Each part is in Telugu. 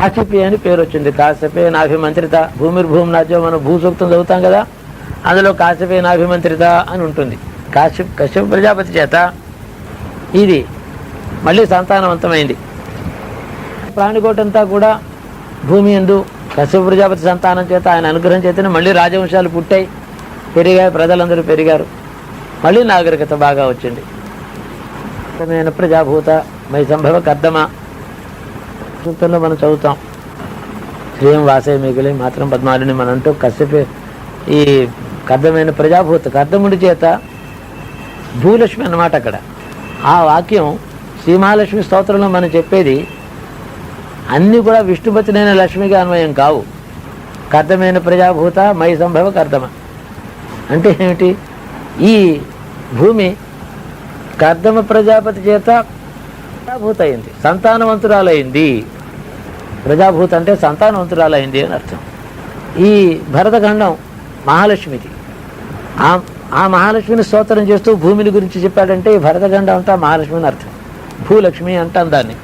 కాశ్యపి అని పేరు వచ్చింది. కాశ్యపే నాభిమంత్రిత భూమిర్భూమి నాట్యం మనం భూసూక్తం చదువుతాం కదా, అందులో కాశ్యపే నాభిమంత్రిత అని ఉంటుంది. కశ్యప ప్రజాపతి చేత ఇది మళ్ళీ సంతానవంతమైంది. ప్రాణికోటంతా కూడా భూమి యందు కశ్యప ప్రజాపతి సంతానం చేత ఆయన అనుగ్రహం చేతనే మళ్ళీ రాజవంశాలు పుట్టాయి, పెరిగాయి, ప్రజలందరూ పెరిగారు, మళ్ళీ నాగరికత బాగా వచ్చింది. ప్రజాభూత మై సంభవ కర్దమ సూక్తంలో మనం చదువుతాం. శ్రీయం వాసే మిగిలి మాత్రం పద్మాలిని మనం అంటూ కశ్యపే ఈ కర్దమైన ప్రజాభూత కర్దముడి చేత భూలక్ష్మి అన్నమాట. అక్కడ ఆ వాక్యం శ్రీమహాలక్ష్మి స్తోత్రంలో మనం చెప్పేది అన్నీ కూడా విష్ణుపతినైన లక్ష్మిగా అన్వయం కావు. కర్దమైన ప్రజాభూత మై సంభవ కర్దమ అంటే ఏమిటి? ఈ భూమి కర్దమ ప్రజాపతి చేత ప్రజాభూత అయింది, సంతానవంతురాలైంది. ప్రజాభూత అంటే సంతానవంతురాలైంది అని అర్థం. ఈ భరతఖండం మహాలక్ష్మిది. ఆ మహాలక్ష్మిని స్తోత్రం చేస్తూ భూమిని గురించి చెప్పాడంటే ఈ భరతఖండం అంతా మహాలక్ష్మిని అర్థం. భూలక్ష్మి అంటాం దాన్ని.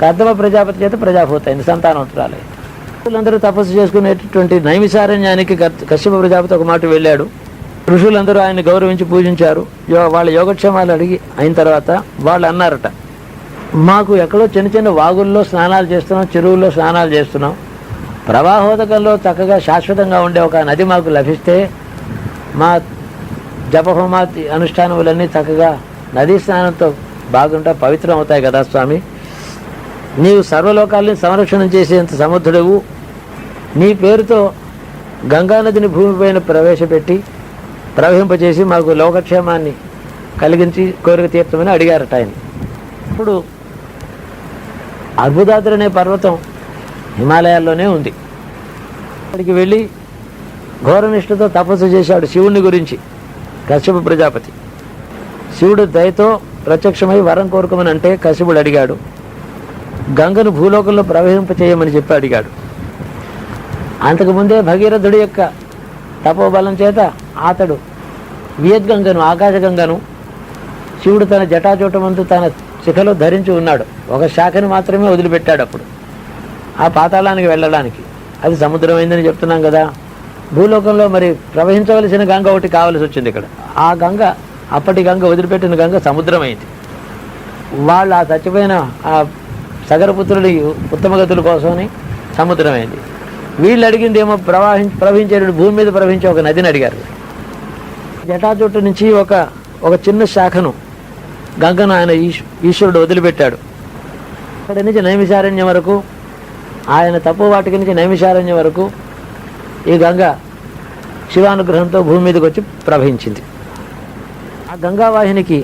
కర్దమ ప్రజాపతి చేత ప్రజాభూత అయింది, సంతానవంతురాలైంది. ఋషులందరూ తపస్సు చేసుకునేటటువంటి నైమిసారణ్యానికి కశ్యప ప్రజాపతి ఒక మాట వెళ్ళాడు. ఋషులందరూ ఆయన్ని గౌరవించి పూజించారు. వాళ్ళ యోగక్షేమాలు అడిగి అయిన తర్వాత వాళ్ళు అన్నారట, మాకు ఎక్కడో చిన్న చిన్న వాగుల్లో స్నానాలు చేస్తున్నాం, చెరువుల్లో స్నానాలు చేస్తున్నాం, ప్రవాహోదకంలో చక్కగా శాశ్వతంగా ఉండే ఒక నది మాకు లభిస్తే మా జపహోమాది అనుష్ఠానములన్నీ చక్కగా నదీ స్నానంతో బాగుంటా పవిత్రం అవుతాయి కదా స్వామి. నీవు సర్వలోకాల్ని సంరక్షణం చేసేంత సముద్రుడవు, నీ పేరుతో గంగానదిని భూమిపైన ప్రవహింపచేసి మాకు లోకక్షేమాన్ని కలిగించి కోరిక తీర్చమని అడిగారట ఆయన. ఇప్పుడు అర్బుదాద్రి అనే పర్వతం హిమాలయాల్లోనే ఉంది. అక్కడికి వెళ్ళి ఘోరనిష్ఠతో తపస్సు చేశాడు శివుని గురించి కశ్యప ప్రజాపతి. శివుడు దయతో ప్రత్యక్షమై వరం కోరుకోమని అంటే కశ్యపుడు అడిగాడు. గంగను భూలోకంలో ప్రవహింపచేయమని చెప్పి అడిగాడు. అంతకుముందే భగీరథుడి యొక్క తపోబలం చేత అతడు వియద్గంగను ఆకాశగంగను శివుడు తన జటాజూటమందు తన శిఖలో ధరించి ఉన్నాడు. ఒక శాఖను మాత్రమే వదిలిపెట్టాడు అప్పుడు ఆ పాతాళానికి వెళ్ళడానికి. అది సముద్రమైందని చెప్తున్నాం కదా. భూలోకంలో మరి ప్రవహించవలసిన గంగ ఒకటి కావలసి వచ్చింది ఇక్కడ. ఆ గంగ, అప్పటి గంగ, వదిలిపెట్టిన గంగ సముద్రమైంది. వాళ్ళు ఆ చచ్చిపోయిన ఆ సగరపుత్రుడి ఉత్తమగతుల కోసమని సముద్రమైంది. వీళ్ళు అడిగింది ఏమో ప్రవహించే భూమి మీద ప్రవహించే ఒక నదిని అడిగారు. జటాజుట్టు నుంచి ఒక చిన్న శాఖను గంగను ఆయన ఈశ్వరుడు వదిలిపెట్టాడు. అక్కడి నుంచి నైమిషారణ్యం వరకు, ఆయన తపోవాటికి నుంచి నైమిషారణ్యం వరకు ఈ గంగ శివానుగ్రహంతో భూమి మీదకి వచ్చి ప్రవహించింది. ఆ గంగావాహినికి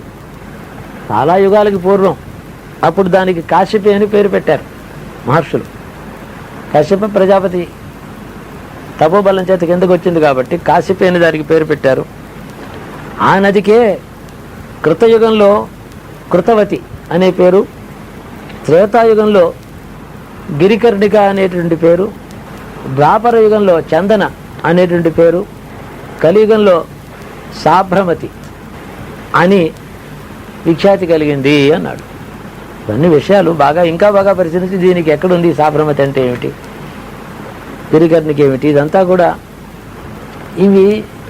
చాలా యుగాలకి పూర్వం అప్పుడు దానికి కాశ్యపి అని పేరు పెట్టారు మహర్షులు. కశ్యప ప్రజాపతి తపోబలం చేత కిందకు వచ్చింది కాబట్టి కాశ్యపి అని దానికి పేరు పెట్టారు. ఆ నదికే కృతయుగంలో కృతవతి అనే పేరు, త్రేతాయుగంలో గిరికర్ణిక అనేటువంటి పేరు, ద్వాపర యుగంలో చందన అనేటువంటి పేరు, కలియుగంలో సాభ్రమతి అని విఖ్యాతి కలిగింది అన్నాడు. ఇవన్నీ విషయాలు ఇంకా బాగా పరిశీలించి దీనికి ఎక్కడుంది, సాభ్రమతి అంటే ఏమిటి, గిరికర్ణిక ఏమిటి, ఇదంతా కూడా ఇవి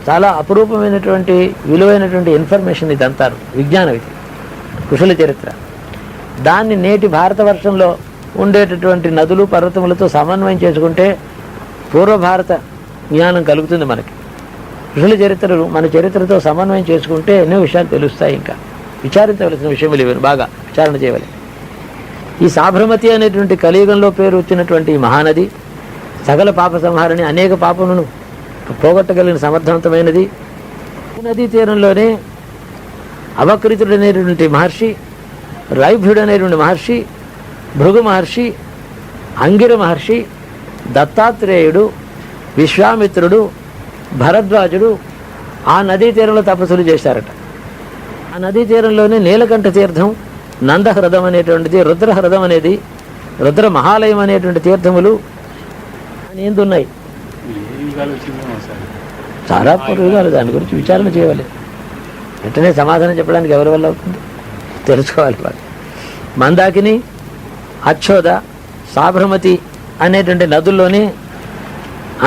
చాలా అపురూపమైనటువంటి విలువైనటువంటి ఇన్ఫర్మేషన్. ఇదంతా విజ్ఞానం, ఇది కుశల చరిత్ర. దాన్ని నేటి భారతవర్షంలో ఉండేటటువంటి నదులు పర్వతములతో సమన్వయం చేసుకుంటే పూర్వ భారత జ్ఞానం కలుగుతుంది మనకి. కుశల చరిత్రలు మన చరిత్రతో సమన్వయం చేసుకుంటే ఎన్నో విషయాలు తెలుస్తాయి. ఇంకా విచారించవలసిన విషయములు ఇవి, బాగా విచారణ చేయవలసి. ఈ సాభ్రమతి అనేటువంటి కలియుగంలో పేరు వచ్చినటువంటి మహానది సకల పాప సంహారణి, అనేక పాపములను పోగొట్టగలిగిన సమర్థవంతమైనది. నదీ తీరంలోనే అవకృతుడు అనేటువంటి మహర్షి, రైభ్యుడు అనేటువంటి మహర్షి, భృగు మహర్షి, అంగిర మహర్షి, దత్తాత్రేయుడు, విశ్వామిత్రుడు, భరద్వాజుడు ఆ నదీ తీరంలో తపస్సులు చేశారట. ఆ నదీ తీరంలోనే నీలకంఠ తీర్థం, నందహ్రదం అనేటువంటిది, రుద్రహ్రదం అనేది, రుద్ర మహాలయం అనేటువంటి తీర్థములు అనేందు ఉన్నాయి. చాలా పూర్వీకాలు, దాని గురించి విచారణ చేయాలి. వెంటనే సమాధానం చెప్పడానికి ఎవరి వల్ల అవుతుంది, తెలుసుకోవాలి వాళ్ళు. మందాకిని, అచ్చోద, సాభ్రమతి అనేటువంటి నదుల్లోని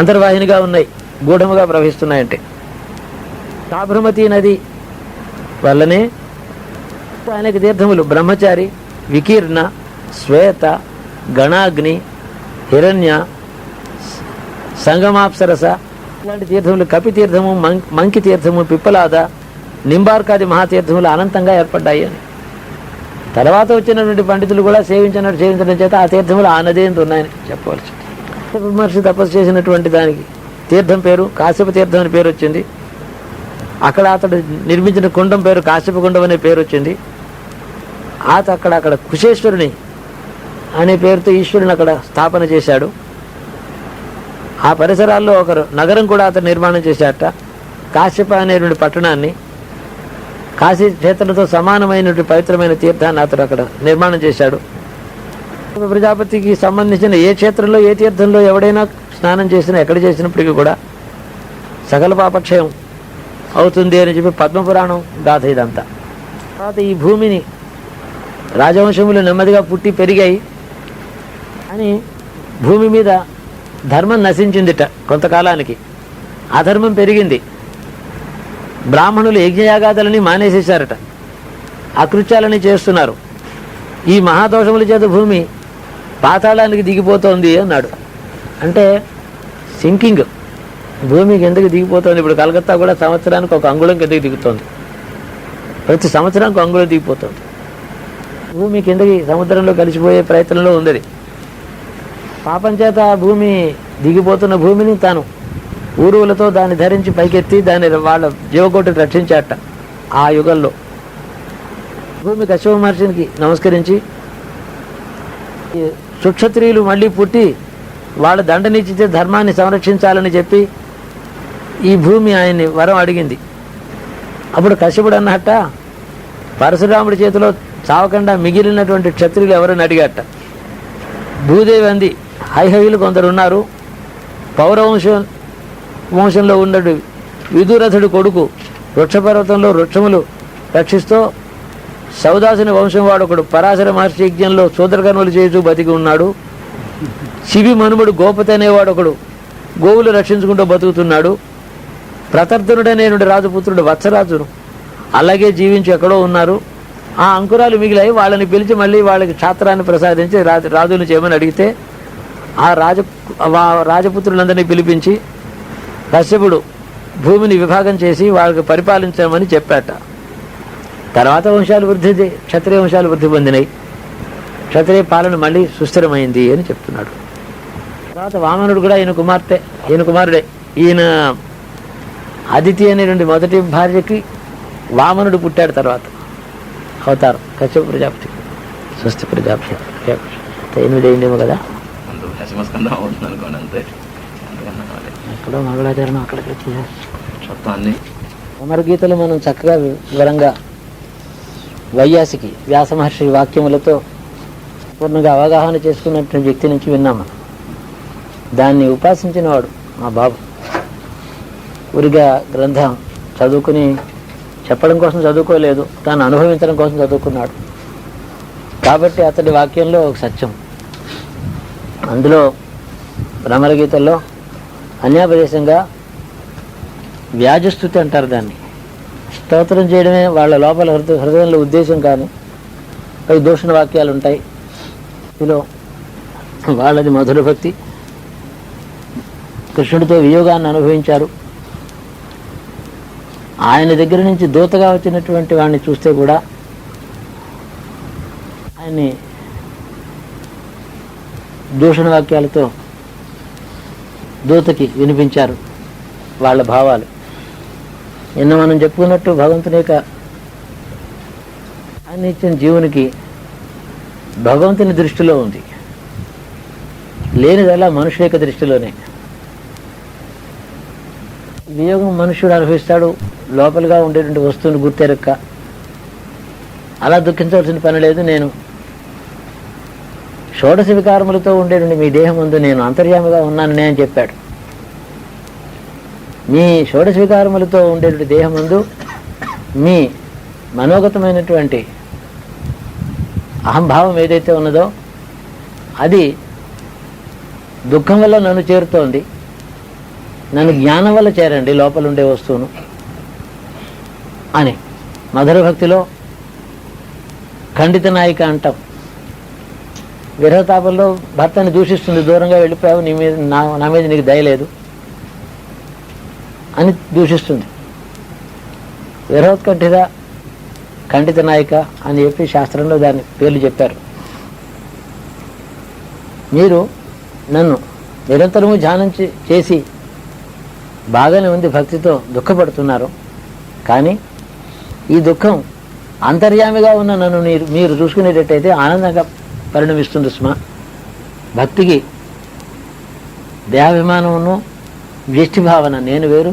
అంతర్వాహినిగా ఉన్నాయి, గూఢముగా ప్రవహిస్తున్నాయంటే. సాబరమతి నది వల్లనే అనేక తీర్థములు బ్రహ్మచారి, వికీర్ణ, శ్వేత, గణాగ్ని, హిరణ్య, సంగమాప్సరస ఇలాంటి తీర్థములు, కపి తీర్థము, మంకి తీర్థము, పిప్పలాద, నింబార్కాది మహాతీర్థములు అనంతంగా ఏర్పడ్డాయి అని. తర్వాత వచ్చినటువంటి పండితులు కూడా సేవించడం చేత ఆ తీర్థములు ఆ నది ఎంత ఉన్నాయని చెప్పవలసి. మహర్షి తపస్సు చేసినటువంటి దానికి తీర్థం పేరు కాశ్యప తీర్థం అని పేరు వచ్చింది. అక్కడ అతడు నిర్మించిన కుండం పేరు కాశ్యప కుండం అనే పేరు వచ్చింది. అక్కడ కుశేశ్వరుని అనే పేరుతో ఈశ్వరుని అక్కడ స్థాపన చేశాడు. ఆ పరిసరాల్లో ఒక నగరం కూడా అతను నిర్మాణం చేశాట. కాశ్యప అనేటువంటి పట్టణాన్ని, కాశీ క్షేత్రంతో సమానమైనటువంటి పవిత్రమైన తీర్థాన్ని అతడు అక్కడ నిర్మాణం చేశాడు. ప్రజాపతికి సంబంధించిన ఏ క్షేత్రంలో ఏ తీర్థంలో ఎవడైనా స్నానం చేసినా, ఎక్కడ చేసినప్పటికీ కూడా సకల పాపక్షయం అవుతుంది అని చెప్పి పద్మపురాణం గాథ ఇదంతా. తర్వాత ఈ భూమిని రాజవంశములు నెమ్మదిగా పుట్టి పెరిగాయి అని భూమి మీద ధర్మం నశించిందిట కొంతకాలానికి. అధర్మం పెరిగింది. బ్రాహ్మణులు యజ్ఞయాగాదులని మానేసేశారట, అకృత్యాలని చేస్తున్నారు. ఈ మహాదోషముల చేత భూమి పాతాళానికి దిగిపోతోంది అన్నాడు. అంటే సింకింగ్, భూమికి ఎందుకు దిగిపోతుంది. ఇప్పుడు కలకత్తా కూడా సంవత్సరానికి ఒక అంగుళం కిందకి దిగుతోంది. ప్రతి సంవత్సరానికి అంగుళం దిగిపోతుంది. భూమి కిందకి సముద్రంలో కలిసిపోయే ప్రయత్నంలో ఉంది. పాపం చేత భూమి దిగిపోతున్న భూమిని తాను ఊరువులతో దాన్ని ధరించి పైకెత్తి దాన్ని వాళ్ళ జీవకోటిని రక్షించాట. ఆ యుగంలో భూమి కశ్యప మహర్షికి నమస్కరించి సుక్షత్రియులు మళ్ళీ పుట్టి వాళ్ళ దండనిచ్చితే ధర్మాన్ని సంరక్షించాలని చెప్పి ఈ భూమి ఆయన్ని వరం అడిగింది. అప్పుడు కశ్యపుడు అన్నట్ట, పరశురాముడి చేతిలో చావకుండా మిగిలినటువంటి క్షత్రియులు ఎవరని అడిగాట. భూదేవి అంది, హైహయులు కొందరు ఉన్నారు. వంశంలో ఉన్నడు విదురథుడు కొడుకు వృక్షపర్వతంలో వృక్షములు రక్షిస్తూ సౌదాసుని వంశం వాడొకడు పరాశర మహర్షి యజ్ఞంలో శూద్రకర్మలు చేస్తూ బతికి ఉన్నాడు. శివి మనుమడు గోపతి అనేవాడు ఒకడు గోవులు రక్షించుకుంటూ బతుకుతున్నాడు. ప్రతర్ధనుడనేటువంటి రాజపుత్రుడు వత్సరాజును అలాగే జీవించి ఎక్కడో ఉన్నారు. ఆ అంకురాలు మిగిలాయి. వాళ్ళని పిలిచి మళ్ళీ వాళ్ళకి క్షాత్రాన్ని ప్రసాదించి రాజుని చేయమని అడిగితే ఆ రాజపుత్రులందరినీ పిలిపించి కశ్యపుడు భూమిని విభాగం చేసి వాళ్ళకి పరిపాలించమని చెప్పాట. తర్వాత వంశాలు క్షత్రియ వంశాలు వృద్ధి పొందినాయి. క్షత్రియ పాలన మళ్ళీ సుస్థిరమైంది అని చెప్తున్నాడు. తర్వాత వామనుడు కూడా ఈయన కుమారుడే. ఈయన అదితి అనేటువంటి మొదటి భార్యకి వామనుడు పుట్టాడు. తర్వాత అవతారం కశ్యప ప్రజాపతి, స్వస్తి ప్రజాపతి. 8 అయిందేమో కదా. ఎక్కడో మంగళాచరణం అక్కడికి వచ్చి అమరగీతలు మనం చక్కగా వివరంగా వైయాసికి వ్యాస మహర్షి వాక్యములతో పూర్ణంగా అవగాహన చేసుకున్నటువంటి వ్యక్తి నుంచి విన్నాం మనం. దాన్ని ఉపాసించిన వాడు మా బాబు. ఊరిగా గ్రంథం చదువుకుని చెప్పడం కోసం చదువుకోలేదు, తాను అనుభవించడం కోసం చదువుకున్నాడు. కాబట్టి అతడి వాక్యంలో ఒక సత్యం. అందులో భ్రమరగీతల్లో అన్యాపదేశంగా వ్యాజస్థుతి అంటారు దాన్ని. స్తోత్రం చేయడమే వాళ్ళ లోపల హృదయంలో ఉద్దేశం, కానీ పై దూషణ వాక్యాలు ఉంటాయి. ఇందులో వాళ్ళది మధుర భక్తి. కృష్ణుడితో వియోగాన్ని అనుభవించారు. ఆయన దగ్గర నుంచి దూతగా వచ్చినటువంటి వాడిని చూస్తే కూడా ఆయన్ని దూషణ వాక్యాలతో దూతకి వినిపించారు వాళ్ళ భావాలు. నిన్న మనం చెప్పుకున్నట్టు భగవంతుని యొక్క ఆయన ఇచ్చిన జీవునికి భగవంతుని దృష్టిలో ఉంది, లేనిదల్లా మనుషుల యొక్క దృష్టిలోనే. వియోగం మనుష్యుడు అనుభవిస్తాడు, లోపలగా ఉండేటువంటి వస్తువుని గుర్తెరక్క. అలా దుఃఖించవలసిన పని లేదు. నేను షోడశ వికారములతో ఉండేటువంటి మీ దేహం ముందు నేను అంతర్యామిగా ఉన్నానని అని చెప్పాడు. మీ షోడశ వికారములతో ఉండేటువంటి దేహం ముందు మీ మనోగతమైనటువంటి అహంభావం ఏదైతే ఉన్నదో అది దుఃఖం వల్ల నన్ను చేరుతోంది, నన్ను జ్ఞానం వల్ల చేరండి లోపల ఉండే వస్తువును అని మధుర భక్తిలో ఖండిత నాయిక అంటాం. విరహతాపంలో భర్తని దూషిస్తుంది, దూరంగా వెళ్ళిపోయావు, నీ మీద నా మీద నీకు దయలేదు అని దూషిస్తుంది. విరహోత్కంఠిత ఖండిత నాయిక అని చెప్పి శాస్త్రంలో దాని పేర్లు చెప్పారు. మీరు నన్ను నిరంతరము ధ్యానం చేసి బాగానే ఉంది, భక్తితో దుఃఖపడుతున్నారు. కానీ ఈ దుఃఖం అంతర్యామిగా ఉన్న నన్ను మీరు చూసుకునేటట్టయితే ఆనందంగా పరిణమిస్తుంది సుమా. భక్తికి దేహాభిమానమును వ్యష్టి భావన, నేను వేరు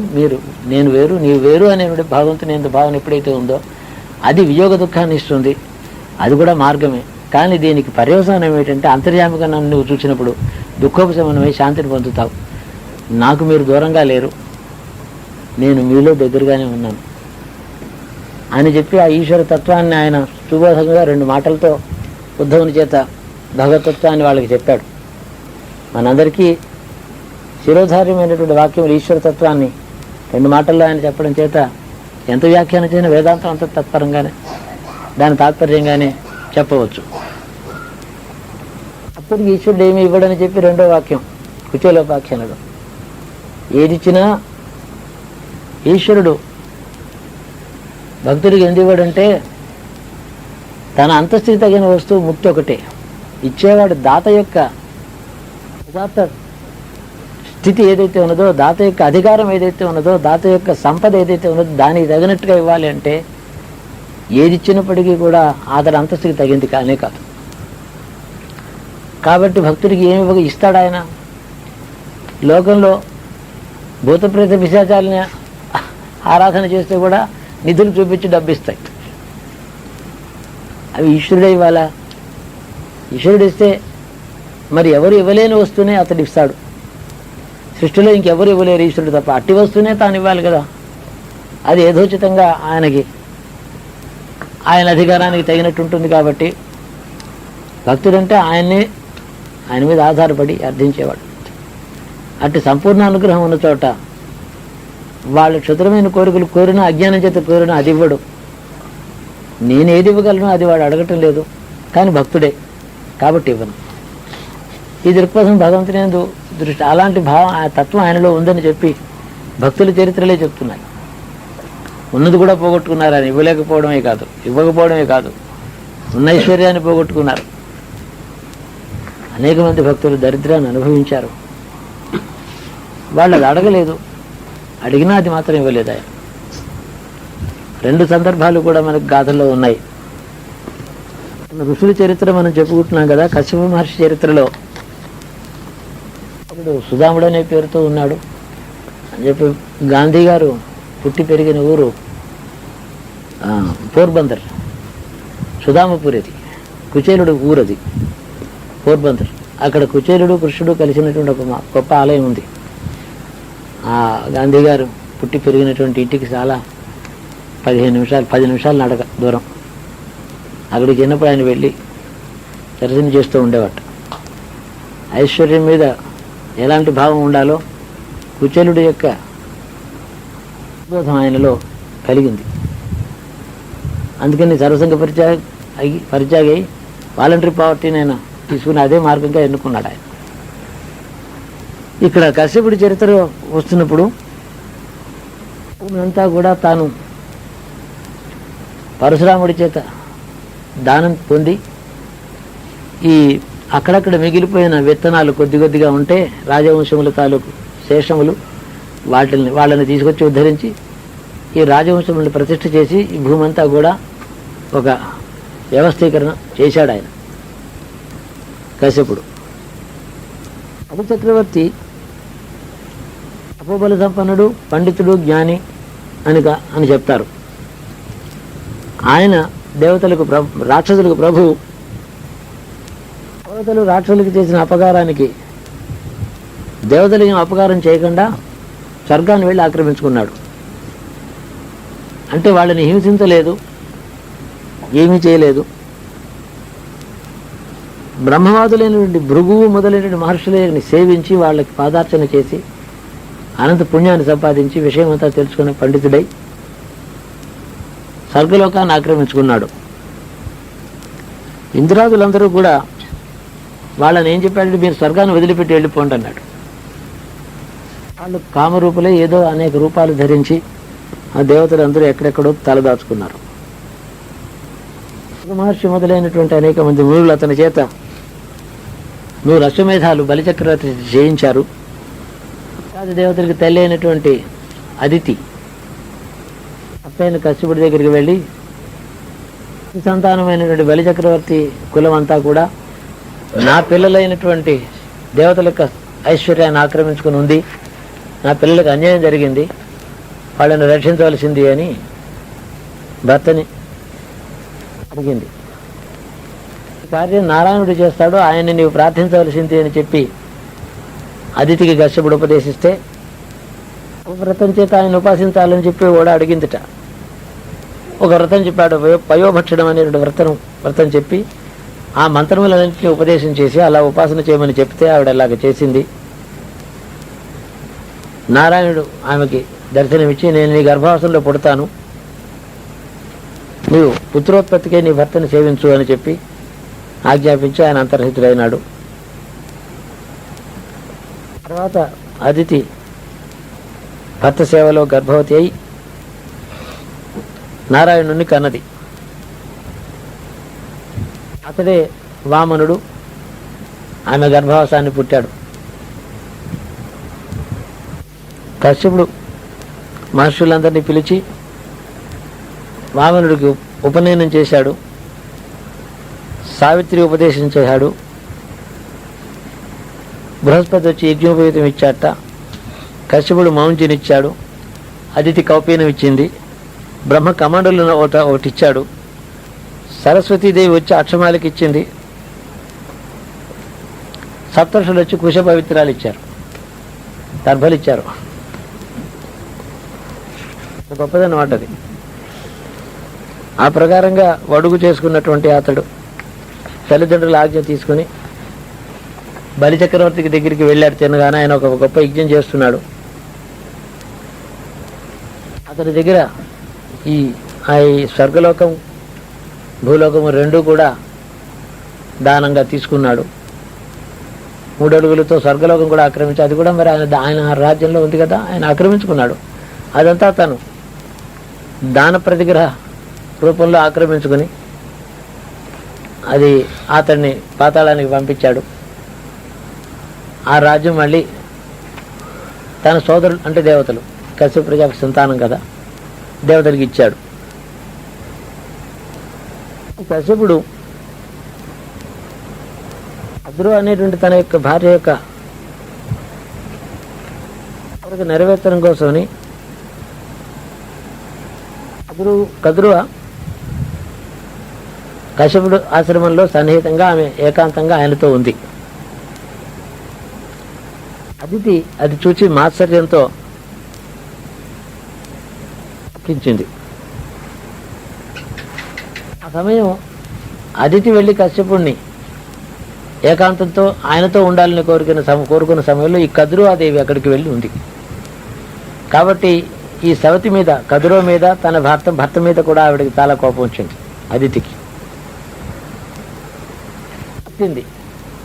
నేను వేరు నీవు వేరు అనే భగవంతుని ఎంత భావన ఎప్పుడైతే ఉందో అది వియోగ దుఃఖాన్ని ఇస్తుంది. అది కూడా మార్గమే. కానీ దీనికి పర్యవసానం ఏమిటంటే అంతర్యామిగా నన్ను నువ్వు చూసినప్పుడు దుఃఖోపశమనమై శాంతిని పొందుతావు. నాకు మీరు దూరంగా లేరు, నేను మీలో దగ్గరగానే ఉన్నాను అని చెప్పి ఆ ఈశ్వర తత్వాన్ని ఆయన సుబోధంగా 2 మాటలతో ఉద్ధవుని చేత భగవతత్వాన్ని వాళ్ళకి చెప్పాడు. మనందరికీ శిరోధార్యమైనటువంటి వాక్యములు ఈశ్వరతత్వాన్ని 2 మాటల్లో ఆయన చెప్పడం చేత ఎంత వ్యాఖ్యానం చేసిన వేదాంతం అంత తత్పరంగానే దాని తాత్పర్యంగానే చెప్పవచ్చు. అప్పటికి ఈశ్వరుడు ఏమి ఇవ్వడని చెప్పి 2వ వాక్యం కుచేలోపాఖ్యానలో ఏదిచ్చినా ఈశ్వరుడు భక్తుడికి ఎందుకు ఇవ్వడంటే తన అంతస్థితి తగిన వస్తువు ముక్తి ఒకటే. ఇచ్చేవాడు దాత యొక్క ఉదాత్త స్థితి ఏదైతే ఉన్నదో, దాత యొక్క అధికారం ఏదైతే ఉన్నదో, దాత యొక్క సంపద ఏదైతే ఉన్నదో దానికి తగినట్టుగా ఇవ్వాలి. అంటే ఏది ఇచ్చినప్పటికీ కూడా అతని అంతస్తుకి తగింది కానే కాదు. కాబట్టి భక్తుడికి ఏమి ఇస్తాడు ఆయన? లోకంలో భూతప్రేత పిశాచాలని ఆరాధన చేస్తే కూడా నిధులు చూపించి డబ్బిస్తాయి. అవి ఈశ్వరుడే ఇవ్వాలా? ఈశ్వరుడు ఇస్తే మరి ఎవరు ఇవ్వలేని వస్తూనే అతడు ఇస్తాడు. సృష్టిలో ఇంకెవరు ఇవ్వలేరు ఈశ్వరుడు తప్ప. అట్టి వస్తూనే తాను ఇవ్వాలి కదా. అది యథోచితంగా ఆయన అధికారానికి తగినట్టు ఉంటుంది. కాబట్టి భక్తుడంటే ఆయన మీద ఆధారపడి అర్థించేవాడు. అట్టి సంపూర్ణ అనుగ్రహం ఉన్న చోట వాళ్ళ క్షుద్రమైన కోరికలు కోరినా, అజ్ఞానం చేత కోరినా అది ఇవ్వడు. నేను ఏది ఇవ్వగలను అది వాడు అడగటం లేదు, కానీ భక్తుడే కాబట్టి ఇవ్వను. ఈ దృక్పథం భగవంతుని యందు దృష్టి, అలాంటి భావం ఆ తత్వం ఆయనలో ఉందని చెప్పి భక్తుల చరిత్రలే చెప్తున్నాయి. ఉన్నది కూడా పోగొట్టుకున్నారు ఆయన. ఇవ్వకపోవడమే కాదు ఉన్న ఐశ్వర్యాన్ని పోగొట్టుకున్నారు. అనేక మంది భక్తులు దరిద్రాన్ని అనుభవించారు. వాళ్ళు అది అడగలేదు, అడిగినా అది మాత్రం ఇవ్వలేదు ఆయన. 2 సందర్భాలు కూడా మనకు గాథల్లో ఉన్నాయి. ఋషుల చరిత్ర మనం చెప్పుకుంటున్నాం కదా. కశ్యప మహర్షి చరిత్రలో ఇప్పుడు సుధాముడు అనే పేరుతో ఉన్నాడు అని చెప్పి గాంధీ గారు పుట్టి పెరిగిన ఊరు పోర్బందర్, సుధామపూర్. అది కుచేలుడు ఊరది పోర్బందర్. అక్కడ కుచేలుడు కృష్ణుడు కలిసినటువంటి ఒక గొప్ప ఆలయం ఉంది. ఆ గాంధీ గారు పుట్టి పెరిగినటువంటి ఇంటికి చాలా 10 నిమిషాలు నడక దూరం. అక్కడికి చిన్నప్పుడు ఆయన వెళ్ళి దర్శనం చేస్తూ ఉండేవాట. ఐశ్వర్యం మీద ఎలాంటి భావం ఉండాలో కుచేలుడి యొక్క బోధం ఆయనలో కలిగింది. అందుకని సర్వసంగ పరిత్యాగి అయి వాలంటరీ పావర్టీని ఆయన తీసుకుని అదే మార్గంగా ఎన్నుకున్నాడు ఆయన. ఇక్కడ కశ్యపుడి చరిత్ర వస్తున్నప్పుడు అంతా కూడా తాను పరశురాముడి చేత దానం పొంది ఈ అక్కడక్కడ మిగిలిపోయిన విత్తనాలు కొద్దిగా ఉంటే రాజవంశముల తాలూకు శేషములు వాళ్ళని తీసుకొచ్చి ఉద్ధరించి ఈ రాజవంశములను ప్రతిష్ఠ చేసి ఈ భూమంతా కూడా ఒక వ్యవస్థీకరణ చేశాడు ఆయన కశ్యపుడు. అప చక్రవర్తి అపబల సంపన్నుడు, పండితుడు, జ్ఞాని అని చెప్తారు. ఆయన దేవతలకు రాక్షసులకు ప్రభువు. దేవతలు రాక్షసులకు చేసిన అపకారానికి దేవతలు ఏం అపకారం చేయకుండా స్వర్గాన్ని వెళ్ళి ఆక్రమించుకున్నాడు. అంటే వాళ్ళని హింసించలేదు, ఏమీ చేయలేదు. బ్రహ్మవాదులైనటువంటి భృగువు మొదలైనటువంటి మహర్షులని సేవించి వాళ్ళకి పాదార్చన చేసి అనంత పుణ్యాన్ని సంపాదించి విషయమంతా తెలుసుకున్న పండితుడై స్వర్గలోకాన్ని ఆక్రమించుకున్నాడు. ఇంద్రాదులందరూ కూడా వాళ్ళని ఏం చెప్పాడంటే మీరు స్వర్గాన్ని వదిలిపెట్టి వెళ్ళిపోండి అన్నాడు. వాళ్ళు కామరూపులే ఏదో అనేక రూపాలు ధరించి ఆ దేవతలందరూ ఎక్కడెక్కడో తలదాచుకున్నారు. మహర్షి మొదలైనటువంటి అనేక మంది మునులు అతని చేత 100 అశ్వమేధాలు బలిచక్రవర్తి జయించారు. దేవతలకు తల్లి అయినటువంటి అదితి అత్తైన కశ్యపుడి దగ్గరికి వెళ్ళి సంతానమైనటువంటి బలిచక్రవర్తి కులం అంతా కూడా నా పిల్లలైనటువంటి దేవతల యొక్క ఐశ్వర్యాన్ని ఆక్రమించుకుని ఉంది, నా పిల్లలకు అన్యాయం జరిగింది, వాళ్ళని రక్షించవలసింది అని భర్తని అడిగింది. ఈ కార్యం నారాయణుడు చేస్తాడు, ఆయన్ని నీవు ప్రార్థించవలసింది అని చెప్పి అదితికి కశ్యపుడు ఉపదేశిస్తే వ్రతం చేత ఆయన ఉపాసించాలని చెప్పి కూడా అడిగిందిట. ఒక వ్రతం చెప్పాడు, పయోభక్షణం అనేటువంటి వ్రతం చెప్పి ఆ మంత్రములన్నింటినీ ఉపదేశం చేసి అలా ఉపాసన చేయమని చెప్తే ఆవిడ అలాగ చేసింది. నారాయణుడు ఆమెకి దర్శనమిచ్చి నేను నీ గర్భావసంలో పుడతాను, నీవు పుత్రోత్పత్తికే నీ భర్తను సేవించు అని చెప్పి ఆజ్ఞాపించి ఆయన అంతర్హితుడైనాడు. తర్వాత అదితి భర్త సేవలో గర్భవతి అయి నారాయణుని కన్నది. అతడే వామనుడు, ఆమె గర్భావసాన్ని పుట్టాడు. కశ్యపుడు మహర్షులందరినీ పిలిచి వామనుడికి ఉపనయనం చేశాడు, సావిత్రి ఉపదేశం చేశాడు. బృహస్పతి వచ్చి యజ్ఞోపేతం ఇచ్చాట, కశ్యపుడు మౌంజినిచ్చాడు, అదితి కౌపీనం ఇచ్చింది, బ్రహ్మ కమండలను ఒకటి ఇచ్చాడు, సరస్వతీదేవి వచ్చి అక్షమాలకి ఇచ్చింది, సప్తర్షులు వచ్చి కుశ పవిత్రాలు ఇచ్చారు, దర్భలు ఇచ్చారు. గొప్పదన్నమాట అది. ఆ ప్రకారంగా వడుగు చేసుకున్నటువంటి అతడు తల్లిదండ్రుల ఆజ్ఞ తీసుకుని బలిచక్రవర్తికి దగ్గరికి వెళ్ళాడు. తినగానే ఆయన ఒక గొప్ప యజ్ఞం చేస్తున్నాడు. అతని దగ్గర ఈ స్వర్గలోకం భూలోకము రెండూ కూడా దానంగా తీసుకున్నాడు. 3 అడుగులతో స్వర్గలోకం కూడా ఆక్రమించి, అది కూడా మరి ఆయన రాజ్యంలో ఉంది కదా, ఆయన ఆక్రమించుకున్నాడు. అదంతా తను దాన ప్రతిగ్రహ రూపంలో ఆక్రమించుకుని అది అతన్ని పాతాళానికి పంపించాడు. ఆ రాజ్యం మళ్ళీ తన సోదరులు అంటే దేవతలు, కశ్యప ప్రజాపతి సంతానం కదా, దేవతలకి ఇచ్చాడు. కశ్యపుడు అద్రు అనేటువంటి తన యొక్క భార్య యొక్క కోరిక నెరవేర్చడం కోసమని కద్రువ కశ్యపుడు ఆశ్రమంలో సన్నిహితంగా ఆమె ఏకాంతంగా ఆయనతో ఉంది. అదితి అది చూచి మాత్సర్యంతో కించింది. ఆ సమయం అదితి వెళ్ళి కశ్యపుడిని ఏకాంతంతో ఆయనతో ఉండాలని కోరుకున్న సమయంలో ఈ కద్రువాదేవి అక్కడికి వెళ్ళి ఉంది. కాబట్టి ఈ సవతి మీద, కదురవ మీద, తన భర్త మీద కూడా ఆవిడకి చాలా కోపం వచ్చింది. అదితికి పుట్టింది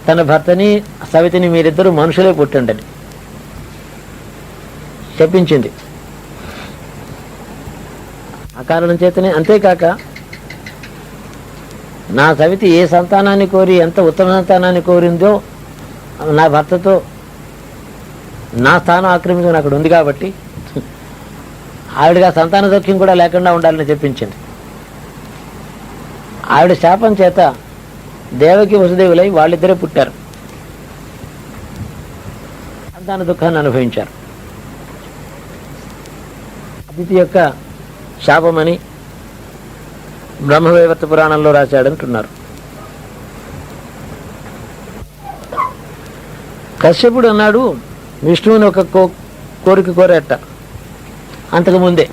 తన భర్తని సవితిని మీరిద్దరూ మనుషులే పుట్టండి చెప్పించింది. ఆ కారణం చేతనే, అంతేకాక నా సవితి ఏ సంతానాన్ని కోరి ఎంత ఉత్తమ సంతానాన్ని కోరిందో నా భర్తతో నా స్థానం ఆక్రమించుకుని అక్కడ ఉంది కాబట్టి ఆవిడగా సంతాన సౌఖ్యం కూడా లేకుండా ఉండాలని చెప్పించింది. ఆవిడ శాపం చేత దేవకి వసుదేవులై వాళ్ళిద్దరే పుట్టారు, సంతాన దుఃఖాన్ని అనుభవించారు. అదితి యొక్క శాపమని బ్రహ్మవైవర్త పురాణంలో రాశాడంటున్నారు. కశ్యపుడు అన్నాడు, విష్ణువుని ఒక కోరిక కోరేట అంతకుముందే,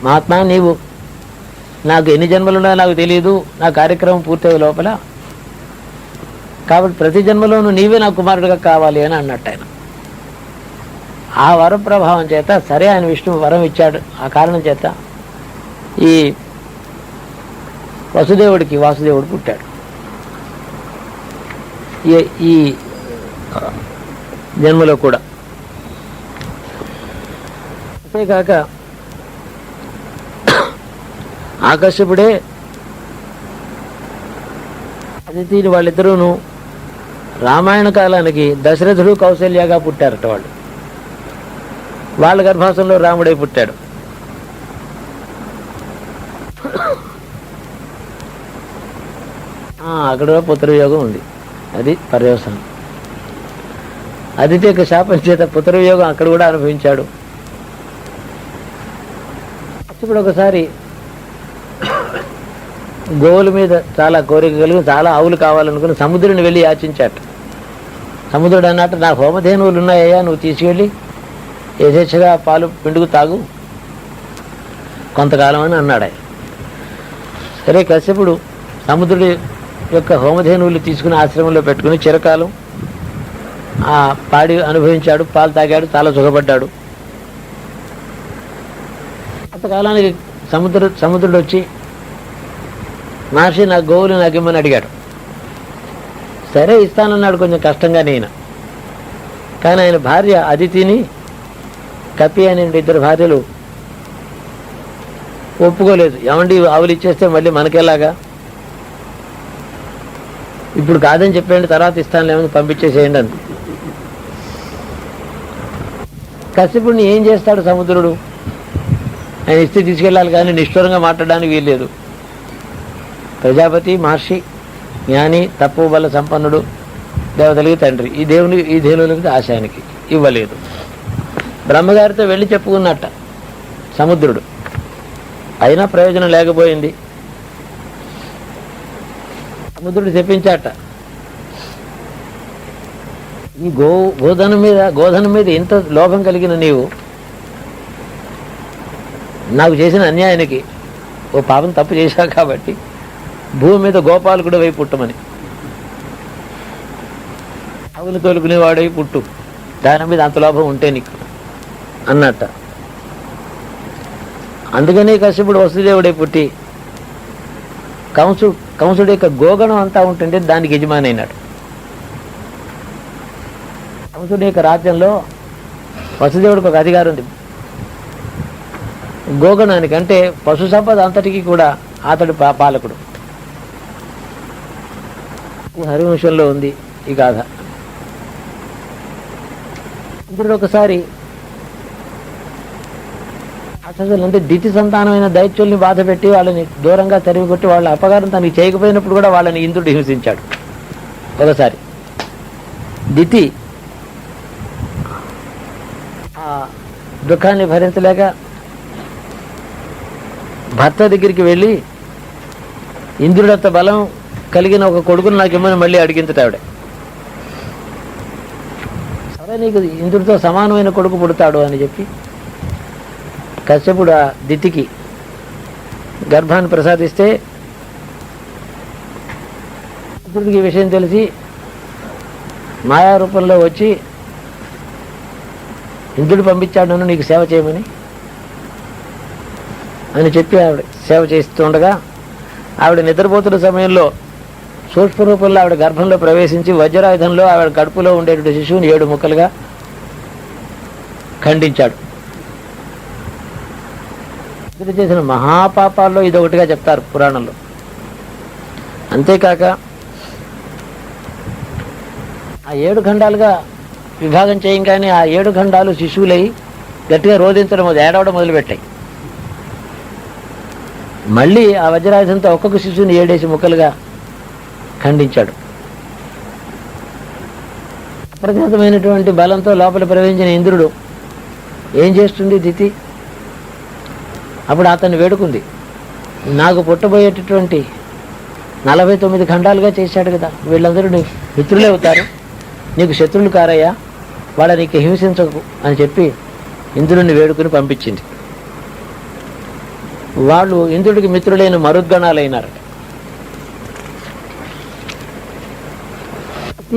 మహాత్మా నీవు నాకు ఎన్ని జన్మలున్నా నాకు తెలియదు, నా కార్యక్రమం పూర్తయ్యే లోపల, కాబట్టి ప్రతి జన్మలోనూ నీవే నా కుమారుడిగా కావాలి అని అన్నట్టు ఆయన. ఆ వరం ప్రభావం చేత సరే ఆయన విష్ణువు వరం ఇచ్చాడు. ఆ కారణం చేత ఈ వాసుదేవుడు పుట్టాడు. ఈ జన్మలో కూడా. అంతేకాక ఆకశ్యపుడే అదితిని వాళ్ళిద్దరూను రామాయణ కాలానికి దశరథుడు కౌశల్యగా పుట్టారట. వాళ్ళ గర్భాసంలో రాముడై పుట్టాడు. అక్కడ పుత్రయోగం ఉంది, అది పర్యవసానం. అదితి యొక్క శాపం చేత పుత్రయోగం అక్కడ కూడా అనుభవించాడు. ఇప్పుడు ఒకసారి గోవుల మీద చాలా కోరిక కలిగి చాలా ఆవులు కావాలనుకుని సముద్రుని వెళ్ళి యాచించాట. సముద్రుడు అన్నట్టు నా హోమధేనువులు ఉన్నాయ్యా, నువ్వు తీసుకెళ్ళి యథేచ్ఛగా పాలు పిండుకు తాగు కొంతకాలం అని అన్నాడు ఆయన. సరే కశ్యపుడు సముద్రుడి యొక్క హోమధేనువులు తీసుకుని ఆశ్రమంలో పెట్టుకుని చిరకాలం ఆ పాడి అనుభవించాడు, పాలు తాగాడు, చాలా సుఖపడ్డాడు. కొంతకాలానికి సముద్రుడు వచ్చి మహర్షి నా గోవులు నాకు ఇమ్మని అడిగాడు. సరే ఇస్తానన్నాడు, కొంచెం కష్టంగా నేను. కానీ ఆయన భార్య అదితిని కపి అనే ఇద్దరు భార్యలు ఒప్పుకోలేదు. ఏమండి ఆవులు ఇచ్చేస్తే మళ్ళీ మనకెలాగా, ఇప్పుడు కాదని చెప్పేయండి, తర్వాత ఇస్తానులేమని పంపించేసేయండి అని. కశ్యపుడిని ఏం చేస్తాడు సముద్రుడు? ఆయన ఇస్తే తీసుకెళ్ళాలి, కానీ నిష్ఠూరంగా మాట్లాడడానికి వీల్లేదు. ప్రజాపతి మహర్షి, జ్ఞాని, తప్పు బల సంపన్నుడు, దేవతలకి తండ్రి, ఈ దేవునికి ఆశయానికి ఇవ్వలేదు. బ్రహ్మగారితో వెళ్ళి చెప్పుకున్నట్ట సముద్రుడు, అయినా ప్రయోజనం లేకపోయింది. సముద్రుడు చెప్పించాట, ఈ గోధనం మీద ఇంత లోభం కలిగిన నీవు నాకు చేసిన అన్యాయానికి ఓ పాపం తప్పు చేశావు కాబట్టి భూమి మీద గోపాలకుడు వైపు పుట్టమని, ఆవులు తోలుకునేవాడై పుట్టు, దాని మీద అంత లోభం ఉంటే నీకు అన్నట్ట. అందుకనే కశ్యపుడు వసుదేవుడై పుట్టి కంసుడి యొక్క గోగణం అంతా ఉంటుంటే దానికి యజమాని అయినాడు. కంసుడి యొక్క రాజ్యంలో వసుదేవుడికి ఒక అధికారం ఉంది గోగణానికి, అంటే పశు సంపద అంతటికీ కూడా అతడు పాలకుడు. హరివంశంలో ఉంది ఈ గాథ. ఇంద్రుడు ఒకసారి అసలు అంటే దితి సంతానమైన దైత్యుల్ని బాధ పెట్టి వాళ్ళని దూరంగా తరిమి కొట్టి వాళ్ళ అపకారం తనకి చేయకపోయినప్పుడు కూడా వాళ్ళని ఇంద్రుడు హింసించాడు. ఒకసారి దితి ఆ దుఃఖాన్ని భరించలేక భర్త దగ్గరికి వెళ్ళి ఇంద్రుడంత బలం కలిగిన ఒక కొడుకును నాకు ఇమ్మని మళ్ళీ అడిగించట ఆవిడ. సరే నీకు ఇంద్రుడితో సమానమైన కొడుకు పుడతాడు అని చెప్పి కశ్యపుడు ఆ దితికి గర్భాన్ని ప్రసాదిస్తే ఇంద్రుడికి ఈ విషయం తెలిసి మాయారూపంలో వచ్చి ఇంద్రుడు పంపించాడు నన్ను నీకు సేవ చేయమని అని చెప్పి ఆవిడ సేవ చేస్తుండగా ఆవిడ నిద్రపోతున్న సమయంలో సూక్ష్మ రూపంలో ఆవిడ గర్భంలో ప్రవేశించి వజ్రాయుధంలో ఆవిడ కడుపులో ఉండేటువంటి శిశువుని 7 ముక్కలుగా ఖండించాడు. ఇంద్రుడు చేసిన మహాపాపాల్లో ఇదొకటిగా చెప్తారు పురాణంలో. అంతేకాక ఆ 7 ఖండాలుగా విభాగం చేయంగానే ఆ 7 ఖండాలు శిశువులై గట్టిగా రోధించడం ఏడవడం మొదలుపెట్టాయి. మళ్ళీ ఆ వజ్రాయుధంతో ఒక్కొక్క శిశువుని 7 ముక్కలుగా ఖండించాడు. అప్రజ్ఞాతమైనటువంటి బలంతో లోపల ప్రవేశించిన ఇంద్రుడు ఏం చేస్తుంది దితి? అప్పుడు అతన్ని వేడుకుంది, నాకు పుట్టబోయేటటువంటి 49 ఖండాలుగా చేశాడు కదా, వీళ్ళందరూ నీకు మిత్రులే అవుతారు, నీకు శత్రువులు కారయ్యా, వాళ్ళ నీకు హింసించకు అని చెప్పి ఇంద్రుడిని వేడుకుని పంపించింది. వాళ్ళు ఇంద్రుడికి మిత్రులైన మరుద్గణాలైనారు.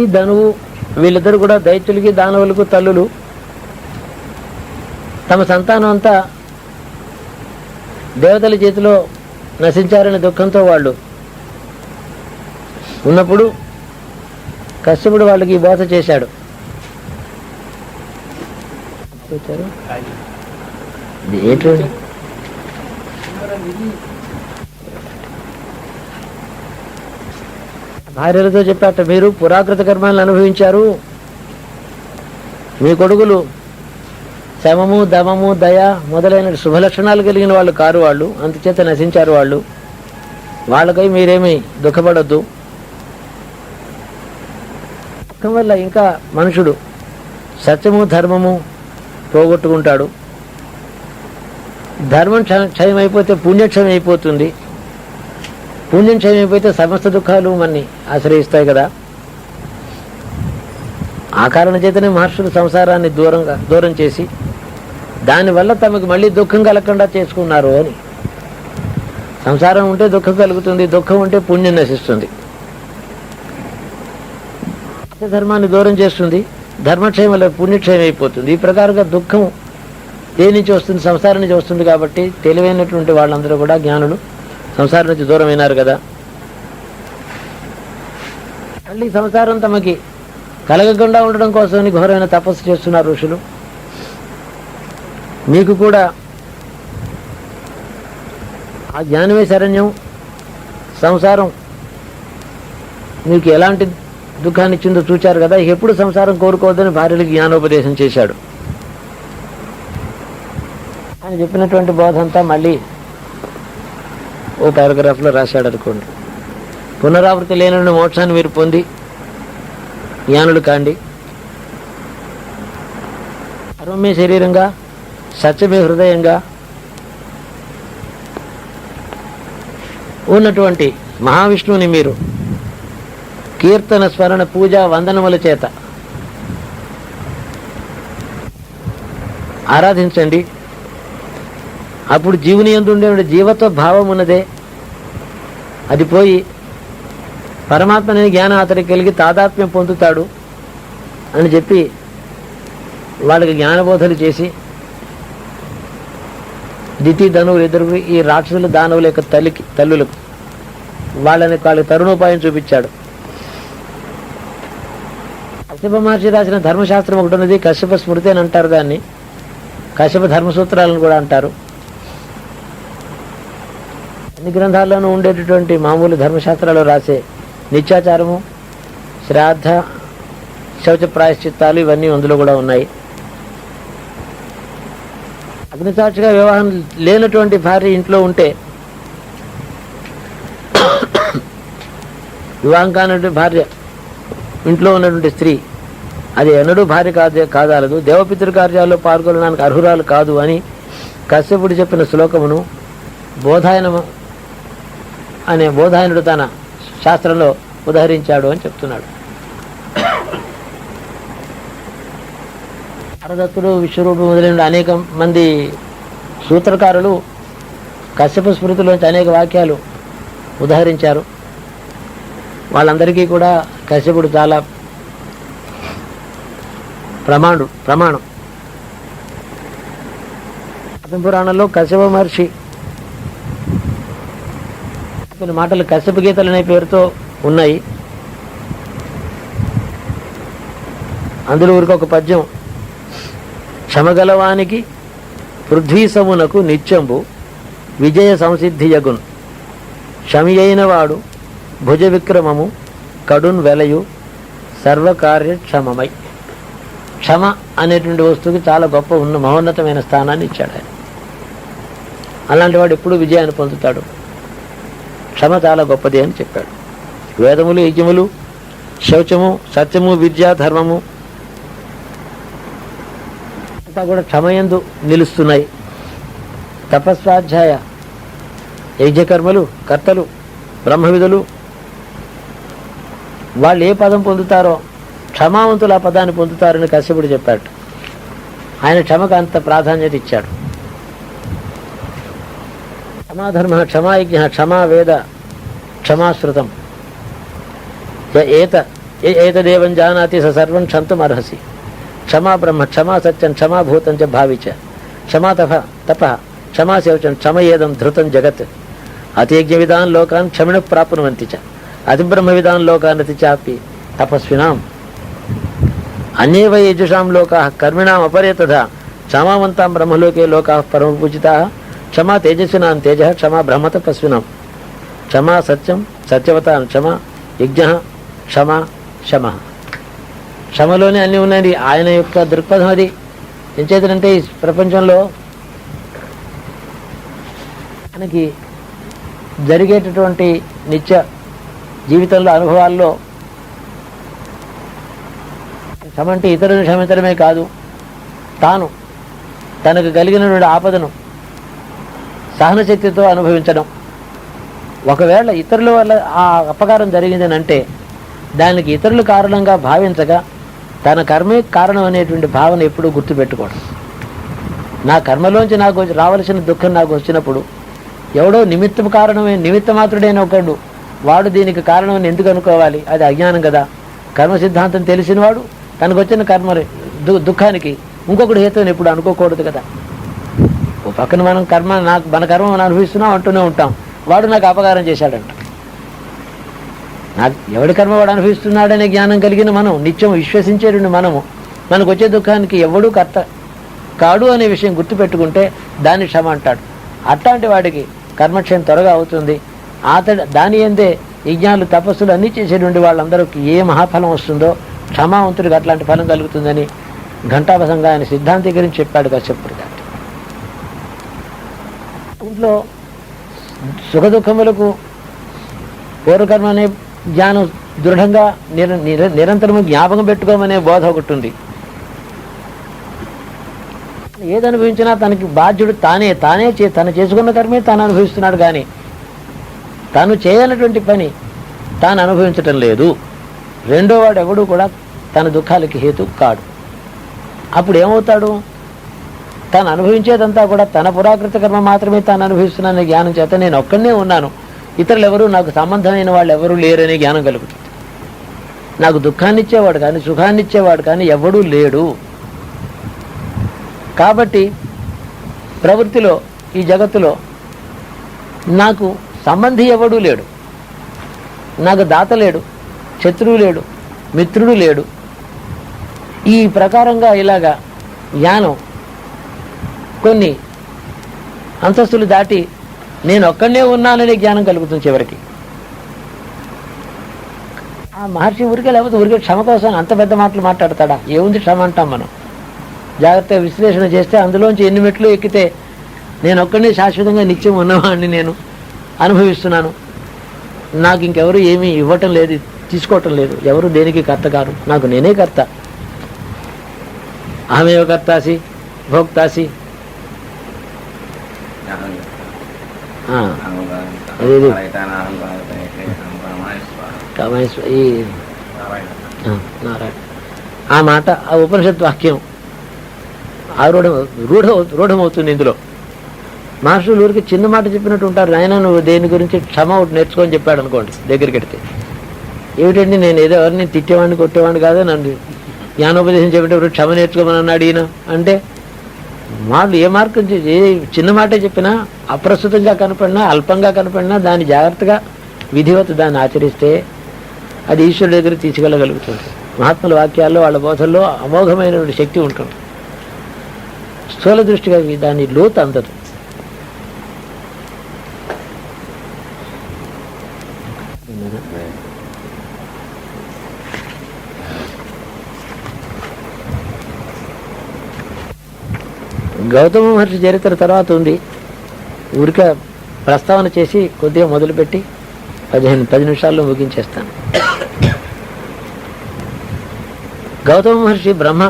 ఈ ధనువు వీళ్ళిద్దరు కూడా దైత్యులకి దానవులకు తల్లులు. తమ సంతానం అంతా దేవతల చేతిలో నశించారనే దుఃఖంతో వాళ్ళు ఉన్నప్పుడు కశ్యపుడు వాళ్ళకి బోధ చేశాడు. భార్యలతో చెప్పాట, మీరు పురాకృత కర్మాలను అనుభవించారు, మీ కొడుకులు శమము దమము దయ మొదలైన శుభలక్షణాలు కలిగిన వాళ్ళు కారు, వాళ్ళు అందుచేత నశించారు. వాళ్ళకై మీరేమీ దుఃఖపడద్దు. దుఃఖం వల్ల ఇంకా మనుషుడు సత్యము ధర్మము పోగొట్టుకుంటాడు. ధర్మం క్షయమైపోతే పుణ్యక్షయం అయిపోతుంది. పుణ్యం క్షయమైపోతే సమస్త దుఃఖాలు మనని ఆశ్రయిస్తాయి కదా. ఆ కారణం చేతనే మహర్షులు సంసారాన్ని దూరం చేసి దానివల్ల తమకు మళ్ళీ దుఃఖం కలగకుండా చేసుకున్నారు అని. సంసారం ఉంటే దుఃఖం కలుగుతుంది, దుఃఖం ఉంటే పుణ్యం నశిస్తుంది. ధర్మాన్ని దూరం చేస్తుంది, ధర్మక్షయం వల్ల పుణ్యక్షయం అయిపోతుంది. ఈ ప్రకారంగా దుఃఖం దేని నుంచి వస్తుంది? సంసారం నుంచి వస్తుంది. కాబట్టి తెలివైనటువంటి వాళ్ళందరూ కూడా జ్ఞానులు సంసారం నుంచి దూరమైనారు కదా. మళ్ళీ సంసారం తమకి కలగకుండా ఉండడం కోసమని ఘోరమైన తపస్సు చేస్తున్నారు ఋషులు. మీకు కూడా ఆ జ్ఞానమే శరణ్యం. సంసారం మీకు ఎలాంటి దుఃఖాన్ని ఇచ్చిందో చూచారు కదా. ఎప్పుడు సంసారం కోరుకోవద్దని భార్యలకు జ్ఞానోపదేశం చేశాడు. ఆయన చెప్పినటువంటి బోధ అంతా మళ్ళీ ఓ పారాగ్రాఫ్లో రాశాడు అనుకోండి. పునరావృతి లేని మోక్షాన్ని మీరు పొంది జ్ఞానులు కాండి. సర్వమే శరీరంగా, సత్యమే హృదయంగా ఉన్నటువంటి మహావిష్ణువుని మీరు కీర్తన స్మరణ పూజ వందనముల చేత ఆరాధించండి. అప్పుడు జీవుని యందు ఉండే జీవత్వ భావం ఉన్నదే అది పోయి పరమాత్మని జ్ఞానం అతడికి కలిగి తాదాత్మ్యం పొందుతాడు అని చెప్పి వాళ్ళకి జ్ఞానబోధలు చేసి దితి ధనువులు ఇద్దరు ఈ రాక్షసులు దానవుల యొక్క తల్లులకు వాళ్ళకి తరుణోపాయం చూపించాడు. కశ్యప మహర్షి రాసిన ధర్మశాస్త్రం ఒకటి ఉన్నది, కశ్యప స్మృతి అని అంటారు దాన్ని. కశ్యప ధర్మసూత్రాలను కూడా అంటారు. అన్ని గ్రంథాల్లోనూ ఉండేటటువంటి మామూలు ధర్మశాస్త్రాలు రాసే నిత్యాచారము, శ్రాద్ధ, శౌచ ప్రాయశ్చిత్తాలు ఇవన్నీ అందులో కూడా ఉన్నాయి. అగ్నిసాక్షిగా వివాహం లేనటువంటి భార్య ఇంట్లో ఉంటే, వివాహం కానటువంటి భార్య ఇంట్లో ఉన్నటువంటి స్త్రీ అది ఎన్నడూ భార్య కాదాలదు, దేవపితృ కార్యాల్లో పాల్గొనడానికి అర్హురాలు కాదు అని కశ్యపుడు చెప్పిన శ్లోకమును బోధాయనుడు తన శాస్త్రంలో ఉదహరించాడు అని చెప్తున్నాడు. హరదత్తుడు, విశ్వరూపుడు మొదలైన అనేక మంది సూత్రకారులు కశ్యప స్మృతిలోంచి అనేక వాక్యాలు ఉదహరించారు. వాళ్ళందరికీ కూడా కశ్యపుడు చాలా ప్రమాణం. పురాణంలో కశ్యప మహర్షి కొన్ని మాటలు కశ్యప గీతలు అనే పేరుతో ఉన్నాయి. అందులో ఊరికి ఒక పద్యం, క్షమగలవానికి పృథ్వీసమునకు నిత్యంబు విజయ సంసిద్ధియగున్ క్షమి అయిన వాడు భుజ విక్రమము కడున్ వెలయు సర్వకార్యక్షమమై. క్షమ అనేటువంటి వస్తువుకి చాలా గొప్ప మహోన్నతమైన స్థానాన్ని ఇచ్చాడు ఆయన. అలాంటి వాడు ఎప్పుడు విజయాన్ని పొందుతాడు. క్షమ చాలా గొప్పది అని చెప్పాడు. వేదములు, యజ్ఞములు, శౌచము, సత్యము, విద్య, ధర్మము అంతా కూడా క్షమయందు నిలుస్తున్నాయి. తపస్వాధ్యాయ యజ్ఞకర్మలు, కర్తలు, బ్రహ్మవిధులు వాళ్ళు ఏ పదం పొందుతారో క్షమావంతులు ఆ పదాన్ని పొందుతారని కశ్యపుడు చెప్పాడు. ఆయన క్షమకు అంత ప్రాధాన్యత ఇచ్చాడు. క్షమాధర్మ, క్షమాయజ్ఞ, క్షమా వేద, క్షమాశ్రుతం. ఏతదేవం జానాతి స సర్వం క్షంతుం అర్హసి. క్షమా బ్రహ్మ, క్షమా సత్యం, క్షమా భూతం చ భావిచ, క్షమా తప, క్షమా శౌచం, క్షమయేదం ధృతం జగత్. అతియజ్ఞ విధాన్ లోకాన్ క్షమిణ ప్రాప్నువంతి చ, అతిబ్రహ్మ విధాన్ లోకానతి చాపి తపస్వినాం. అన్యే వై యజుషాం లోకాః కర్మిణాం అపరే తథా క్షమావంతాం బ్రహ్మలోకే లోకాః పరమపూజితాః. క్షమా తేజస్వినాం తేజః, క్షమా బ్రహ్మ తపస్వినాం. క్షమా సత్యం, సత్యవతాం క్షమా యజ్ఞ, క్షమా శమ. క్షమలోనే అన్నీ ఉన్నాయి. ఆయన యొక్క దృక్పథం అది. ఏం చేతనంటే ఈ ప్రపంచంలో మనకి జరిగేటటువంటి నిత్య జీవితంలో అనుభవాల్లో క్షమ అంటే ఇతరులను క్షమించడమే కాదు, తాను తనకు కలిగినటువంటి ఆపదను సహనశక్తితో అనుభవించడం. ఒకవేళ ఇతరుల వల్ల ఆ అపకారం జరిగిందని అంటే దానికి ఇతరులు కారణంగా భావించగా తన కర్మే కారణం అనేటువంటి భావన ఎప్పుడూ గుర్తుపెట్టుకోవడం. నా కర్మలోంచి నాకు రావలసిన దుఃఖం నాకు వచ్చినప్పుడు ఎవడో నిమిత్త మాత్రుడైన ఒకడు వాడు దీనికి కారణమని ఎందుకు అనుకోవాలి? అది అజ్ఞానం కదా. కర్మ సిద్ధాంతం తెలిసినవాడు తనకు వచ్చిన దుఃఖానికి ఇంకొకటి హేతువుని ఎప్పుడు అనుకోకూడదు కదా. ఓ పక్కన మన కర్మ మనం అనుభవిస్తున్నాం అంటూనే ఉంటాం, వాడు నాకు అపకారం చేశాడంట. నాకు ఎవడి కర్మ వాడు అనుభవిస్తున్నాడనే జ్ఞానం కలిగిన మనం, నిత్యం విశ్వసించేటువంటి మనకు వచ్చే దుఃఖానికి ఎవడూ కర్త కాడు అనే విషయం గుర్తుపెట్టుకుంటే దాన్ని క్షమ అంటాడు. అట్లాంటి వాడికి కర్మక్షయం త్వరగా అవుతుంది. దాని ఎందే యజ్ఞాలు తపస్సులు అన్నీ చేసేటువంటి వాళ్ళందరికీ ఏ మహాఫలం వస్తుందో క్షమావంతుడికి అట్లాంటి ఫలం కలుగుతుందని ఘంటాభసంగా ఆయన సిద్ధాంతీకరించి చెప్పాడు కశ్యపుడు గారు. ఇంట్లో సుఖదుఖములకు పూర్వకర్మ అనే జ్ఞానం దృఢంగా నిరంతరము జ్ఞాపకం పెట్టుకోమనే బోధ ఒకటి ఉంది. ఏది అనుభవించినా తనకి బాధ్యుడు తను చేసుకున్న కర్మే తాను అనుభవిస్తున్నాడు, కానీ తాను చేయనటువంటి పని తాను అనుభవించటం లేదు. రెండో వాడు ఎవడు కూడా తన దుఃఖాలకి హేతు కాడు. అప్పుడు ఏమవుతాడు? తాను అనుభవించేదంతా కూడా తన పురాకృత కర్మ మాత్రమే తాను అనుభవిస్తున్నాననే జ్ఞానం చేత నేను ఒక్కడనే ఉన్నాను, ఇతరులు ఎవరు నాకు సంబంధమైన వాళ్ళు ఎవరూ లేరనే జ్ఞానం కలుగుతుంది. నాకు దుఃఖాన్ని ఇచ్చేవాడు కానీ సుఖాన్ని ఇచ్చేవాడు కానీ ఎవడూ లేడు. కాబట్టి ప్రవృత్తిలో ఈ జగత్తులో నాకు సంబంధి ఎవడూ లేడు, నాకు దాత లేడు, శత్రువు లేడు, మిత్రుడు లేడు. ఈ ప్రకారంగా ఇలాగా జ్ఞానం కొన్ని అంతస్తులు దాటి నేను ఒక్కడనే ఉన్నాననే జ్ఞానం కలుగుతుంది చివరికి. ఆ మహర్షి లేకపోతే ఊరికే క్షమ కోసం అంత పెద్ద మాటలు మాట్లాడతాడా? ఏముంది క్షమ అంటాం మనం. జాగ్రత్తగా విశ్లేషణ చేస్తే అందులోంచి ఎన్ని మెట్లు ఎక్కితే నేను ఒక్కడనే శాశ్వతంగా నిత్యం ఉన్నవాడిని, నేను అనుభవిస్తున్నాను, నాకు ఇంకెవరు ఏమీ ఇవ్వటం లేదు, తీసుకోవటం లేదు, ఎవరు దేనికి కర్త కాదు, నాకు నేనే కర్త. అహమేవ కర్తాసి భోక్తాసి. ఆ మాట ఆ ఉపనిషత్ వాక్యం రూఢమవుతుంది ఇందులో. మహర్షులు ఊరికి చిన్న మాట చెప్పినట్టు ఉంటారు. నాయన నువ్వు దేని గురించి క్షమ ఒకటి నేర్చుకొని చెప్పాడు అనుకోండి, దగ్గరికి వెడితే ఏమిటండి నేను ఏదో ఎవరిని తిట్టేవాడిని కొట్టేవాడిని కాదు, నన్ను జ్ఞానోపదేశం చెప్పేటప్పుడు క్షమ నేర్చుకోమని అన్నాడు ఈయన అంటే వాళ్ళు ఏ మార్గం ఏ చిన్న మాటే చెప్పినా అప్రస్తుతంగా కనపడినా అల్పంగా కనపడినా దాన్ని జాగ్రత్తగా విధివత్ దాన్ని ఆచరిస్తే అది ఈశ్వరుడి దగ్గర తీసుకెళ్ళగలుగుతుంది. మహాత్ముల వాక్యాల్లో వాళ్ళ బోధల్లో అమోఘమైనటువంటి శక్తి ఉంటుంది. స్థూల దృష్టిగా దాని లోతు అందదు. గౌతమ మహర్షి చరిత్ర తర్వాత ఉంది. ఊరిక ప్రస్తావన చేసి కొద్దిగా మొదలుపెట్టి 10 నిమిషాల్లో ముగించేస్తాను. గౌతమ మహర్షి బ్రహ్మ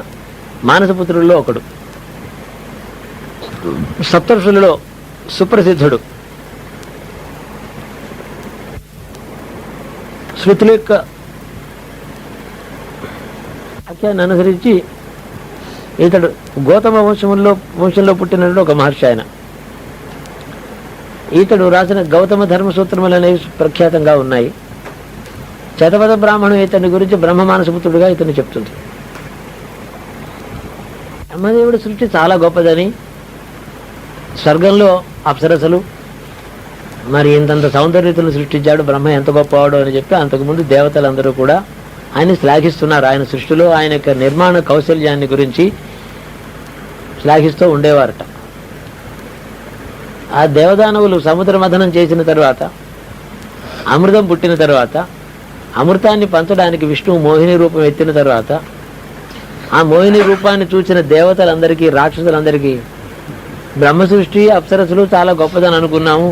మానసపుత్రుల్లో ఒకడు, సప్తర్షులలో సుప్రసిద్ధుడు. శృతుల యొక్క వాక్యాన్ని అనుసరించి ఇతడు గౌతమ వంశంలో పుట్టినటువంటి ఒక మహర్షి. ఆయన ఈతడు రాసిన గౌతమ ధర్మసూత్రములు అనేవి ప్రఖ్యాతంగా ఉన్నాయి. శతపథ బ్రాహ్మణం ఇతని గురించి బ్రహ్మమానసపుత్రుడుగా ఇతను చెప్తుంది. బ్రహ్మదేవుడి సృష్టి చాలా గొప్పదని, స్వర్గంలో అప్సరసలు మరి ఇంతంత సౌందర్యతను సృష్టించాడు బ్రహ్మ, ఎంత గొప్పవాడు అని చెప్పి అంతకుముందు దేవతలందరూ కూడా ఆయన శ్లాఘిస్తున్నారు. ఆయన సృష్టిలో ఆయన యొక్క నిర్మాణ కౌశల్యాన్ని గురించి శ్లాఘిస్తూ ఉండేవారట. ఆ దేవదానవులు సముద్ర మథనం చేసిన తర్వాత, అమృతం పుట్టిన తర్వాత, అమృతాన్ని పంచడానికి విష్ణువు మోహిని రూపం ఎత్తిన తర్వాత, ఆ మోహిని రూపాన్ని చూసిన దేవతలందరికీ, రాక్షసులందరికీ బ్రహ్మ సృష్టి అప్సరసులు చాలా గొప్పదని అనుకున్నాము,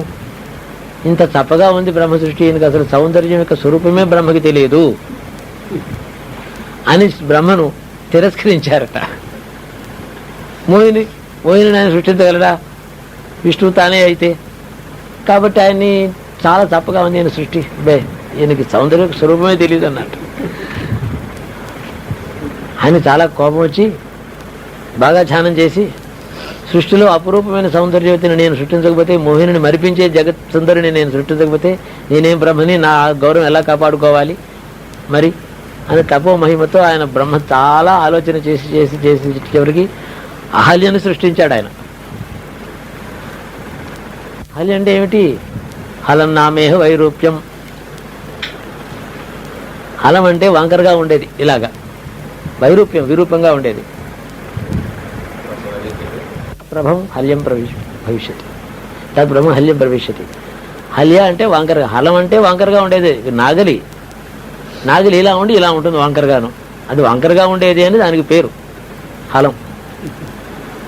ఇంత చప్పగా ఉంది బ్రహ్మ సృష్టి, ఈయనకి అసలు సౌందర్యం యొక్క స్వరూపమే బ్రహ్మకి తెలియదు అని బ్రహ్మను తిరస్కరించారట. మోహిని ఆయన సృష్టించగలరా? విష్ణువు తానే అయితే. కాబట్టి ఆయన్ని చాలా చప్పగా ఉంది ఈయన సృష్టి, ఈయనకి సౌందర్య స్వరూపమే తెలియదు అన్నట్టు. ఆయన చాలా కోపం వచ్చి బాగా ధ్యానం చేసి, సృష్టిలో అపురూపమైన సౌందర్యవతిని నేను సృష్టించకపోతే, మోహిని మరిపించే జగత్ సుందరిని నేను సృష్టించకపోతే నేనేం బ్రహ్మని, నా గౌరవం ఎలా కాపాడుకోవాలి మరి అని తపో మహిమతో ఆయన బ్రహ్మ చాలా ఆలోచన చేసి చేసి చేసి చివరికి అహల్యను సృష్టించాడు ఆయన. అహల్య అంటే ఏమిటి? హలం నామేహ వైరూప్యం. హలం అంటే వంకరగా ఉండేది, ఇలాగా వైరూప్యం విరూపంగా ఉండేది. ప్రభం హల్యం భవిష్యతి, తద్బ్రహ్మ హల్యం ప్రవిశ్యతి. హల్య అంటే వంకరగా, హలం అంటే వంకరగా ఉండేది. నాగలి ఇలా ఉండి ఇలా ఉంటుంది వంకరగాను, అది వంకరగా ఉండేది అని దానికి పేరు హలం.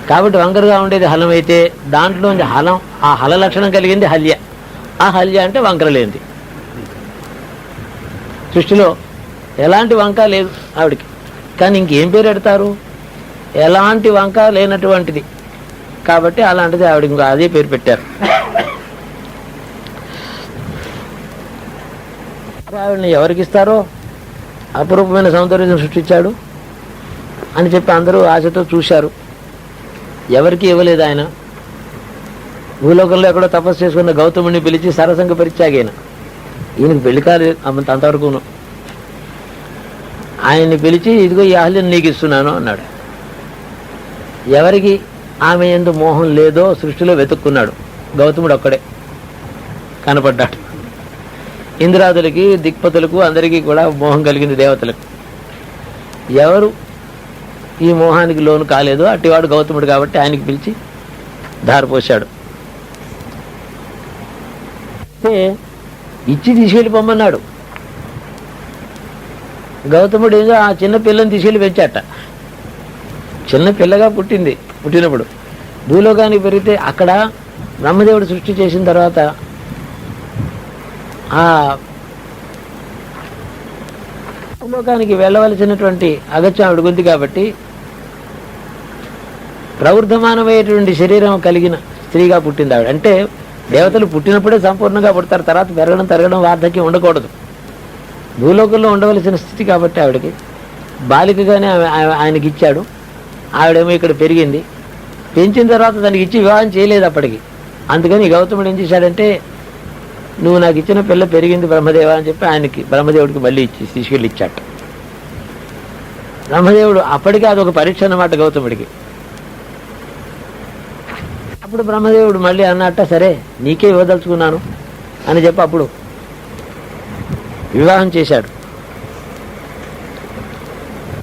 కాబట్టి వంకరగా ఉండేది హలం అయితే దాంట్లోంచి హలం, ఆ హల లక్షణం కలిగింది హల్య. ఆ హల్య అంటే వంకర లేనిది. సృష్టిలో ఎలాంటి వంక లేదు ఆవిడికి, కానీ ఇంకేం పేరు పెడతారు? ఎలాంటి వంక లేనటువంటిది. కాబట్టి అలాంటిది ఆవిడకి ఇంకా అదే పేరు పెట్టారు. ఆవిడని ఎవరికి ఇస్తారో, అపురూపమైన సౌందర్యం సృష్టించాడు అని చెప్పి అందరూ ఆశతో చూశారు. ఎవరికి ఇవ్వలేదు ఆయన. భూలోకంలో ఎక్కడో తపస్సు చేసుకున్న గౌతముడిని పిలిచి సరసంగ పరిత్యాగైన, ఈయనకి పెళ్లి కాలేదు అంతవరకును. ఆయన్ని పిలిచి ఇదిగో ఈ అహల్యం నీకు ఇస్తున్నాను అన్నాడు. ఎవరికి ఆమె యందు మోహం లేదో సృష్టిలో వెతుక్కున్నాడు. గౌతముడు ఒక్కడే కనపడ్డాడు. ఇంద్రాదులకి, దిక్పతులకు, అందరికీ కూడా మోహం కలిగింది, దేవతలకు. ఎవరు ఈ మోహానికి లోను కాలేదో అట్టివాడు గౌతముడు. కాబట్టి ఆయనకి పిలిచి ధారపోశాడు. ఇచ్చి తీసుకెళ్ళిపోమన్నాడు. గౌతముడు ఏదో ఆ చిన్న పిల్లని తీసుకెళ్ళి పెంచాట. చిన్న పిల్లగా పుట్టినప్పుడు భూలోకానికి పెరిగితే అక్కడ బ్రహ్మదేవుడు సృష్టి చేసిన తర్వాత ఆ భూలోకానికి వెళ్ళవలసినటువంటి అగత్యం ఆవిడ ఉంది. కాబట్టి ప్రవృద్ధమానమయ్యేటువంటి శరీరం కలిగిన స్త్రీగా పుట్టింది ఆవిడ. అంటే దేవతలు పుట్టినప్పుడే సంపూర్ణంగా పుడతారు, తర్వాత పెరగడం తరగడం వార్ధక్యం ఉండకూడదు. భూలోకంలో ఉండవలసిన స్థితి కాబట్టి ఆవిడకి బాలికగానే ఆయనకి ఇచ్చాడు. ఆవిడేమో ఇక్కడ పెరిగింది. పెంచిన తర్వాత దానికి ఇచ్చి వివాహం చేయలేదు అప్పటికి. అందుకని గౌతముడు ఏం చేశాడంటే, నువ్వు నాకు ఇచ్చిన పిల్ల పెరిగింది బ్రహ్మదేవ అని చెప్పి ఆయనకి, బ్రహ్మదేవుడికి మళ్ళీ ఇచ్చి తీసుకెళ్ళి ఇచ్చాట. బ్రహ్మదేవుడు అప్పటికే అదొక పరీక్ష అన్నమాట గౌతముడికి. అప్పుడు బ్రహ్మదేవుడు మళ్ళీ అన్నట్ట, సరే నీకే ఇవ్వదలుచుకున్నాను అని చెప్పి అప్పుడు వివాహం చేశాడు.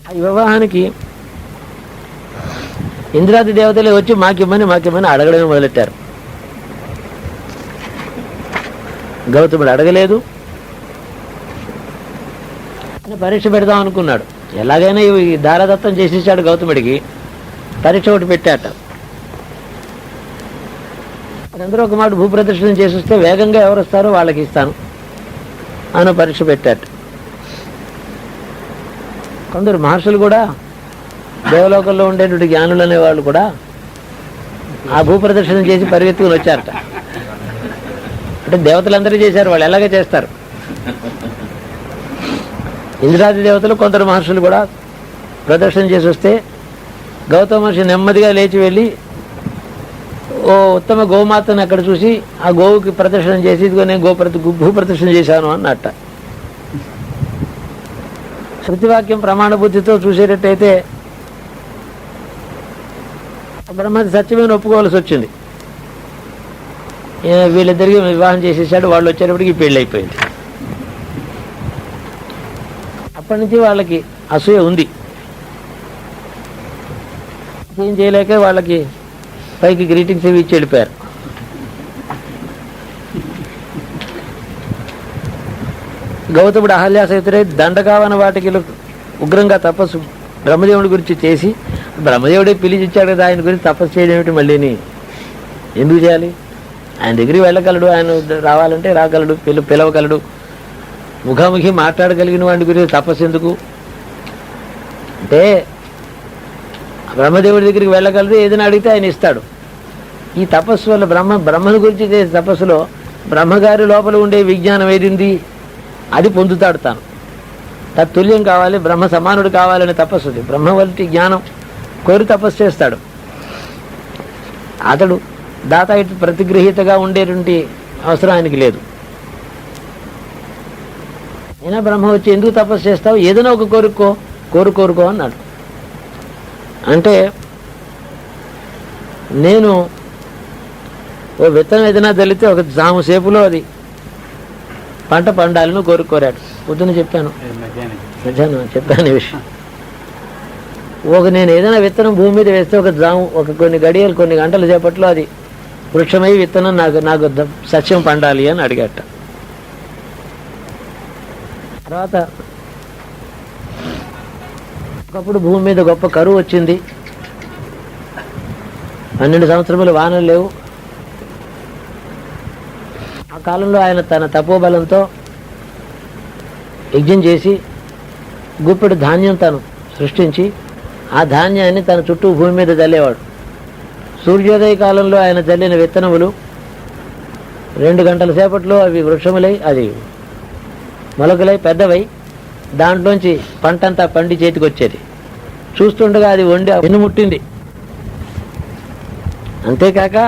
ఆ వివాహానికి ఇంద్రాది దేవతలే వచ్చి మాకిమ్మని అడగడమే మొదలెట్టారు. గౌతముడు అడగలేదు. పరీక్ష పెడదాం అనుకున్నాడు. ఎలాగైనా ఇవి దారదత్తం చేసేసాడు గౌతముడికి. పరీక్ష ఒకటి పెట్టాట. అందరూ ఒక మాట భూప్రదర్శనం చేసి వస్తే వేగంగా ఎవరు వస్తారో వాళ్ళకి ఇస్తాను అని పరీక్ష పెట్టాట. కొందరు మహర్షులు కూడా, దేవలోకంలో ఉండేటువంటి జ్ఞానులు అనేవాళ్ళు కూడా ఆ భూప్రదర్శనం చేసి పరిగెత్తుకుని వచ్చారట. అంటే దేవతలందరూ చేశారు, వాళ్ళు ఎలాగే చేస్తారు. ఇంద్రాది దేవతలు కొందరు మహర్షులు కూడా ప్రదర్శన చేసి వస్తే గౌతమ మహర్షి నెమ్మదిగా లేచి వెళ్ళి, ఓ ఓ ఉత్తమ గోమాతను అక్కడ చూసి ఆ గోవుకి ప్రదర్శన చేసి ఇదిగో నేను భూ ప్రదర్శన చేశాను అన్నట్ట. శృతివాక్యం ప్రమాణ బుద్ధితో చూసేటట్టయితే బ్రహ్మది సత్యమైన ఒప్పుకోవాల్సి వచ్చింది. వీళ్ళిద్దరికి వివాహం చేసేసాడు. వాళ్ళు వచ్చేటప్పటికి పెళ్ళి అయిపోయింది. అప్పటి నుంచి వాళ్ళకి అసూయ ఉంది. ఏం చేయలేక వాళ్ళకి పైకి గ్రీటింగ్స్ ఇవి ఇచ్చి వెళ్ళిపోయారు. గౌతముడు అహల్యాసహితుడై దండకావన వాటికి ఉగ్రంగా తపస్సు బ్రహ్మదేవుడి గురించి చేసి, బ్రహ్మదేవుడే పిలిచిచ్చాడు కదా, ఆయన గురించి తపస్సు చేయడం ఏమిటి మళ్ళీని, ఎందుకు చేయాలి? ఆయన దగ్గరికి వెళ్ళగలడు, ఆయన రావాలంటే రాగలడు, పిలవగలడు, ముఖాముఖి మాట్లాడగలిగిన వాడి గురించి తపస్సు ఎందుకు అంటే, బ్రహ్మదేవుడి దగ్గరికి వెళ్ళగలదు, ఏదైనా అడిగితే ఆయన ఇస్తాడు. ఈ తపస్సు వల్ల బ్రహ్మను గురించి చేసే తపస్సులో బ్రహ్మగారి లోపల ఉండే విజ్ఞానం ఏదింది అది పొందుతాడు. తాను తత్తుల్యం కావాలి, బ్రహ్మ సమానుడు కావాలనే తపస్సు, బ్రహ్మ వంటి జ్ఞానం కోరి తపస్సు చేస్తాడు. అతడు దాత ఇటు ప్రతిగ్రహీతగా ఉండేటువంటి అవసరం ఆయనకి లేదు. అయినా బ్రహ్మ వచ్చి ఎందుకు తపస్సు చేస్తావు, ఏదైనా ఒక కోరుకో అన్నాడు. అంటే నేను ఓ విత్తనం ఏదైనా తెలితే ఒక జాము సేపులో అది పంట పండాలను కోరాడు. పొద్దున చెప్పాను, మధ్యాహ్నం చెప్పాను ఈ విషయం. నేను ఏదైనా విత్తనం భూమి మీద వేస్తే కొన్ని గడియలు కొన్ని గంటల సేపట్లో అది వృక్షమై విత్తనం నాకు సస్యం పండాలి అని అడిగట. తర్వాత ఒకప్పుడు భూమి మీద గొప్ప కరువు వచ్చింది. 12 సంవత్సరములు వానలు లేవు. ఆ కాలంలో ఆయన తన తపోబలంతో యజ్ఞం చేసి గుప్పెడు ధాన్యం తను సృష్టించి ఆ ధాన్యాన్ని తన చుట్టూ భూమి మీద చల్లేవాడు. సూర్యోదయ కాలంలో ఆయన చల్లిన విత్తనములు 2 గంటల సేపట్లో అవి వృక్షములై అది మొలకలై పెద్దవై దాంట్లోంచి పంటంతా పండి చేతికి వచ్చేది. చూస్తుండగా అది వండి వెన్నుముట్టింది. అంతేకాక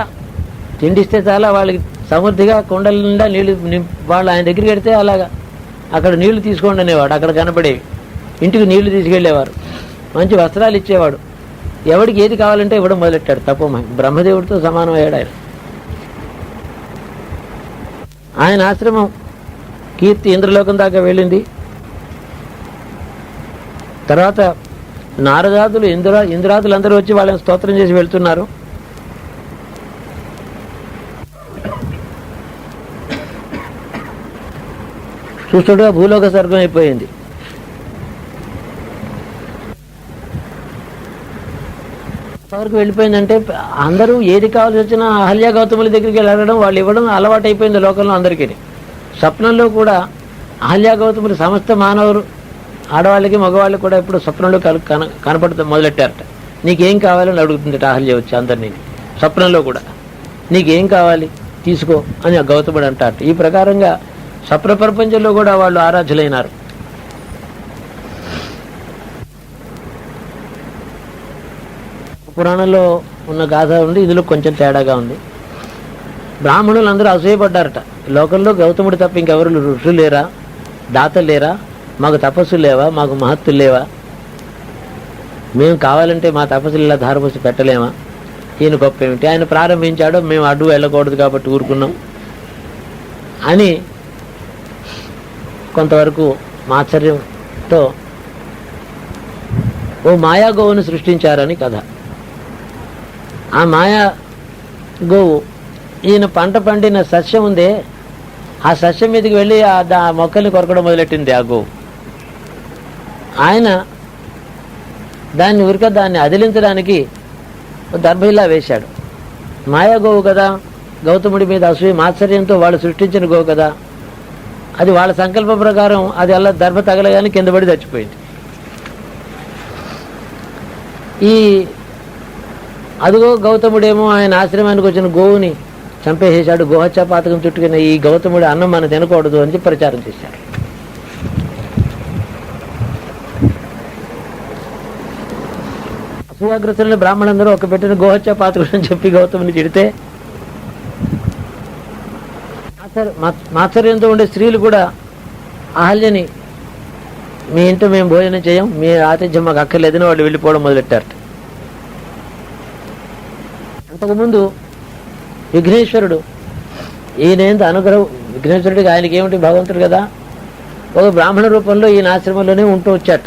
తిండిస్తే చాలా వాళ్ళకి సమృద్ధిగా కుండల నిండా నీళ్లు వాళ్ళు ఆయన దగ్గరికి వెడితే అలాగా అక్కడ నీళ్లు తీసుకోండి అనేవాడు. అక్కడ కనపడేవి. ఇంటికి నీళ్లు తీసుకెళ్లేవారు. మంచి వస్త్రాలు ఇచ్చేవాడు. ఎవడికి ఏది కావాలంటే ఇవ్వడం మొదలెట్టాడు. తపోమహి బ్రహ్మదేవుడితో సమానం అయ్యాడు ఆయన. ఆయన ఆశ్రమం కీర్తి ఇంద్రలోకం దాకా వెళ్ళింది. తర్వాత నారదాదులు ఇంద్రాదులు అందరూ వచ్చి వాళ్ళని స్తోత్రం చేసి వెళ్తున్నారు. చూస్తుండగా భూలోక స్వర్గం అయిపోయింది. వరకు వెళ్ళిపోయిందంటే అందరూ ఏది కావాల్సి వచ్చినా అహల్య గౌతముల దగ్గరికి వెళ్ళడం వాళ్ళు ఇవ్వడం అలవాటు అయిపోయింది లోకంలో అందరికీ. స్వప్నంలో కూడా అహల్య గౌతములు సమస్త మానవులు ఆడవాళ్ళకి మగవాళ్ళకి కూడా ఇప్పుడు స్వప్నంలో కనపడుతూ మొదలెట్టారట. నీకేం కావాలని అడుగుతుందట అహల్య వచ్చి అందరినీ. స్వప్నంలో కూడా నీకేం కావాలి తీసుకో అని ఆ గౌతముడు అంటారట. ఈ ప్రకారంగా స్వప్న ప్రపంచంలో కూడా వాళ్ళు ఆరాధ్యులైనారు. పురాణంలో ఉన్న గాథ ఉంది, ఇందులో కొంచెం తేడాగా ఉంది. బ్రాహ్మణులు అందరూ అసూయపడ్డారట. లోకంలో గౌతముడు తప్ప ఇంకెవరు ఋషులు లేరా, దాతలు లేరా, మాకు తపస్సులు లేవా, మాకు మహత్తులు లేవా, మేము కావాలంటే మా తపస్సులు ఇలా ధారపోసి పెట్టలేమా, ఈయన గొప్ప ఏమిటి, ఆయన ప్రారంభించాడో మేము అడ్డు వెళ్ళకూడదు కాబట్టి ఊరుకున్నాం అని కొంతవరకు మాత్సర్యంతో ఓ మాయా గోవును సృష్టించారని కథ. ఆ మాయా గోవు ఈయన పంట పండిన సస్యం ఉందే ఆ సస్యం మీదకి వెళ్ళి ఆ మొక్కల్ని కొరకడం మొదలెట్టింది ఆ గోవు. ఆయన దాన్ని అదిలించడానికి దర్భయిలా వేశాడు. మాయా గోవు కదా, గౌతముడి మీద అసూయ మాత్సర్యంతో వాళ్ళు సృష్టించిన గోవు కదా, అది వాళ్ళ సంకల్పం ప్రకారం అది అలా దర్భ తగలగానే కింద పడి చచ్చిపోయింది. అదిగో గౌతముడేమో ఆయన ఆశ్రమానికి వచ్చిన గోవుని చంపేసేశాడు, గోహత్య పాతకం చుట్టుకున్న ఈ గౌతముడి అన్నం మనం తినకూడదు అని ప్రచారం చేశాడు. అసూయాగ్రస్తులని బ్రాహ్మణులందరూ ఒక పెట్టిన గోహత్య పాతకం అని చెప్పి గౌతముని తిడితే మాత్సర్యంతో ఉండే స్త్రీలు కూడా అహల్యని, మీ ఇంట్లో మేము భోజనం చేయం, మీ ఆతిథ్యం మాకు అక్కర్లేదని వాళ్ళు వెళ్ళిపోవడం మొదలెట్టారట. అంతకుముందు విఘ్నేశ్వరుడు, ఈయనేంత అనుగ్రహం, విఘ్నేశ్వరుడికి ఆయనకి ఏమిటి, భగవంతుడు కదా, ఒక బ్రాహ్మణ రూపంలో ఈయన ఆశ్రమంలోనే ఉంటూ వచ్చాట.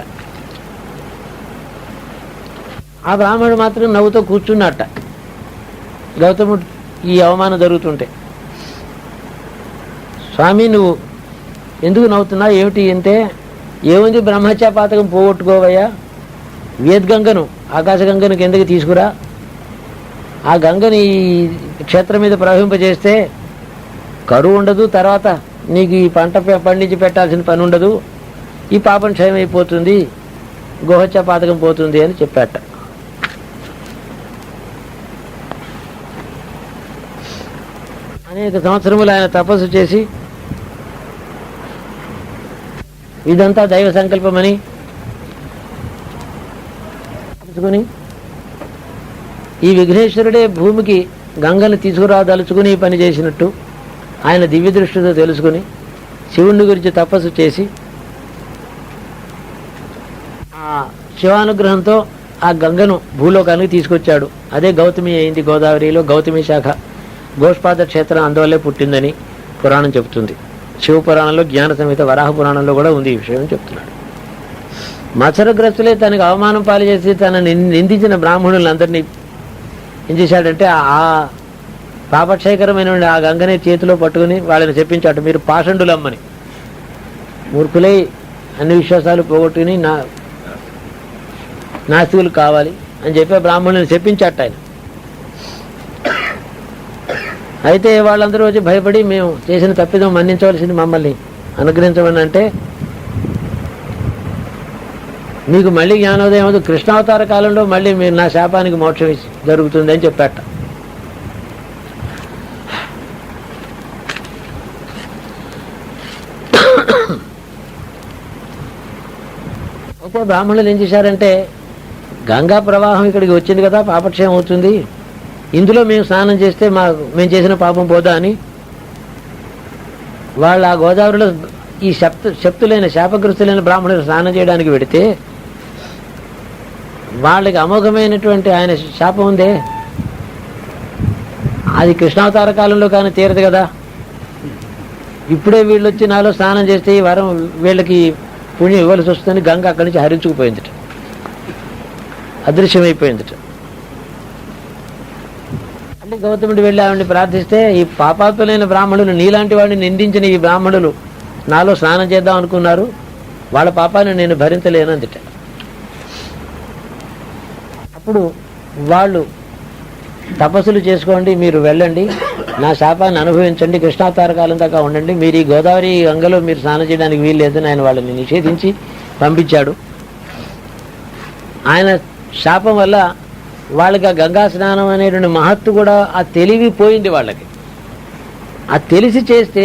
ఆ బ్రాహ్మణుడు మాత్రం నవ్వుతో కూర్చున్నట్ట గౌతముడు ఈ అవమానం జరుగుతుంటే. స్వామి నువ్వు ఎందుకు నవ్వుతున్నావు, ఏమిటి అంటే, ఏముంది బ్రహ్మహత్యా పాతకం పోగొట్టుకోవయ్యా, వేద్గంగను ఆకాశగంగను కిందకి తీసుకురా, ఆ గంగని ఈ క్షేత్రం మీద ప్రవహింపజేస్తే కరువు ఉండదు, తర్వాత నీకు ఈ పంట పండించి పెట్టాల్సిన పని ఉండదు, ఈ పాపం క్షయమైపోతుంది, గోహత్యా పాతకం పోతుంది అని చెప్పాట. అనేక సంవత్సరములు ఆయన తపస్సు చేసి ఇదంతా దైవ సంకల్పమని తెలుసుకుని, ఈ విఘ్నేశ్వరుడే భూమికి గంగను తీసుకురాదలుచుకుని పని చేసినట్టు ఆయన దివ్య దృష్టితో తెలుసుకుని శివుని గురించి తపస్సు చేసి ఆ శివానుగ్రహంతో ఆ గంగను భూలోకానికి తీసుకొచ్చాడు. అదే గౌతమి అయింది. గోదావరిలో గౌతమి శాఖ గోష్పాద క్షేత్రం అందువల్లే పుట్టిందని పురాణం చెబుతుంది. శివపురాణంలో, జ్ఞాన సంహిత, వరాహ పురాణంలో కూడా ఉంది ఈ విషయం చెప్తున్నాడు. మత్సరగ్రస్తులే తనకు అవమానం పాలు చేసి తన నిందించిన బ్రాహ్మణులందరినీ ఏం చేశాడంటే ఆ పాపక్షయకరమైన ఆ గంగనే చేతిలో పట్టుకుని వాళ్ళని చెప్పించాడు, మీరు పాషండులమ్మని, మూర్ఖులై అన్ని విశ్వాసాలు పోగొట్టుకుని నాస్తికులు కావాలి అని చెప్పి బ్రాహ్మణుని చెప్పించాట ఆయన. అయితే వాళ్ళందరూ వచ్చి భయపడి, మేము చేసిన తప్పిదం మన్నించవలసింది, మమ్మల్ని అనుగ్రహించమని అంటే, మీకు మళ్ళీ జ్ఞానోదయం అవుతుంది, కృష్ణావతార కాలంలో మళ్ళీ మీరు నా శాపానికి మోక్షం జరుగుతుంది అని చెప్పాట. ఒక్కో బ్రాహ్మణులు ఏం చేశారంటే, గంగా ప్రవాహం ఇక్కడికి వచ్చింది కదా, పాపక్షయం అవుతుంది, ఇందులో మేము స్నానం చేస్తే మేము చేసిన పాపం పోదా అని వాళ్ళు ఆ గోదావరిలో ఈ శక్తులైన శాపగ్రస్తులైన బ్రాహ్మణులు స్నానం చేయడానికి పెడితే వాళ్ళకి అమోఘమైనటువంటి ఆయన శాపం ఉందే, అది కృష్ణావతార కాలంలో కానీ తీరదు కదా, ఇప్పుడే వీళ్ళు వచ్చి నాలో స్నానం చేస్తే ఈ వారం వీళ్ళకి పుణ్యం ఇవ్వాల్సి వస్తుందని గంగ అక్కడి నుంచి హరించుకుపోయిందిట, అదృశ్యమైపోయిందిట. అంటే గౌతముడు వెళ్ళి ఆవిడని ప్రార్థిస్తే, ఈ పాపాత్ములైన బ్రాహ్మణులు, నీలాంటి వాడిని నిందించిన ఈ బ్రాహ్మణులు నాలో స్నానం చేద్దాం అనుకున్నారు, వాళ్ళ పాపాన్ని నేను భరించలేనందిట. అప్పుడు వాళ్ళు, తపస్సులు చేసుకోండి, మీరు వెళ్ళండి, నా శాపాన్ని అనుభవించండి, కృష్ణావతార కాలం దాకా ఉండండి, మీరు ఈ గోదావరి గంగలో మీరు స్నానం చేయడానికి వీలు లేదని ఆయన వాళ్ళని నిషేధించి పంపించాడు. ఆయన శాపం వల్ల వాళ్ళకి ఆ గంగా స్నానం అనేటువంటి మహత్తు కూడా, ఆ తెలివి పోయింది వాళ్ళకి. ఆ తెలిసి చేస్తే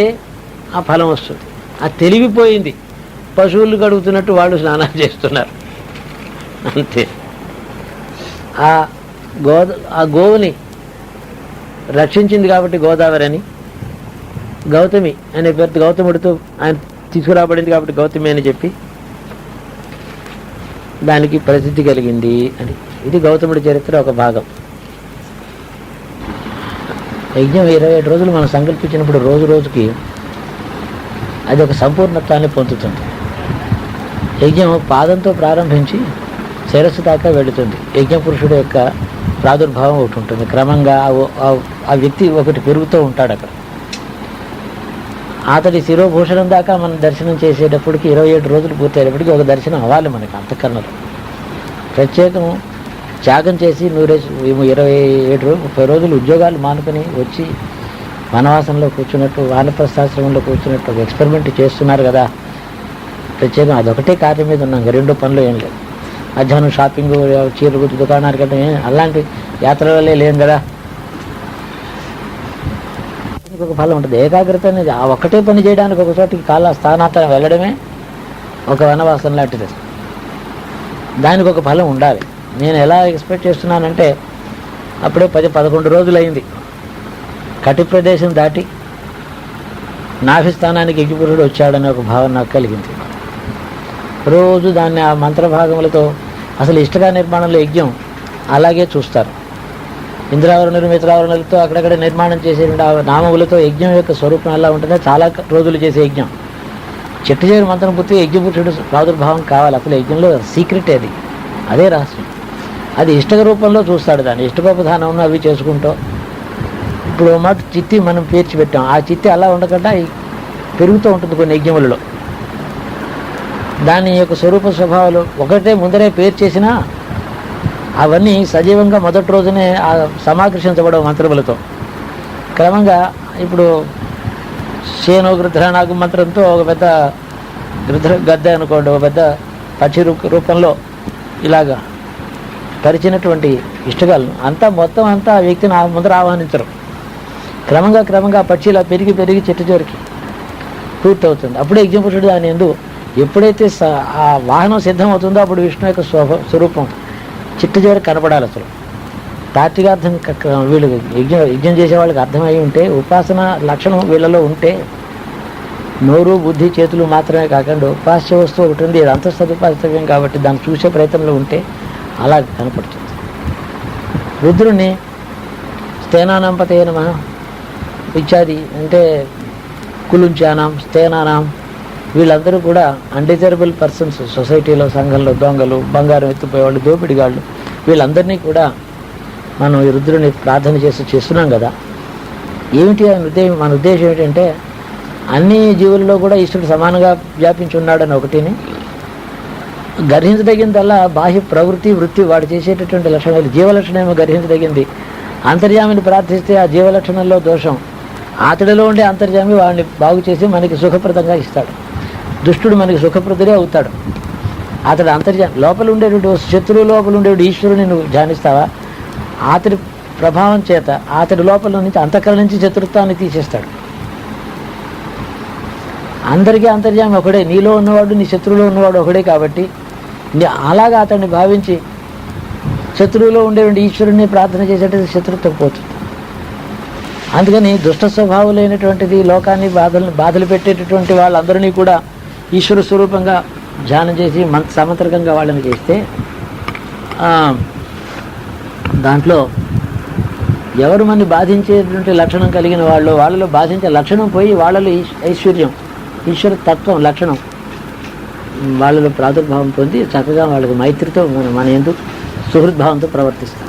ఆ ఫలం వస్తుంది, ఆ తెలివిపోయింది. పశువులు కడుగుతున్నట్టు వాళ్ళు స్నానాలు చేస్తున్నారు అంతే. ఆ గోవుని రక్షించింది కాబట్టి గోదావరి అని, గౌతమి అనే పేరు గౌతముడితో ఆయన తీసుకురాబడింది కాబట్టి గౌతమి అని చెప్పి దానికి ప్రసిద్ధి కలిగింది అని. ఇది గౌతముడి చరిత్ర ఒక భాగం. యజ్ఞం 27 రోజులు మనం సంకల్పించినప్పుడు రోజు రోజుకి అది ఒక సంపూర్ణత్వాన్ని పొందుతుంది. యజ్ఞం పాదంతో ప్రారంభించి శిరస్సు దాకా వెళుతుంది. యజ్ఞపురుషుడు యొక్క ప్రాదుర్భావం ఒకటి ఉంటుంది. క్రమంగా ఆ వ్యక్తి ఒకటి పెరుగుతూ ఉంటాడు అక్కడ. అతడి శిరోభూషణం దాకా మనం దర్శనం చేసేటప్పటికి 27 రోజులు పూర్తయ్యేటప్పటికి ఒక దర్శనం అవ్వాలి మనకి అంతఃకరణలో. ప్రత్యేకం త్యాగం చేసి 27 రోజులు 30 రోజులు ఉద్యోగాలు మానుకొని వచ్చి వనవాసంలో కూర్చున్నట్టు, వానప్రస్థాశ్రమంలో కూర్చున్నట్టు ఒక ఎక్స్పెరిమెంట్ చేస్తున్నారు కదా. ప్రత్యేకం అదొకటే కార్యం మీద ఉన్నాం, రెండో పనులు ఏం లేదు. మధ్యాహ్నం షాపింగ్, చీరలు గుర్తు దుకాణానికి అంటే అలాంటి యాత్రలే లేం కదా. ఒక ఫలం ఉంటుంది. ఏకాగ్రత అనేది ఆ ఒక్కటే పని చేయడానికి ఒక చోటికి స్థానాంతరం వెళ్ళడమే ఒక వనవాసం లాంటిది. దానికి ఒక ఫలం ఉండాలి. నేను ఎలా ఎక్స్పెక్ట్ చేస్తున్నానంటే, అప్పుడే 10-11 రోజులు అయింది కటి ప్రదేశం దాటి నాభిస్థానానికి యజ్ఞపురుషుడు వచ్చాడనే ఒక భావన నాకు కలిగింది. రోజు దాన్ని ఆ మంత్రభాగములతో, అసలు ఇష్టగా నిర్మాణంలో యజ్ఞం అలాగే చూస్తారు. ఇంద్రావరణులు మిత్రావరణులతో అక్కడక్కడ నిర్మాణం చేసే నామములతో యజ్ఞం యొక్క స్వరూపం ఎలా ఉంటుందో చాలా రోజులు చేసే యజ్ఞం. చెట్టు చేరు మంత్రం పూర్తి యజ్ఞపురుషుడు ప్రాదుర్భావం కావాలి. అసలు యజ్ఞంలో సీక్రెట్ అది, అదే రహస్యం. అది ఇష్టక రూపంలో చూస్తాడు. దాన్ని ఇష్టకోపధానం అవి చేసుకుంటూ, ఇప్పుడు మాట చిత్తి మనం పేర్చి పెట్టాం, ఆ చిత్తి అలా ఉండకుండా పెరుగుతూ ఉంటుంది కొన్ని యజ్ఞములలో. దాని యొక్క స్వరూప స్వభావాలు ఒకటే ముందరే పేర్చేసినా అవన్నీ సజీవంగా మొదటి రోజునే సమాకర్షించబడవు మంత్రములతో. క్రమంగా ఇప్పుడు శేనో గృధ్రానాగు మంత్రంతో ఒక పెద్ద గద్దె అనుకోండి, ఒక పెద్ద పక్షి రూపంలో ఇలాగా పరిచినటువంటి ఇష్టగాలను అంతా మొత్తం అంతా ఆ వ్యక్తిని ముందర ఆహ్వానించరు. క్రమంగా పక్షి ఇలా పెరిగి చెట్టు చివరికి పూర్తవుతుంది. అప్పుడే యజ్ఞపురుషుడు దాని ఎందు ఎప్పుడైతే ఆ వాహనం సిద్ధమవుతుందో అప్పుడు విష్ణు యొక్క స్వరూపం చిట్టు చివరికి కనపడాలి. అసలు తాత్వికార్థం వీళ్ళు యజ్ఞం చేసే వాళ్ళకి అర్థమై ఉంటే, ఉపాసన లక్షణం వీళ్ళలో ఉంటే, నోరు బుద్ధి చేతులు మాత్రమే కాకుండా ఉపాస్య వస్తువు ఒకటి ఉంది, ఇది అంతఃసదుపాస్తవ్యం కాబట్టి దాన్ని చూసే ప్రయత్నంలో ఉంటే అలా కనపడుతుంది. రుద్రుని స్థేనానాం పతయే నమః ఇత్యాది అంటే కులుంచానాం స్థేనానాం వీళ్ళందరూ కూడా అన్డిజైరబుల్ పర్సన్స్. సొసైటీలో సంఘంలో దొంగలు, బంగారం ఎత్తుపోయేవాళ్ళు, దోపిడిగాళ్ళు, వీళ్ళందరినీ కూడా మనం ఈ రుద్రుని ప్రార్థన చేస్తున్నాం కదా. ఏమిటి మన ఉద్దేశం ఏమిటంటే అన్ని జీవుల్లో కూడా ఈశ్వరుడు సమానంగా వ్యాపించి ఉన్నాడని ఒకటిని, గర్హించదగిందల్లా బాహ్య ప్రవృత్తి వృత్తి వాడు చేసేటటువంటి లక్షణాలు. జీవలక్షణమేమో గర్హించదగింది. అంతర్యామిని ప్రార్థిస్తే ఆ జీవలక్షణంలో దోషం, అతడిలో ఉండే అంతర్యామి వాడిని బాగు చేసి మనకి సుఖప్రదంగా ఇస్తాడు. దుష్టుడు మనకి సుఖప్రదుడే అవుతాడు. అతడు అంతర్యామి లోపల ఉండేటువంటి శత్రువు లోపల ఉండేటువంటి ఈశ్వరుని నువ్వు ధ్యానిస్తావా, అతడి ప్రభావం చేత అతడి లోపల నుంచి అంతఃకరణ నుంచి శత్రుత్వాన్ని తీసేస్తాడు. అందరికీ అంతర్యామి ఒకడే, నీలో ఉన్నవాడు నీ శత్రువులో ఉన్నవాడు ఒకడే. కాబట్టి అలాగా అతన్ని భావించి శత్రువులో ఉండేటువంటి ఈశ్వరుని ప్రార్థన చేసేటది శత్రుత్వం పోతుంది. అందుకని దుష్ట స్వభావులైనటువంటిది లోకాన్ని బాధలు పెట్టేటటువంటి వాళ్ళందరినీ కూడా ఈశ్వర స్వరూపంగా ధ్యానం చేసి సమంత్రకంగా వాళ్ళని చేస్తే దాంట్లో ఎవరు మనని బాధించేటువంటి లక్షణం కలిగిన వాళ్ళలో బాధించే లక్షణం పోయి వాళ్ళలో ఐశ్వర్యం, ఈశ్వర తత్వం లక్షణం వాళ్ళలో ప్రాదుర్భావం పొంది చక్కగా వాళ్ళకి మైత్రితో మన ఎందుకు సుహృద్భావంతో ప్రవర్తిస్తాం.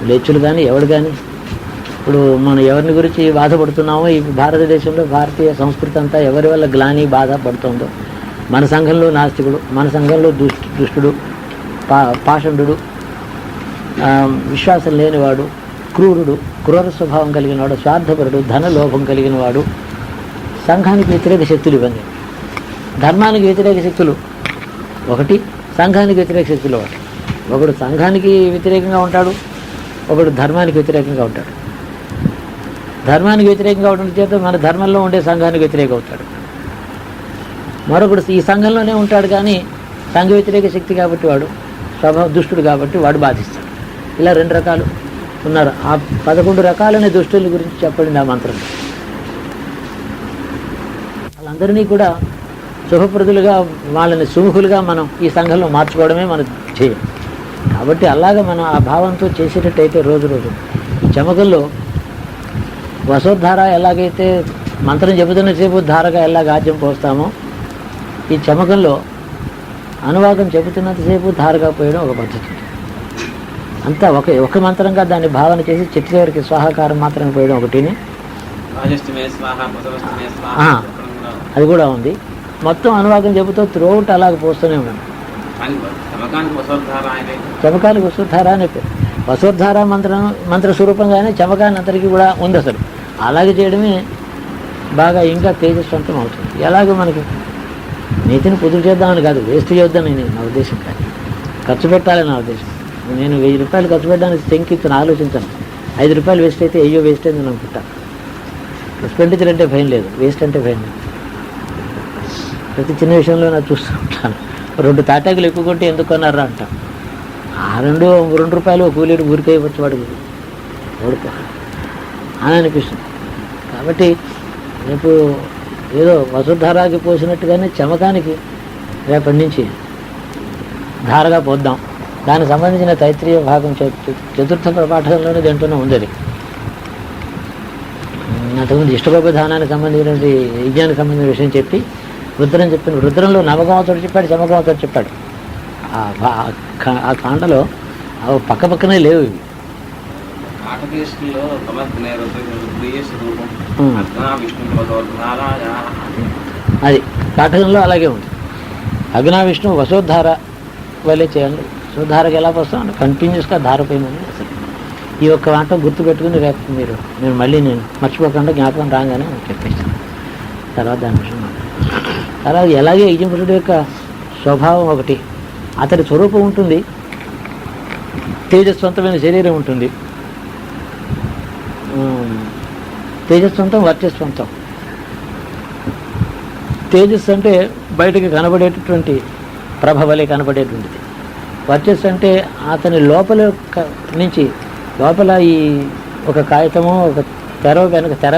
లేచులు కానీ ఎవడు కానీ ఇప్పుడు మనం ఎవరిని గురించి బాధపడుతున్నామో, ఈ భారతదేశంలో భారతీయ సంస్కృతి అంతా ఎవరి వల్ల గ్లాని బాధపడుతుందో, మన సంఘంలో నాస్తికుడు, మన సంఘంలో దుష్టుడు, పాషండు, విశ్వాసం లేనివాడు, క్రూర స్వభావం కలిగిన వాడు, స్వార్థపరుడు, ధనలోభం కలిగిన వాడు, సంఘానికి వ్యతిరేక శక్తులు ఇవన్నీ. ధర్మానికి వ్యతిరేక శక్తులు ఒకటి, సంఘానికి వ్యతిరేక శక్తులు ఒకడు సంఘానికి వ్యతిరేకంగా ఉంటాడు, ఒకడు ధర్మానికి వ్యతిరేకంగా ఉంటాడు. ధర్మానికి వ్యతిరేకంగా ఉండడం చేత మన ధర్మంలో ఉండే సంఘానికి వ్యతిరేక అవుతాడు. మరొకడు ఈ సంఘంలోనే ఉంటాడు కానీ సంఘ వ్యతిరేక శక్తి కాబట్టి వాడు దుష్టుడు కాబట్టి వాడు బాధిస్తాడు. ఇలా 2 రకాలు ఉన్నారు. ఆ 11 రకాలనే దుష్టుల గురించి చెప్పండి ఆ మంత్రం. వాళ్ళందరినీ కూడా శుభప్రదులుగా, వాళ్ళని సుముఖులుగా మనం ఈ సంఘంలో మార్చుకోవడమే మన ధ్యేయం. కాబట్టి అలాగా మనం ఆ భావంతో చేసేటట్టయితే రోజు ఈ చమకల్లో వసోద్ధార ఎలాగైతే మంత్రం చెబుతున్నసేపు ధారగా ఎలాగ ఆజ్యం పోస్తామో, ఈ చమకంలో అనువాదం చెబుతున్నంతసేపు ధారగా పోయడం ఒక పద్ధతి. అంతా ఒక మంత్రంగా దాన్ని భావన చేసి చెట్టు చివరికి స్వాహాకారం మాత్రమే పోయడం ఒకటిని, అది కూడా ఉంది. మొత్తం అనువాదం చెబుతూ త్రోట్ అలాగ పోస్తూనే ఉన్నాను. చమకానికి వసోద్ధార అనే పేరు. వసోద్ధార మంత్ర స్వరూపంగానే చమకాన్ని అందరికీ కూడా ఉంది. అసలు అలాగే చేయడమే బాగా ఇంకా తేజస్వంతం అవుతుంది. ఎలాగో మనకి నీతిని పొదుపు చేద్దామని కాదు, వేస్ట్ చేద్దామని నా ఉద్దేశం కాదు, ఖర్చు పెట్టాలని నా ఉద్దేశం. నేను 1000 రూపాయలు ఖర్చు పెట్టడానికి శంకించిన ఆలోచించాను. 5 రూపాయలు వేస్ట్ అయితే అయ్యో వేస్ట్ అయింది అనుకుంటాను. ఎక్స్పెండిచర్ అంటే భయం లేదు, వేస్ట్ అంటే భయం లేదు. ప్రతి చిన్న విషయంలో నేను చూస్తూ ఉంటాను. 2 తాటాకులు ఎక్కువ కొంటే ఎందుకు కొన్నారా అంటాం. ఆ 2 రూపాయలు కూలీడు ఊరికే వచ్చి వాడికి ఓడిపో అని అనిపిస్తుంది. కాబట్టి రేపు ఏదో వసుధారాకి పోసినట్టుగానే చమకానికి రేపటి నుంచి ధారగా పోద్దాం. దానికి సంబంధించిన తైత్రీయ భాగం చతుర్థ పాఠకంలోనే దేంట్లోనే ఉంది. అది అంతకుముందు ఇష్టకోపధానానికి సంబంధించినటువంటి యజ్ఞానికి సంబంధించిన విషయం చెప్పి రుద్రం చెప్పిన రుద్రంలో నవగమతోడు చెప్పాడు, చమగమతోడు చెప్పాడు. ఆ కాండలో అవి పక్క పక్కనే లేవు. ఇవి అది కాటకంలో అలాగే ఉంది. అగ్నా విష్ణు వసోద్ధార వల్లే చేయండి. వసోద్ధారకి ఎలా వస్తాం అంటే కంటిన్యూస్గా ధారపోయిందని అసలు ఈ ఒక్క మాట గుర్తుపెట్టుకుని రేపు నేను మళ్ళీ మర్చిపోకుండా జ్ఞాపకం రాగానే చెప్పేస్తాను. తర్వాత దాని విషయం తర్వాత ఎలాగే యజ్ఞపురుషుడు యొక్క స్వభావం ఒకటి, అతడి స్వరూపం ఉంటుంది, తేజస్వంతమైన శరీరం ఉంటుంది. తేజస్వంతం, వర్చస్వంతం. తేజస్సు అంటే బయటకు కనబడేటటువంటి ప్రభవలే కనబడేటువంటిది. వర్చస్సు అంటే అతని లోపల నుంచి లోపల ఈ ఒక కాగితమో ఒక తెర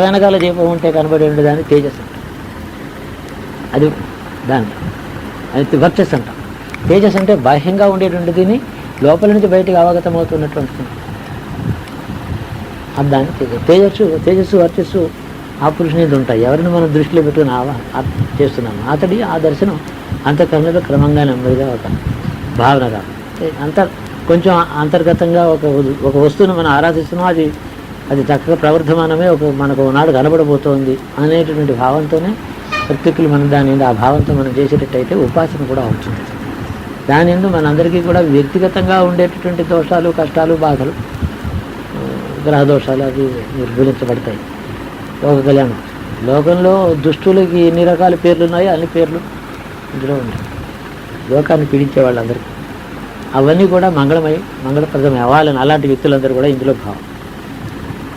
వెనకాల దీపం ఉంటే కనబడేటువంటి దాన్ని తేజస్సు అంటాం. అది దాన్ని అది వర్చస్సు అంటాం. తేజస్సు అంటే బాహ్యంగా ఉండేటువంటిది, లోపల నుంచి బయటకు అవగతమవుతున్నటువంటిది. అది దాన్ని తేజస్సు వర్చస్సు ఆ పురుషుని ఉంటాయి. ఎవరిని మనం దృష్టిలో పెట్టుకుని చేస్తున్నాము అతడి ఆ దర్శనం అంతఃకరణలో క్రమంగా నెమ్మదిగా ఒక భావనగా కొంచెం అంతర్గతంగా ఒక వస్తువును మనం ఆరాధిస్తున్నాం. అది చక్కగా ప్రవర్ధమానమే మనకు నాడు కనబడబోతోంది అనేటటువంటి భావంతోనే ప్రత్యేకులు మనం దాని ఆ భావంతో మనం చేసేటట్టయితే ఉపాసన కూడా అవుతుంది. దాని ఎందు మనందరికీ కూడా వ్యక్తిగతంగా ఉండేటటువంటి దోషాలు, కష్టాలు, బాధలు, గ్రహ దోషాలు అవి నిర్మూలించబడతాయి. లోక కళ్యాణం. లోకంలో దుష్టులకి ఎన్ని రకాల పేర్లు ఉన్నాయో అన్ని పేర్లు ఇందులో ఉన్నాయి. లోకాన్ని పీడించే వాళ్ళందరికీ అవన్నీ కూడా మంగళప్రదమై అవ్వాలని అలాంటి వ్యక్తులందరూ కూడా ఇందులో భావం.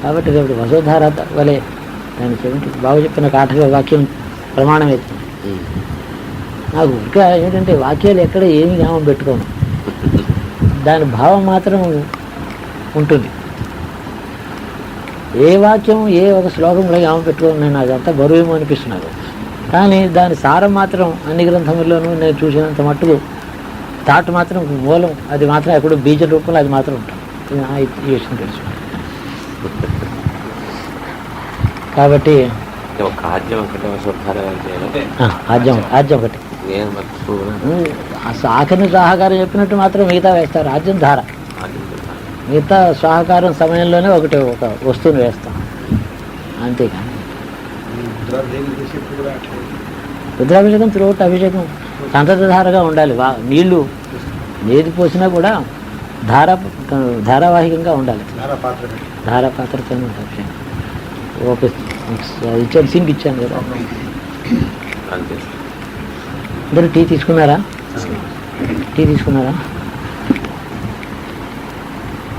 కాబట్టి రేపు వసోధార వలె దాని బాగా చెప్పిన కాటక వాక్యం ప్రమాణం అవుతుంది. నాకు ఇంకా ఏంటంటే వాక్యాలు ఎక్కడ ఏమి జ్ఞాపకం పెట్టుకోను, దాని భావం మాత్రం ఉంటుంది. ఏ వాక్యం ఏ ఒక శ్లోకంలో జ్ఞాపకం పెట్టుకోను నేను, అదంతా బరువేమో అనిపిస్తున్నారు. కానీ దాని సారం మాత్రం అన్ని గ్రంథముల్లోనూ నేను చూసినంత మట్టుకు థాట్ మాత్రం మూలం అది మాత్రం ఎక్కడో బీజ రూపంలో అది మాత్రం ఉంటుంది. ఈ విషయం తెలుసు. కాబట్టి ఆద్యం ఒకటి ఆఖరిని సహకారం చెప్పినట్టు మాత్రం మిగతా వేస్తారు. ఆద్యం ధార, మిగతా సహకారం సమయంలోనే ఒక వస్తువుని వేస్తాం అంతేకాని రుద్రాభిషేకం త్రూఅవుట్ అభిషేకం సంతతధారగా ఉండాలి. నీళ్లు ఏది పోసినా కూడా ధారావాహికంగా ఉండాలి. ధారాపాత్రతో అభిషేకం ఓకే ఇచ్చాను, సింక్ ఇచ్చాను కదా. అందరూ టీ తీసుకున్నారా?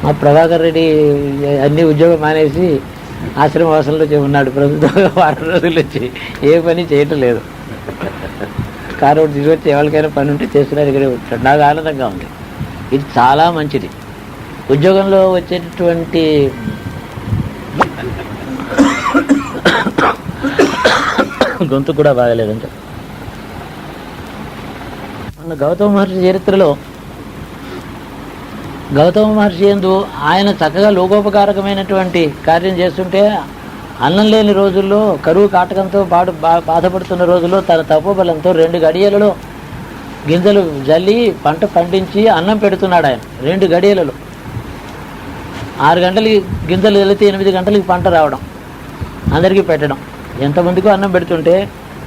మా ప్రభాకర్ రెడ్డి అన్ని ఉద్యోగం మానేసి ఆశ్రమవాసంలో ఉన్నాడు. ప్రభుత్వం 4 రోజులు వచ్చి ఏ పని చేయటం లేదు. కారు ఒకటి తీసుకొచ్చి ఎవరికైనా పని ఉంటే చేస్తున్నారు, ఇక్కడే ఉంటాడు. నాకు ఆనందంగా ఉంది. ఇది చాలా మంచిది. ఉద్యోగంలో వచ్చేటటువంటి గొంతు కూడా బాగలేదంటే మన గౌతమ మహర్షి చరిత్రలో గౌతమ మహర్షి యందు ఆయన చక్కగా లోకోపకారకమైనటువంటి కార్యం చేస్తుంటే అన్నం లేని రోజుల్లో కరువు కాటకంతో బాధపడుతున్న రోజుల్లో తన తపోబలంతో 2 గడియలలో గింజలు జల్లి పంట పండించి అన్నం పెడుతున్నాడు ఆయన. 2 గడియలలో 6 గంటలకి గింజలు జల్లితే 8 గంటలకి పంట రావడం, అందరికీ పెట్టడం. ఎంతమందికో అన్నం పెడుతుంటే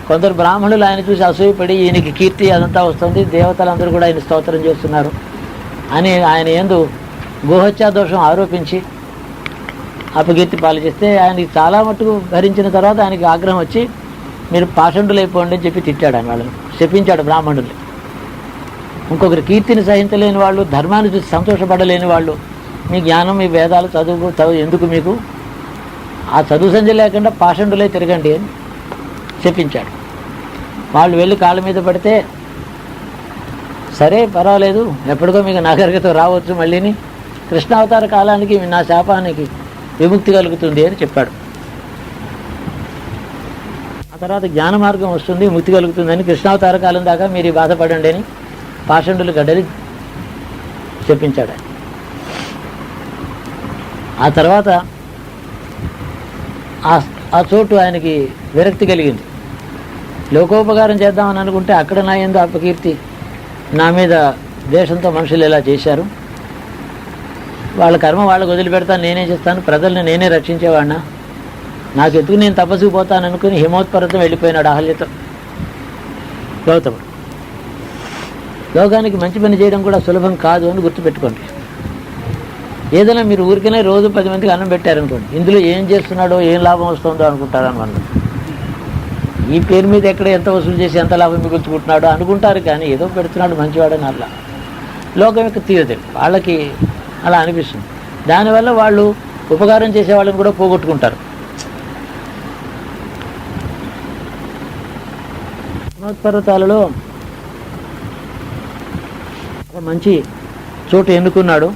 కొందరు బ్రాహ్మణులు ఆయన చూసి అసూయపడి ఈయనకి కీర్తి అదంతా వస్తుంది, దేవతలందరూ కూడా ఆయన స్తోత్రం చేస్తున్నారు అని ఆయన యందు గోహత్యా దోషం ఆరోపించి అపకీర్తి పాలు చేస్తే ఆయనకి చాలా మట్టుకు భరించిన తర్వాత ఆయనకి ఆగ్రహం వచ్చి మీరు పాషండులు అయిపోండి అని చెప్పి తిట్టాడు. ఆయన వాళ్ళని శపించాడు బ్రాహ్మణుల్ని. ఇంకొకరి కీర్తిని సహించలేని వాళ్ళు, ధర్మాన్ని చూసి సంతోషపడలేని వాళ్ళు, మీ జ్ఞానం మీ వేదాలు చదువు ఎందుకు మీకు, ఆ చదువు సంధ్య లేకుండా పాషండులై తిరగండి అని చెప్పించాడు. వాళ్ళు వెళ్ళి కాళ్ళ మీద పడితే సరే పర్వాలేదు ఎప్పటికో మీకు నాగరికత రావచ్చు, మళ్ళీని కృష్ణావతార కాలానికి నా శాపానికి విముక్తి కలుగుతుంది అని చెప్పాడు. ఆ తర్వాత జ్ఞాన మార్గం వస్తుంది, ముక్తి కలుగుతుందని కృష్ణావతార కాలం దాకా మీరు బాధపడండి అని పాషండులు గడ్డలి చెప్పించాడు. ఆ తర్వాత ఆ చోటు ఆయనకి విరక్తి కలిగింది. లోకోపకారం చేద్దామని అనుకుంటే అక్కడ నా యందు అపకీర్తి, నా మీద ద్వేషంతో మనుషులు ఇలా చేశారు, వాళ్ళ కర్మ వాళ్ళకు వదిలిపెడతాను, నేనే చేస్తాను, ప్రజల్ని నేనే రక్షించేవాడినా, నాకు ఎత్తుకు నేను తపస్సుకు పోతాను అనుకుని హిమోత్పర్వతం వెళ్ళిపోయినాడు అహల్యతో గౌతముడు. లోకానికి మంచి పని చేయడం కూడా సులభం కాదు అని గుర్తుపెట్టుకోండి. ఏదైనా మీరు ఊరికనే రోజు 10 మందికి అన్నం పెట్టారనుకోండి, ఇందులో ఏం చేస్తున్నాడో ఏం లాభం వస్తుందో అనుకుంటారని మనం. ఈ పేరు మీద ఎక్కడ ఎంత వసూలు చేసి ఎంత లాభం మిగుల్చుకుంటున్నాడో అనుకుంటారు, కానీ ఏదో పెడుతున్నాడు మంచివాడని అలా లోకం యొక్క తీరదు వాళ్ళకి అలా అనిపిస్తుంది. దానివల్ల వాళ్ళు ఉపకారం చేసే వాళ్ళని కూడా పోగొట్టుకుంటారు. హిమోత్పర్వతాలలో ఒక మంచి చోటు ఎన్నుకున్నాడు.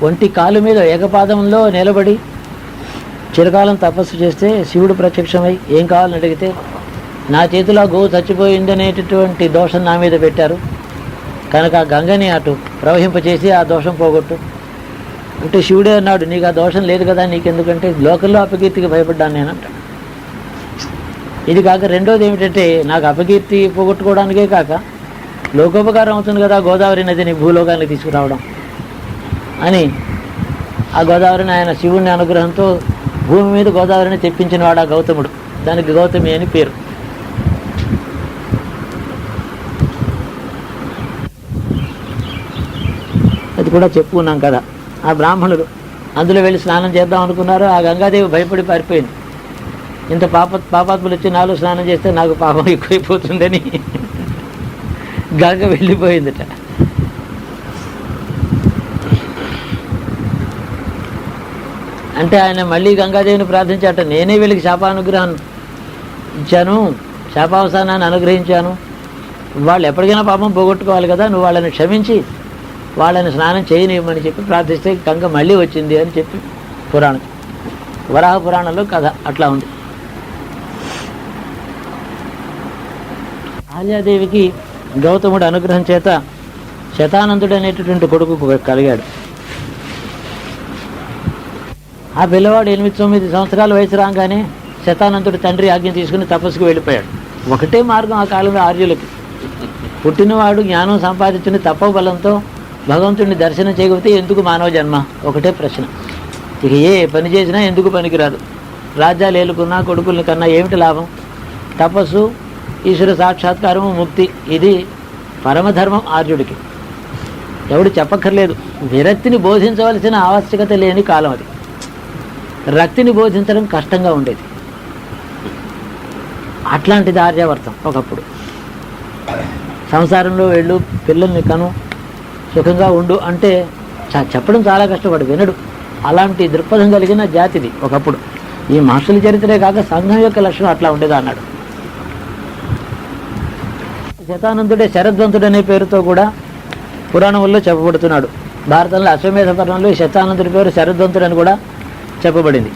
ఒంటి కాలు మీద ఏకపాదంలో నిలబడి చిరకాలం తపస్సు చేస్తే శివుడు ప్రత్యక్షమై ఏం కావాలని అడిగితే, నా చేతిలో గోవు చచ్చిపోయిందనేటటువంటి దోషం నా మీద పెట్టారు కనుక ఆ గంగని అటు ప్రవహింపచేసి ఆ దోషం పోగొట్టు అంటే శివుడే అన్నాడు, నీకు ఆ దోషం లేదు కదా, నీకెందుకంటే లోకల్లో అపకీర్తికి భయపడ్డాను నేనంట. ఇది కాక రెండోది ఏమిటంటే, నాకు అపకీర్తి పోగొట్టుకోవడానికే కాక లోకోపకారం అవుతుంది కదా గోదావరి నదిని భూలోకానికి తీసుకురావడం అని ఆ గోదావరిని ఆయన శివుని అనుగ్రహంతో భూమి మీద గోదావరిని తెప్పించిన వాడు ఆ గౌతముడు. దానికి గౌతమి అని పేరు. అది కూడా చెప్పుకున్నాం కదా. ఆ బ్రాహ్మణులు అందులో వెళ్ళి స్నానం చేద్దాం అనుకున్నారు. ఆ గంగాదేవి భయపడి పారిపోయింది. ఇంత పాపాత్ములు వచ్చి నాలో స్నానం చేస్తే నాకు పాపం ఎక్కువైపోతుందని గంగ వెళ్ళిపోయిందట. అంటే ఆయన మళ్ళీ గంగాదేవిని ప్రార్థించాట, నేనే వీళ్ళకి శాపానుగ్రహం ఇచ్చాను, శాపావసానాన్ని అనుగ్రహించాను, వాళ్ళు ఎప్పటికైనా పాపం పోగొట్టుకోవాలి కదా, నువ్వు వాళ్ళని క్షమించి వాళ్ళని స్నానం చేయనివ్వమని చెప్పి ప్రార్థిస్తే గంగ మళ్ళీ వచ్చింది అని చెప్పి పురాణం, వరాహ పురాణంలో కథ అట్లా ఉంది. ఆల్యాదేవికి గౌతముడు అనుగ్రహం చేత శతానందుడు అనేటటువంటి కొడుకు కలిగాడు. ఆ పిల్లవాడు 8-9 సంవత్సరాల వయసు రాగానే శతానందుడు తండ్రి ఆజ్ఞ తీసుకుని తపస్సుకు వెళ్ళిపోయాడు. ఒకటే మార్గం ఆ కాలంలో ఆర్యులకి, పుట్టినవాడు జ్ఞానం సంపాదించిన తపో బలంతో భగవంతుడిని దర్శనం చేయకపోతే ఎందుకు మానవ జన్మ, ఒకటే ప్రశ్న. ఇక ఏ పని చేసినా ఎందుకు పనికిరాదు, రాజ్యాలు ఏలుకున్నా కొడుకుల్ని కన్నా ఏమిటి లాభం, తపస్సు ఈశ్వర సాక్షాత్కారము ముక్తి, ఇది పరమధర్మం ఆర్యుడికి. ఎవడు చెప్పక్కర్లేదు. విరక్తిని బోధించవలసిన ఆవశ్యకత లేని కాలం అది. రక్తిని బోధించడం కష్టంగా ఉండేది. అట్లాంటిది ఆర్యావర్తం. ఒకప్పుడు సంసారంలో వెళ్ళు, పిల్లల్ని కను, సుఖంగా ఉండు అంటే చెప్పడం చాలా కష్టపడు, వినడు. అలాంటి దృక్పథం కలిగిన జాతిది ఒకప్పుడు. ఈ మహర్షుల చరిత్రే కాక సంఘం యొక్క లక్షణం అట్లా ఉండేది అన్నాడు. శతానందుడే శరద్వంతుడు అనే పేరుతో కూడా పురాణంలో చెప్పబడుతున్నాడు. భారతంలో అశ్వమేధ పర్వంలో శతానందుడి పేరు శరద్వంతుడు అని కూడా చెప్పబడింది.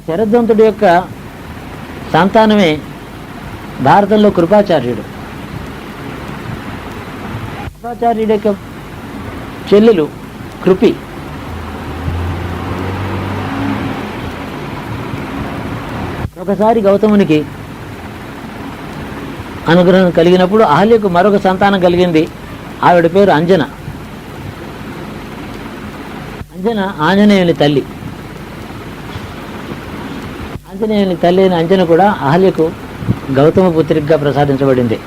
శరద్వంతుడి యొక్క సంతానమే భారతంలో కృపాచార్యుడు. కృపాచార్యుడి యొక్క చెల్లెలు కృపి. ఒకసారి గౌతమునికి అనుగ్రహం కలిగినప్పుడు అహల్యకు మరొక సంతానం కలిగింది. ఆవిడ పేరు అంజన. అంజన ఆంజనేయుని తల్లి. ఆంజనేయుని తల్లి అయిన అంజన కూడా అహల్యకు గౌతమ పుత్రికగా ప్రసాదించబడింది.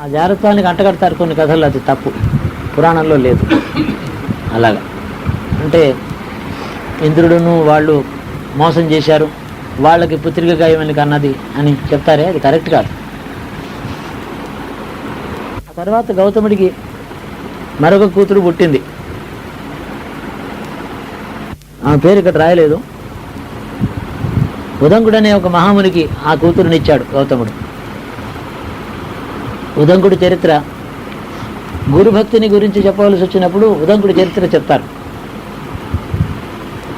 ఆ జారత్వానికి అంటగడతారు కొన్ని కథల్లో, అది తప్పు, పురాణంలో లేదు. అలాగా అంటే ఇంద్రుడును వాళ్ళు మోసం చేశారు, వాళ్ళకి పుత్రికగా ఏమని కన్నది అని చెప్తారే, అది కరెక్ట్ కాదు. ఆ తర్వాత గౌతముడికి మరొక కూతురు పుట్టింది. ఆమె పేరు ఇక్కడ రాయలేదు. ఉదంకుడు అనే ఒక మహామునికి ఆ కూతురునిచ్చాడు గౌతముడు. ఉదంకుడి చరిత్ర, గురుభక్తిని గురించి చెప్పవలసి వచ్చినప్పుడు ఉదంకుడి చరిత్ర చెప్తారు.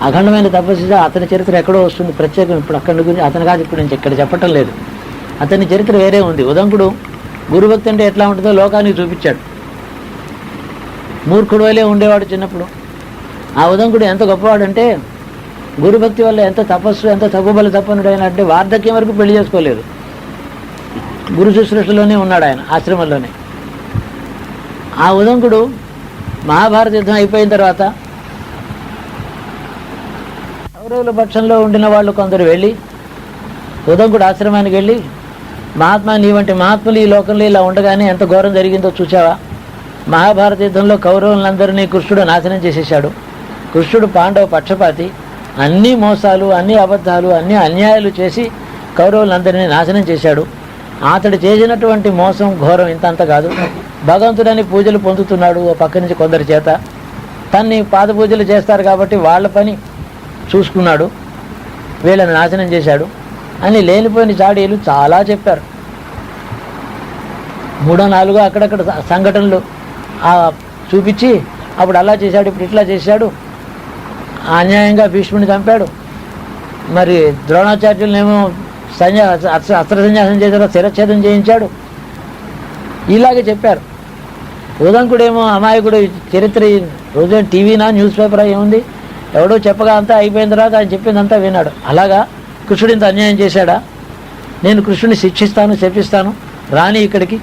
అఖండమైన తపస్సు చేసి అతని చరిత్ర ఎక్కడో వస్తుంది ప్రత్యేకం. ఇప్పుడు అక్కడి గురించి అతని కాదు ఇప్పుడు నేను ఇక్కడ చెప్పటం లేదు. అతని చరిత్ర వేరే ఉంది. ఉదంకుడు గురుభక్తి అంటే ఎట్లా ఉంటుందో లోకానికి చూపించాడు. మూర్ఖుడు వలే ఉండేవాడు చిన్నప్పుడు. ఆ ఉదంకుడు ఎంత గొప్పవాడంటే గురుభక్తి వల్ల ఎంత తపస్సు, ఎంత తగ్గుబల తప్పనుడైన అంటే వార్ధక్యం వరకు పెళ్లి చేసుకోలేదు. గురు శుశ్రూషలోనే ఉన్నాడు ఆయన, ఆశ్రమంలోనే. ఆ ఉదంకుడు మహాభారత యుద్ధం అయిపోయిన తర్వాత కౌరవుల పక్షంలో ఉండిన వాళ్ళు కొందరు వెళ్ళి ఉదంకుడు ఆశ్రమానికి వెళ్ళి, మహాత్మా నీ వంటి మహాత్ములు ఈ లోకంలో ఇలా ఉండగానే ఎంత ఘోరం జరిగిందో చూసావా? మహాభారత యుద్ధంలో కౌరవులందరినీ కృష్ణుడు నాశనం చేసేసాడు. కృష్ణుడు పాండవ పక్షపాతి, అన్ని మోసాలు, అన్ని అబద్ధాలు, అన్ని అన్యాయాలు చేసి కౌరవులందరినీ నాశనం చేశాడు. అతడు చేసినటువంటి మోసం ఘోరం ఇంతంత కాదు. భగవంతుడని పూజలు పొందుతున్నాడు ఓ పక్క నుంచి కొందరి చేత. తన్ని పాద పూజలు చేస్తారు కాబట్టి వాళ్ళ పని చూసుకున్నాడు, వీళ్ళని నాశనం చేశాడు అని లేనిపోయిన చాడీలు చాలా చెప్పారు. 3-4 అక్కడక్కడ సంఘటనలు చూపించి అప్పుడు అలా చేశాడు, ఇప్పుడు ఇట్లా చేశాడు, అన్యాయంగా భీష్ముడిని చంపాడు, మరి ద్రోణాచార్యులనేమో అస్త్ర సన్యాసం చేశాడు, శిరచ్ఛేదం చేయించాడు, ఇలాగే చెప్పారు. ఉదంకుడేమో అమాయకుడు. చరిత్ర రోజు టీవీనా న్యూస్ పేపరా ఏముంది, ఎవడో చెప్పగా అంతా అయిపోయిన తర్వాత ఆయన చెప్పిందంతా విన్నాడు. అలాగా కృష్ణుడు ఇంత అన్యాయం చేశాడా? నేను కృష్ణుడిని శిక్షిస్తాను, శపిస్తాను, రాని ఇక్కడికి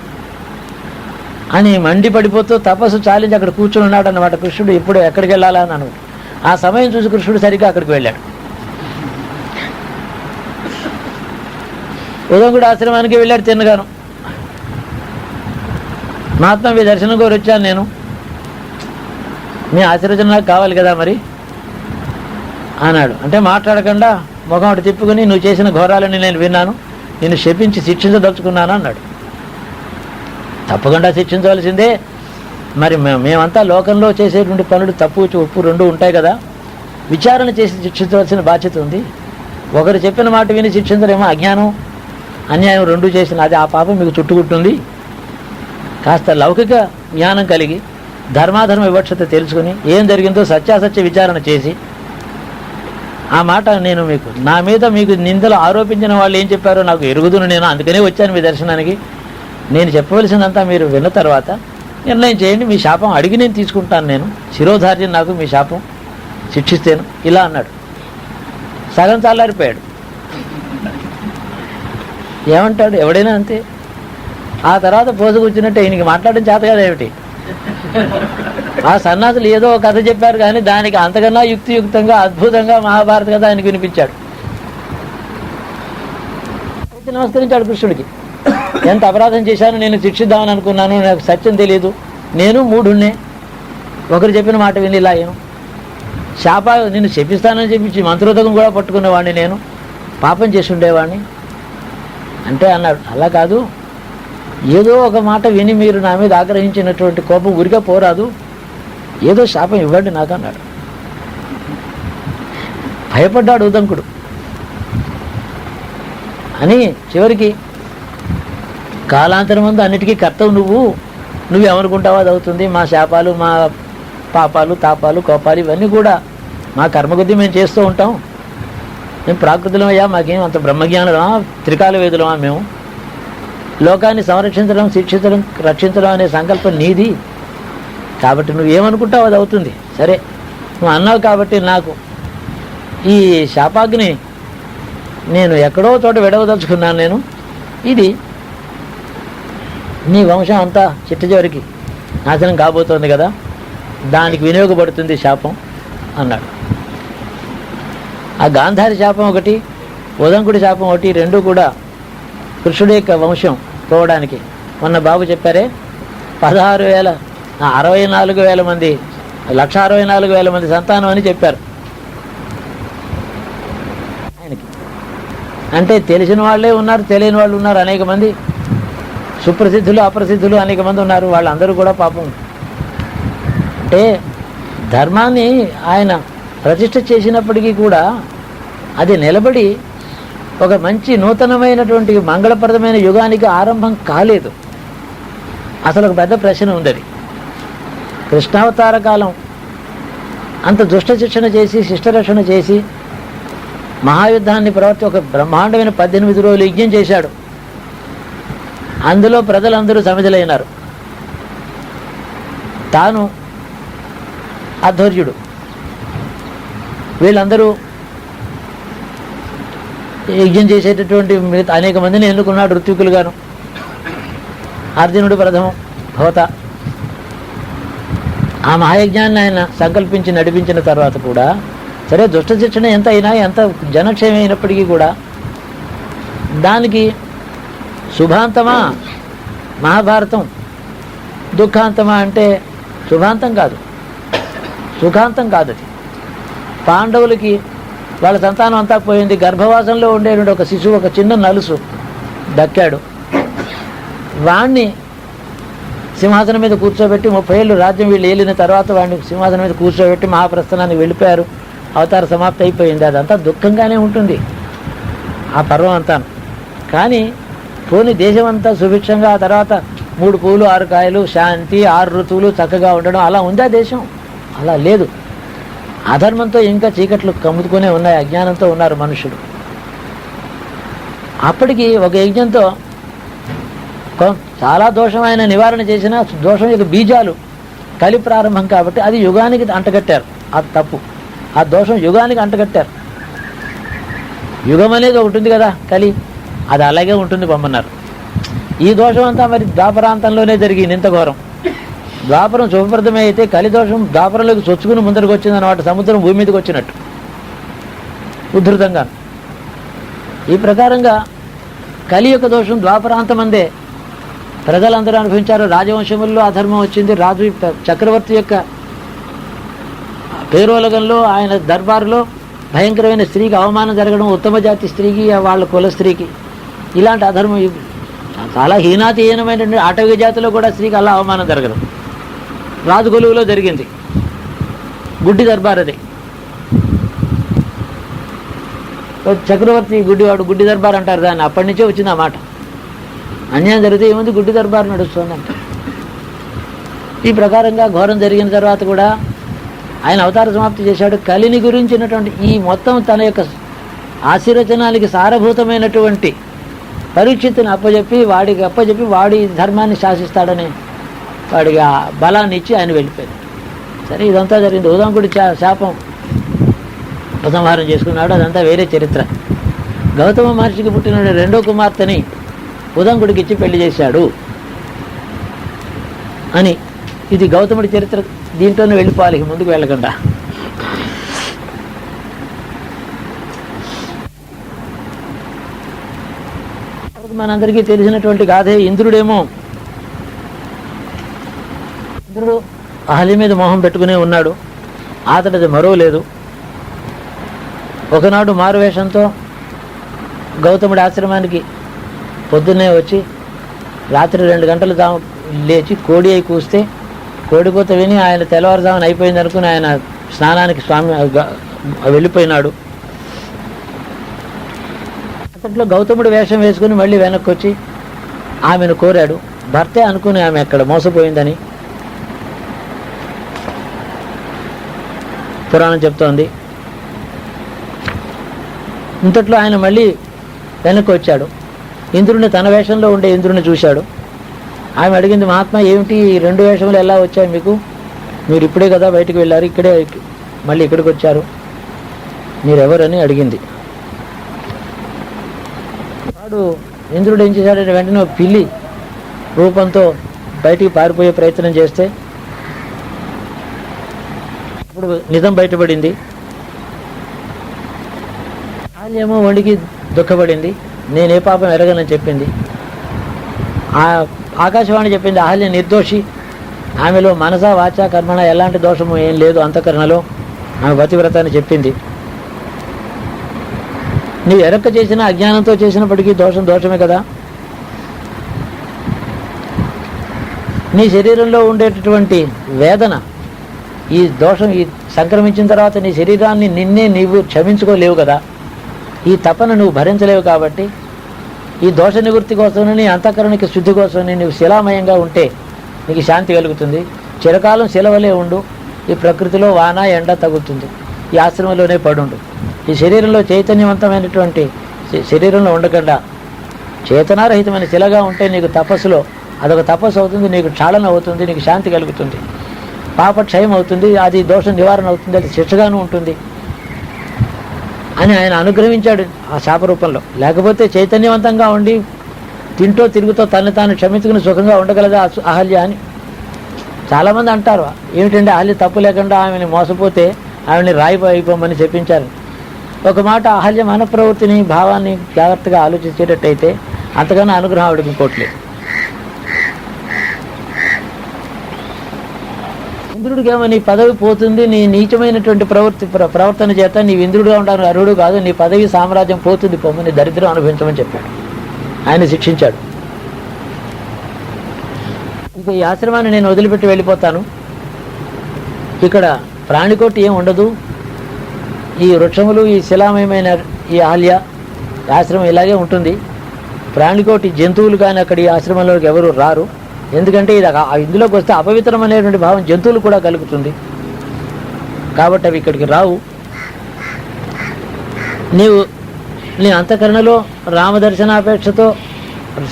అని మండిపడిపోతూ తపస్సు చాలించి అక్కడ కూర్చుని ఉన్నాడు అన్నమాట. కృష్ణుడు ఇప్పుడు ఎక్కడికి వెళ్ళాలా అని అనుకుంటు. ఆ సమయం చూసి కృష్ణుడు సరిగ్గా అక్కడికి వెళ్ళాడు. ఉదంకుడు ఆశ్రమానికి వెళ్ళాడు తిన్నగాను. మహాత్మా మీ దర్శనం కోరి వచ్చాను నేను, మీ ఆశీర్వచనం నాకు కావాలి కదా మరి అన్నాడు. అంటే మాట్లాడకుండా ముఖం అటు తిప్పుకుని, నువ్వు చేసిన ఘోరాలని నేను విన్నాను, నేను శపించి శిక్షించదలుచుకున్నాను అన్నాడు. తప్పకుండా శిక్షించవలసిందే. మరి మేమంతా లోకంలో చేసేటువంటి పనులు తప్పు ఒప్పు రెండు ఉంటాయి కదా, విచారణ చేసి శిక్షించవలసిన బాధ్యత ఉంది. ఒకరు చెప్పిన మాట విని శిక్షించలేమో, అజ్ఞానం అన్యాయం రెండు చేసిన అది ఆ పాపం మీకు చుట్టుకుంటుంది. కాస్త లౌకిక జ్ఞానం కలిగి ధర్మాధర్మ వివక్షత తెలుసుకుని ఏం జరిగిందో సత్యాసత్య విచారణ చేసి, ఆ మాట నేను మీకు నా మీద మీకు నిందలు ఆరోపించిన వాళ్ళు ఏం చెప్పారో నాకు ఎరుగుదును, నేను అందుకనే వచ్చాను మీ దర్శనానికి. నేను చెప్పవలసిందంతా మీరు విన్న తర్వాత నిర్ణయం చేయండి, మీ శాపం అడిగి నేను తీసుకుంటాను, నేను శిరోధార్యం నాకు మీ శాపం శిక్షిస్తాను ఇలా అన్నాడు. సగం చల్లారిపోయాడు. ఏమంటాడు ఎవడైనా అంతే. ఆ తర్వాత పోసుకొచ్చినట్టే ఈయనకి మాట్లాడడం చేత కదా ఏమిటి. ఆ సన్నాసులు ఏదో ఒక కథ చెప్పారు కానీ దానికి అంతకన్నా యుక్తియుక్తంగా అద్భుతంగా మహాభారత కథ ఆయనకు వినిపించాడు. నమస్కరించాడు కృష్ణుడికి. ఎంత అపరాధం చేశాను, నేను శిక్షిద్దామని అనుకున్నాను, నాకు సత్యం తెలియదు, నేను మూఢుణ్ణే, ఒకరు చెప్పిన మాట విని ఇలా అయ్యాను, నిన్ను శపిస్తానని చెప్పించి మంత్రోదకం కూడా పట్టుకునేవాడిని, నేను పాపం చేసి ఉండేవాడిని అంటే అన్నాడు. అలా కాదు, ఏదో ఒక మాట విని మీరు నా మీద ఆగ్రహించినటువంటి కోపం ఊరికే పోరాదు, ఏదో శాపం ఇవ్వండి నాకు అన్నాడు. భయపడ్డాడు ఉదంకుడు. అని చివరికి కాలాంతరం ముందు అన్నిటికీ కర్తవు నువ్వేమనుకుంటావో అది అవుతుంది, మా శాపాలు, మా పాపాలు, తాపాలు, కోపాలు ఇవన్నీ కూడా మా కర్మకొద్దీ మేము చేస్తూ ఉంటాం, మేము ప్రాకృతులం అయ్యా, మాకేం అంత బ్రహ్మజ్ఞానమా, త్రికాల వేదులమా, మేము లోకాన్ని సంరక్షించడం, శిక్షించడం, రక్షించడం అనే సంకల్పం నీది, కాబట్టి నువ్వేమనుకుంటావు అది అవుతుంది. సరే నువ్వు అన్నావు కాబట్టి నాకు ఈ శాపాగ్ని నేను ఎక్కడో చోట విడవదలుచుకున్నాను, నేను ఇది నీ వంశం అంతా చిట్ట చివరికి నాశనం కాబోతోంది కదా, దానికి వినియోగపడుతుంది శాపం అన్నాడు. ఆ గాంధారి శాపం ఒకటి, ఉదంకుడి శాపం ఒకటి, రెండు కూడా కృష్ణుడి యొక్క వంశం పోవడానికి. మొన్న బాబు చెప్పారే 64,000 మంది 1,64,000 మంది సంతానం అని చెప్పారు ఆయనకి. అంటే తెలిసిన వాళ్ళే ఉన్నారు, తెలియని వాళ్ళు ఉన్నారు, అనేక మంది సుప్రసిద్ధులు అప్రసిద్ధులు అనేక మంది ఉన్నారు. వాళ్ళందరూ కూడా పాపం అంటే ధర్మాన్ని ఆయన ప్రతిష్ఠ చేసినప్పటికీ కూడా అది నిలబడి ఒక మంచి నూతనమైనటువంటి మంగళప్రదమైన యుగానికి ఆరంభం కాలేదు. అసలు ఒక పెద్ద ప్రశ్న ఉంది. అది కృష్ణావతార కాలం అంత దుష్ట శిక్షణ చేసి శిష్టరక్షణ చేసి మహాయుద్ధాన్ని ప్రవర్తి ఒక బ్రహ్మాండమైన 18 రోజులు యజ్ఞం చేశాడు. అందులో ప్రజలందరూ సమిధులైనారు. తాను అధ్వర్యుడు. వీళ్ళందరూ యజ్ఞం చేసేటటువంటి అనేక మందిని ఎన్నుకున్నాడు ఋత్వికులుగాను. అర్జునుడు ప్రథమం హోత. ఆ మహాయజ్ఞాన్ని ఆయన సంకల్పించి నడిపించిన తర్వాత కూడా సరే దుష్ట శిక్షణ ఎంత అయినా ఎంత జనక్షేమం అయినప్పటికీ కూడా దానికి శుభాంతమా మహాభారతం, దుఃఖాంతమా అంటే శుభాంతం కాదు, సుఖాంతం కాదు. అది పాండవులకి వాళ్ళ సంతానం అంతా పోయింది. గర్భవాసంలో ఉండేటువంటి ఒక శిశువు, ఒక చిన్న నలుసు దక్కాడు. వాణ్ణి సింహాసనం మీద కూర్చోబెట్టి 30 ఏళ్ళు రాజ్యం వీళ్ళు ఏలిన తర్వాత వాడిని సింహాసనం మీద కూర్చోబెట్టి మహాప్రస్థానానికి వెళ్ళిపోయారు. అవతార సమాప్తి అయిపోయింది. అదంతా దుఃఖంగానే ఉంటుంది ఆ పర్వం అంతా. కానీ పోని దేశం అంతా సుభిక్షంగా, ఆ తర్వాత 3 పూలు 6 కాయలు, శాంతి, 6 ఋతువులు చక్కగా ఉండడం, అలా ఉందా దేశం? అలా లేదు. అధర్మంతో ఇంకా చీకట్లు కమ్ముకునే ఉన్నాయి. అజ్ఞానంతో ఉన్నారు మనుషులు. అప్పటికి ఒక యజ్ఞంతో చాలా దోషం ఆయన నివారణ చేసిన దోషం యొక్క బీజాలు కలి ప్రారంభం కాబట్టి అది యుగానికి అంటగట్టారు. అది తప్పు. ఆ దోషం యుగానికి అంటగట్టారు. యుగం అనేది ఒకటి ఉంది కదా, కలి, అది అలాగే ఉంటుంది పొమ్మన్నారు. ఈ దోషం అంతా మరి ద్వాపరాంతంలోనే జరిగింది. ఇంత ఘోరం. ద్వాపరం శుభప్రదమే అయితే కలి దోషం ద్వాపరంలోకి చొచ్చుకుని ముందరికి వచ్చింది అన్నమాట. సముద్రం భూమి మీదకి వచ్చినట్టు ఉద్ధృతంగా. ఈ ప్రకారంగా కలి యొక్క దోషం ద్వాపరాంతమందే ప్రజలందరూ అనుభవించారు. రాజవంశముల్లో అధర్మం వచ్చింది. రాజు చక్రవర్తి యొక్క పేరోలగంలో ఆయన దర్బారులో భయంకరమైన స్త్రీకి అవమానం జరగడం, ఉత్తమ జాతి స్త్రీకి, వాళ్ళ కుల స్త్రీకి ఇలాంటి అధర్మం చాలా హీనాతిహీనమైన ఆటవిక జాతిలో కూడా స్త్రీకి అలా అవమానం జరగడం రాజు కొలువులో జరిగింది. గుడ్డి దర్బార్ అది. చక్రవర్తి గుడ్డివాడు, గుడ్డి దర్బార్ అంటారు దాన్ని. అప్పటి నుంచే వచ్చింది ఆ మాట. అన్యాయం జరిగితే ఏముంది, గుడ్డి దర్బారు నడుస్తుందంట. ఈ ప్రకారంగా ఘోరం జరిగిన తర్వాత కూడా ఆయన అవతార సమాప్తి చేశాడు. కలిని గురించినటువంటి ఈ మొత్తం తన యొక్క ఆశీర్వచనానికి సారభూతమైనటువంటి పరీక్షిత్తుని అప్పచెప్పి వాడి ధర్మాన్ని శాసిస్తాడని వాడికి ఆ బలాన్ని ఇచ్చి ఆయన వెళ్ళిపోయాడు. సరే, ఇదంతా జరిగింది. ఉదంకుడి శాపం ఉపసంహారం చేసుకున్నాడు. అదంతా వేరే చరిత్ర. గౌతమ మహర్షికి పుట్టిన 2వ కుమార్తెని ఉదంకుడికి ఇచ్చి పెళ్లి చేశాడు అని ఇది గౌతముడి చరిత్ర. దీంట్లోనే వెళ్ళిపోవాలి, ముందుకు వెళ్ళకుండా. మనందరికీ తెలిసినటువంటి గాథే. ఇంద్రుడు అహల్య మీద మోహం పెట్టుకునే ఉన్నాడు. అతడిది మరో లేదు. ఒకనాడు మారువేషంతో గౌతముడి ఆశ్రమానికి పొద్దున్నే వచ్చి రాత్రి 2 గంటలు లేచి కోడి అయి కూస్తే కోడిపోత విని ఆయన తెల్లవారుజామున అయిపోయింది అనుకుని ఆయన స్నానానికి వెళ్ళిపోయినాడు. అప్పట్లో గౌతముడు వేషం వేసుకుని మళ్ళీ వెనక్కి వచ్చి ఆమెను కోరాడు. భర్తే అనుకుని ఆమె అక్కడ మోసపోయిందని పురాణం చెప్తోంది. ఇంతట్లో ఆయన మళ్ళీ వెనక్కి వచ్చాడు. ఇంద్రుడిని, తన వేషంలో ఉండే ఇంద్రుడిని చూశాడు. ఆమె అడిగింది, మహాత్మా ఏమిటి 2 వేషములు ఎలా వచ్చాయి మీకు? మీరు ఇప్పుడే కదా బయటకు వెళ్ళారు, ఇక్కడే మళ్ళీ ఇక్కడికి వచ్చారు, మీరెవరని అడిగింది. వాడు ఇంద్రుడు ఏం చేశాడంటే వెంటనే పిల్లి రూపంతో బయటికి పారిపోయే ప్రయత్నం చేస్తే అప్పుడు నిజం బయటపడింది. ఆల్యేమో వణికి దుఃఖపడింది. నేనే పాపం ఎరగనని చెప్పింది. ఆకాశవాణి చెప్పింది అహల్య నిర్దోషి, ఆమెలో మనస వాచ కర్మణ ఎలాంటి దోషము ఏం లేదు అంతఃకరణలో, ఆమె పతివ్రత అని చెప్పింది. నీవు ఎరక్క చేసిన అజ్ఞానంతో చేసినప్పటికీ దోషమే కదా. నీ శరీరంలో ఉండేటటువంటి వేదన, ఈ దోషం ఈ సంక్రమించిన తర్వాత నీ శరీరాన్ని నిన్నే నీవు క్షమించుకోలేవు కదా. ఈ తపన నువ్వు భరించలేవు కాబట్టి ఈ దోష నివృత్తి కోసం, నీ అంతఃకరణకి శుద్ధి కోసం నువ్వు శిలామయంగా ఉంటే నీకు శాంతి కలుగుతుంది. చిరకాలం శిలవలే ఉండు, ఈ ప్రకృతిలో వాన ఎండ తగులుతుంది, ఈ ఆశ్రమంలోనే పడుండు. ఈ శరీరంలో చైతన్యవంతమైనటువంటి శరీరంలో ఉండకుండా చేతనారహితమైన శిలగా ఉంటే నీకు తపస్సులో అదొక తపస్సు అవుతుంది, నీకు క్షాళన అవుతుంది, నీకు శాంతి కలుగుతుంది, పాప క్షయం అవుతుంది, అది దోష నివారణ అవుతుంది, అది శిక్షగాను ఉంటుంది అని ఆయన అనుగ్రహించాడు ఆ శాప రూపంలో. లేకపోతే చైతన్యవంతంగా ఉండి తింటూ తిరుగుతూ తను తాను క్షమించుకుని సుఖంగా ఉండగలదా అహల్య అని చాలామంది అంటారు. ఏమిటంటే అహల్య తప్పు లేకుండా ఆమెని మోసపోతే ఆమెని రాయి అయిపోమని చెప్పించారు. ఒక మాట అహల్య మన ప్రవృత్తిని భావాన్ని జాగ్రత్తగా ఆలోచించేటట్టయితే అంతకన్నా అనుగ్రహం ఆవిడకి ఇంకోట్లేదు. ఇంద్రుడికేమో నీ పదవి పోతుంది, నీ నీచమైనటువంటి ప్రవర్తన చేత నీవు ఇంద్రుడిగా ఉండడానికి అర్హుడు కాదు, నీ పదవి సామ్రాజ్యం పోతుంది, పొమ్మని దరిద్రం అనుభవించమని చెప్పాడు. ఆయన శిక్షించాడు. ఇక ఈ ఆశ్రమాన్ని నేను వదిలిపెట్టి వెళ్ళిపోతాను, ఇక్కడ ప్రాణికోటి ఏం ఉండదు, ఈ వృక్షములు ఈ శిలామయమైన ఈ అహల్య ఆశ్రమం ఇలాగే ఉంటుంది, ప్రాణికోటి జంతువులు కానీ అక్కడ ఈ ఆశ్రమంలోకి ఎవరు రారు, ఎందుకంటే ఇది ఇందులోకి వస్తే అపవిత్రం అనేటువంటి భావం జంతువులు కూడా కలుగుతుంది, కాబట్టి అవి ఇక్కడికి రావు. నీవు నీ అంతఃకరణలో రామదర్శనాపేక్షతో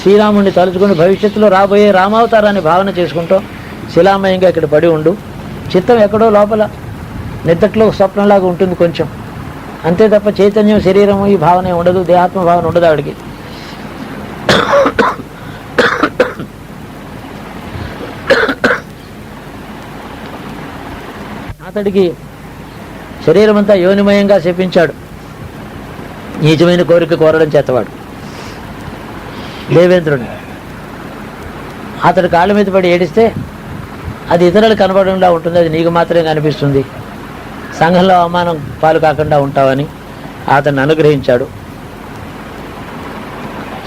శ్రీరాముడిని తలుచుకుని భవిష్యత్తులో రాబోయే రామావతారాన్ని భావన చేసుకుంటూ శిలామయంగా ఇక్కడ పడి ఉండు. చిత్తం ఎక్కడో లోపల నిద్దట్లో స్వప్నంలాగా ఉంటుంది కొంచెం, అంతే తప్ప చైతన్యం శరీరము ఈ భావన ఉండదు, దేహాత్మ భావన ఉండదు ఆవిడికి. అతడికి శరీరం అంతా యోనిమయంగా శపించాడు, నీచమైన కోరిక కోరడం చేతవాడు దేవేంద్రుని. అతడు కాళ్ళ మీద పడి ఏడిస్తే అది ఇతరులు కనబడకుండా ఉంటుంది, అది నీకు మాత్రమే కనిపిస్తుంది, సంఘంలో అవమానం పాలు కాకుండా ఉంటావని అతన్ని అనుగ్రహించాడు.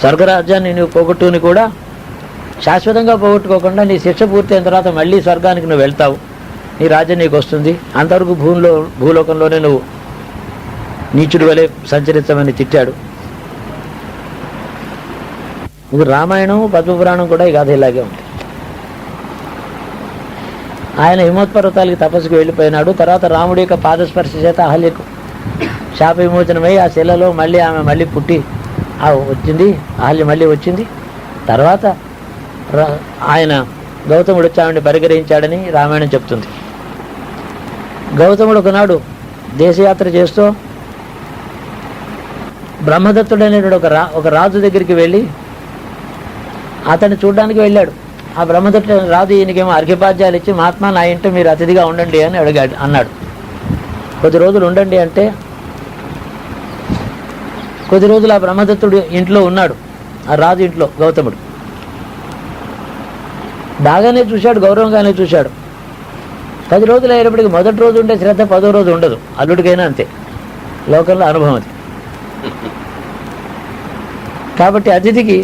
స్వర్గరాజ్యాన్ని నువ్వు పోగొట్టుకుని కూడా శాశ్వతంగా పోగొట్టుకోకుండా నీ శిక్ష పూర్తయిన తర్వాత మళ్ళీ స్వర్గానికి నువ్వు వెళ్తావు, నీ రాజ్యం నీకు వస్తుంది, అంతవరకు భూలోకంలోనే నువ్వు నీచుడి వలె సంచరించమని తిట్టాడు. ఇది రామాయణం పద్మపురాణం కూడా ఈ కథ ఇలాగే ఉంది. ఆయన హిమోత్పర్వతాలకి తపస్సుకు వెళ్ళిపోయినాడు. తర్వాత రాముడి యొక్క పాదస్పర్శ చేత అహల్యకు శాప విమోచనమై ఆ శిలలో మళ్ళీ ఆమె మళ్ళీ పుట్టి వచ్చింది, అహల్య మళ్ళీ వచ్చింది. తర్వాత ఆయన గౌతముడు వచ్చి ఆమెను పరిగ్రహించాడని రామాయణం చెప్తుంది. గౌతముడు ఒకనాడు దేశయాత్ర చేస్తూ బ్రహ్మదత్తుడు అనేటువంటి ఒక రాజు దగ్గరికి వెళ్ళి అతన్ని చూడడానికి వెళ్ళాడు. ఆ బ్రహ్మదత్తుడు రాజు ఈయనకేమో అర్ఘ్యపాద్యాలు ఇచ్చి మహాత్మా నా ఇంట మీరు అతిథిగా ఉండండి అని అన్నాడు. కొద్ది రోజులు ఉండండి అంటే కొద్ది రోజులు ఆ బ్రహ్మదత్తుడు ఇంట్లో ఉన్నాడు, ఆ రాజు ఇంట్లో గౌతముడు. బాగానే చూశాడు, గౌరవంగానే చూశాడు. 10 రోజులు అయ్యేటప్పటికి మొదటి రోజు ఉండే శ్రద్ధ 10వ రోజు ఉండదు, అల్లుడికైనా అంతే, లోకంలో అనుభవం అది. కాబట్టి అతిథికి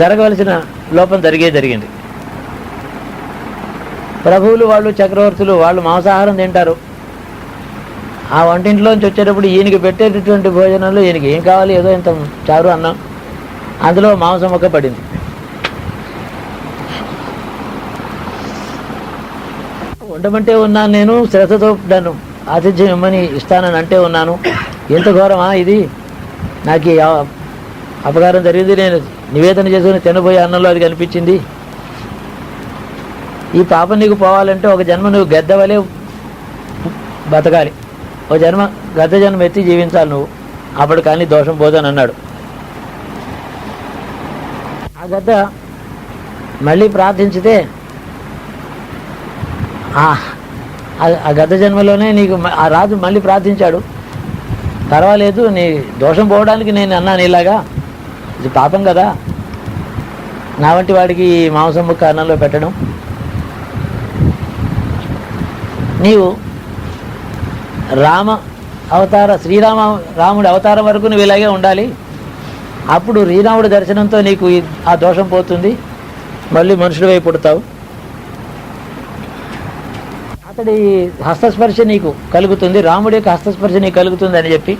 జరగవలసిన లోపం జరిగింది. ప్రభువులు వాళ్ళు చక్రవర్తులు వాళ్ళు మాంసాహారం తింటారు. ఆ వంటింట్లోంచి వచ్చేటప్పుడు ఈయనకి పెట్టేటటువంటి భోజనంలో ఈయనకి ఏం కావాలి, ఏదో ఇంత చారు అన్నం, అందులో మాంసం మొక్క పడింది. ఉండమంటే ఉన్నాను, నేను శ్రద్ధతో నన్ను ఆతిథ్యం ఇమ్మని ఇస్తానని అంటే ఉన్నాను, ఎంత ఘోరమా ఇది, నాకు అపకారం జరిగింది, నేను నివేదన చేసుకుని తినబోయే అన్నంలో అది కనిపించింది, ఈ పాపం నీకు పోవాలంటే ఒక జన్మ నువ్వు గెద్దవలే బతకాలి, ఒక గద్ద జన్మ ఎత్తి జీవించాలి నువ్వు, అప్పుడు కానీ దోషం పోదని అన్నాడు. ఆ గద్ద మళ్ళీ ప్రార్థించితే ఆ గద్ద జన్మలోనే నీకు ఆ రాజు మళ్ళీ ప్రార్థించాడు, పర్వాలేదు నీ దోషం పోవడానికి నేను అన్నాను ఇలాగా, ఇది పాపం కదా నా వంటి వాడికి మాంసం ముక్క అన్నంలో పెట్టడం, నీవు రాముడి అవతారం వరకు నువ్వు ఇలాగే ఉండాలి, అప్పుడు శ్రీరాముడి దర్శనంతో నీకు ఆ దోషం పోతుంది, మళ్ళీ మనుషుడివై పుడతావు, అతడి హస్తస్పర్శ నీకు కలుగుతుంది, రాముడి యొక్క హస్తస్పర్శ నీకు కలుగుతుంది అని చెప్పి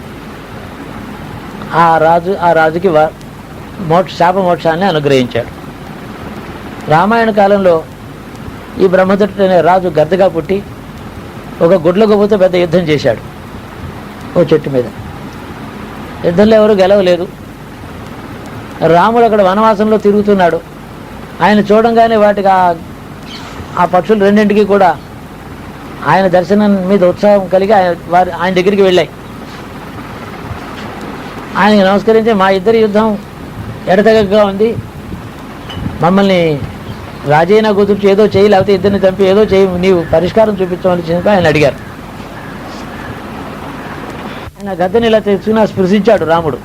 ఆ రాజుకి శాపమోక్షాన్ని అనుగ్రహించాడు. రామాయణ కాలంలో ఈ బ్రహ్మదత్తుడు అనే రాజు గద్దగా పుట్టి ఒక గుడ్లగొవ్వతో పెద్ద యుద్ధం చేశాడు ఓ చెట్టు మీద. యుద్ధంలో ఎవరు గెలవలేదు. రాముడు అక్కడ వనవాసంలో తిరుగుతున్నాడు. ఆయన చూడంగానే వాటికి ఆ పక్షులు రెండింటికి కూడా ఆయన దర్శనం మీద ఉత్సాహం కలిగి ఆయన దగ్గరికి వెళ్ళాయి. ఆయనకి నమస్కరించి, మా ఇద్దరి యుద్ధం ఎడతెగగా ఉంది, మమ్మల్ని రాజైనా కుదుర్చి ఏదో చేయి, లేకపోతే ఇద్దరిని చంపి ఏదో చేయి, నీవు పరిష్కారం చూపించమని చెప్పి ఆయన అడిగారు. ఆయన గద్దెని ఇలా తెచ్చుకుని స్పృశించాడు రాముడు.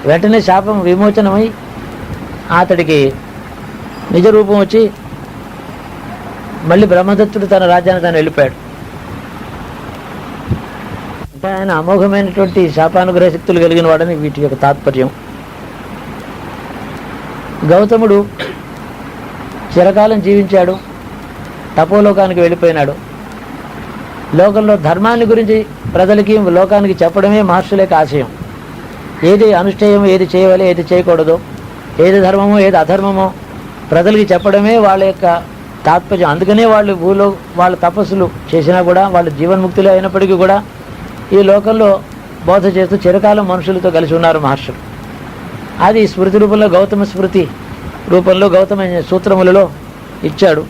వెంటనే శాపం విమోచనమై అతడికి నిజ రూపం వచ్చి మళ్ళీ బ్రహ్మదత్తుడు తన రాజ్యాన్ని తాను వెళ్ళిపోయాడు. అంటే ఆయన అమోఘమైనటువంటి శాపానుగ్రహ శక్తులు కలిగిన వాడని వీటి యొక్క తాత్పర్యం. గౌతముడు చిరకాలం జీవించాడు, తపోలోకానికి వెళ్ళిపోయినాడు. లోకంలో ధర్మాన్ని గురించి ప్రజలకి లోకానికి చెప్పడమే మహర్షుల యొక్క ఆశయం. ఏది అనుష్ఠేయమో, ఏది చేయవాలి, ఏది చేయకూడదు, ఏది ధర్మమో ఏది అధర్మమో ప్రజలకి చెప్పడమే వాళ్ళ యొక్క తాత్పర్యం. అందుకనే వాళ్ళు వాళ్ళ తపస్సులు చేసినా కూడా, వాళ్ళు జీవన్ముక్తులు అయినప్పటికీ కూడా ఈ లోకంలో బోధ చేస్తూ చిరకాలం మనుషులతో కలిసి ఉన్నారు మహర్షులు. అది స్మృతి రూపంలో, గౌతమ స్మృతి రూపంలో గౌతమ సూత్రములలో ఇచ్చాడు,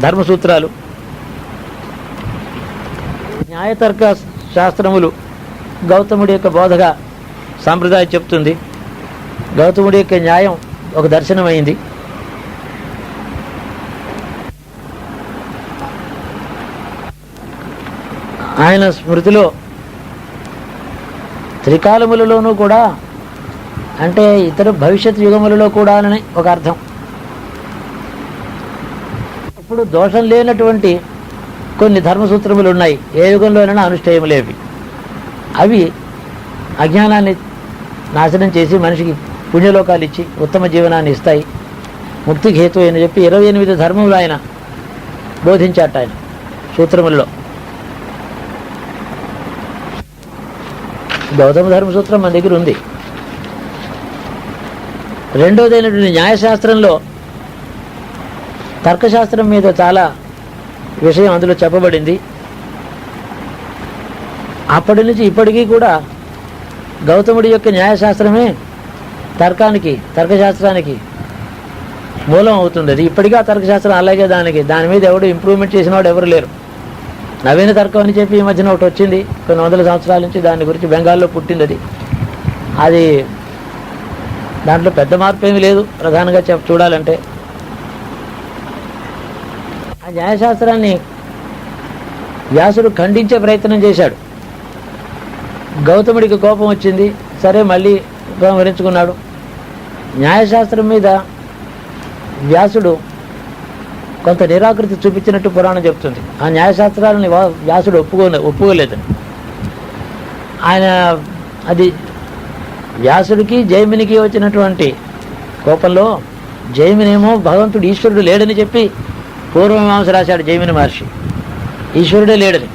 ధర్మసూత్రాలు. న్యాయతర్క శాస్త్రములు గౌతముడి యొక్క బోధగా సాంప్రదాయం చెప్తుంది. గౌతముడి యొక్క న్యాయం ఒక దర్శనమైంది. ఆయన స్మృతిలో త్రికాలములలోనూ కూడా, అంటే ఇతర భవిష్యత్ యుగములలో కూడా అని ఒక అర్థం. ఇప్పుడు దోషం లేనటువంటి కొన్ని ధర్మసూత్రములు ఉన్నాయి, ఏ యుగంలోనైనా అనుష్ఠేయములేవి. అవి అజ్ఞానాన్ని నాశనం చేసి మనిషికి పుణ్యలోకాలు ఇచ్చి ఉత్తమ జీవనాన్ని ఇస్తాయి, ముక్తికి హేతు అని చెప్పి 28 ధర్మములు ఆయన బోధించాట ఆయన సూత్రములలో. గౌతమ ధర్మసూత్రం మన దగ్గర ఉంది. రెండోదైనటువంటి న్యాయశాస్త్రంలో తర్కశాస్త్రం మీద చాలా విషయం అందులో చెప్పబడింది. అప్పటి నుంచి ఇప్పటికీ కూడా గౌతముడి యొక్క న్యాయశాస్త్రమే తర్కశాస్త్రానికి మూలం అవుతుంది. అది ఇప్పటికీ ఆ తర్కశాస్త్రం అలాగే, దాని మీద ఎవడు ఇంప్రూవ్మెంట్ చేసిన వాడు ఎవరు లేరు. నవీన తర్కం అని చెప్పి ఈ మధ్యన ఒకటి వచ్చింది, కొన్ని వందల సంవత్సరాల నుంచి దాని గురించి బెంగాల్లో పుట్టింది. అది దాంట్లో పెద్ద మార్పు ఏమీ లేదు ప్రధానంగా చూడాలంటే. ఆ న్యాయశాస్త్రాన్ని వ్యాసుడు ఖండించే ప్రయత్నం చేశాడు. గౌతముడికి కోపం వచ్చింది, సరే మళ్ళీ ఉపసంహరించుకున్నాడు. న్యాయశాస్త్రం మీద వ్యాసుడు కొంత నిరాకృతి చూపించినట్టు పురాణం చెప్తుంది. ఆ న్యాయశాస్త్రాలని వ్యాసుడు ఒప్పుకోలేదని. ఆయన అది వ్యాసుడికి జైమినికి వచ్చినటువంటి కోపంలో, జైమినేమో భగవంతుడు ఈశ్వరుడు లేడని చెప్పి పూర్వమీమాంస రాశాడు జైమిని మహర్షి. ఈశ్వరుడే లేడని,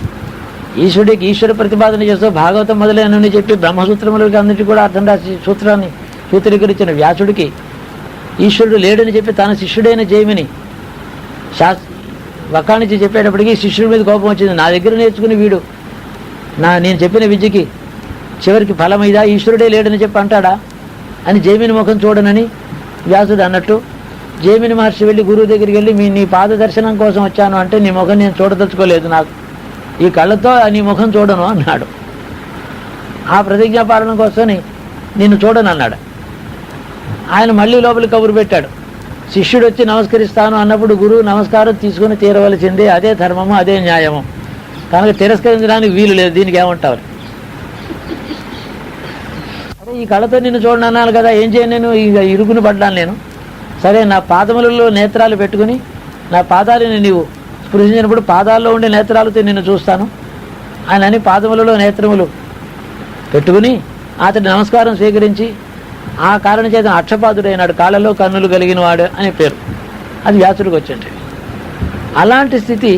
ఈశ్వరుడికి ఈశ్వర ప్రతిపాదన చేస్తూ భాగవతం మొదలైనని చెప్పి బ్రహ్మసూత్రములకి అన్నింటి కూడా అర్థం రాసి సూత్రాన్ని సూత్రీకరించిన వ్యాసుడికి ఈశ్వరుడు లేడని చెప్పి తన శిష్యుడైన జైమిని వకాణించి చెప్పేటప్పటికీ శిష్యుడి మీద కోపం వచ్చింది. నా దగ్గర నేర్చుకుని వీడు నేను చెప్పిన విద్యకి చివరికి ఫలమైదా, ఈశ్వరుడే లేడని చెప్పి అంటాడా అని జైమిని ముఖం చూడనని వ్యాసుడు అన్నట్టు, జైమిని మహర్షి వెళ్ళి గురువు దగ్గరికి వెళ్ళి నీ పాద దర్శనం కోసం వచ్చాను అంటే, నీ ముఖం నేను చూడదలుచుకోలేదు, నాకు ఈ కళ్ళతో నీ ముఖం చూడను అన్నాడు. ఆ ప్రతిజ్ఞాపాలన కోసం నిన్ను చూడను అన్నాడు. ఆయన మళ్ళీ లోపలికి కబురు పెట్టాడు. శిష్యుడు వచ్చి నమస్కరిస్తాను అన్నప్పుడు గురువు నమస్కారం తీసుకుని తీరవలసిందే, అదే ధర్మము, అదే న్యాయము, కనుక తిరస్కరించడానికి వీలు లేదు, దీనికి ఏమంటావు? అదే ఈ కళతో నిన్ను చూడను అన్నాను కదా, ఏం చేయను నేను, ఇక ఇరుకుని పడ్డాను నేను. సరే, నా పాదములలో నేత్రాలు పెట్టుకుని నా పాదాలని నీవు స్పృశించినప్పుడు పాదాల్లో ఉండే నేత్రాలతో నిన్ను చూస్తాను అని పాదములలో నేత్రములు పెట్టుకుని అతడి నమస్కారం స్వీకరించి ఆ కారణం చేత అక్షపాదుడైనాడు, కాళ్ళలో కన్నులు కలిగిన వాడు అని పేరు. అది వ్యాసుడికి వచ్చింది. అలాంటి స్థితి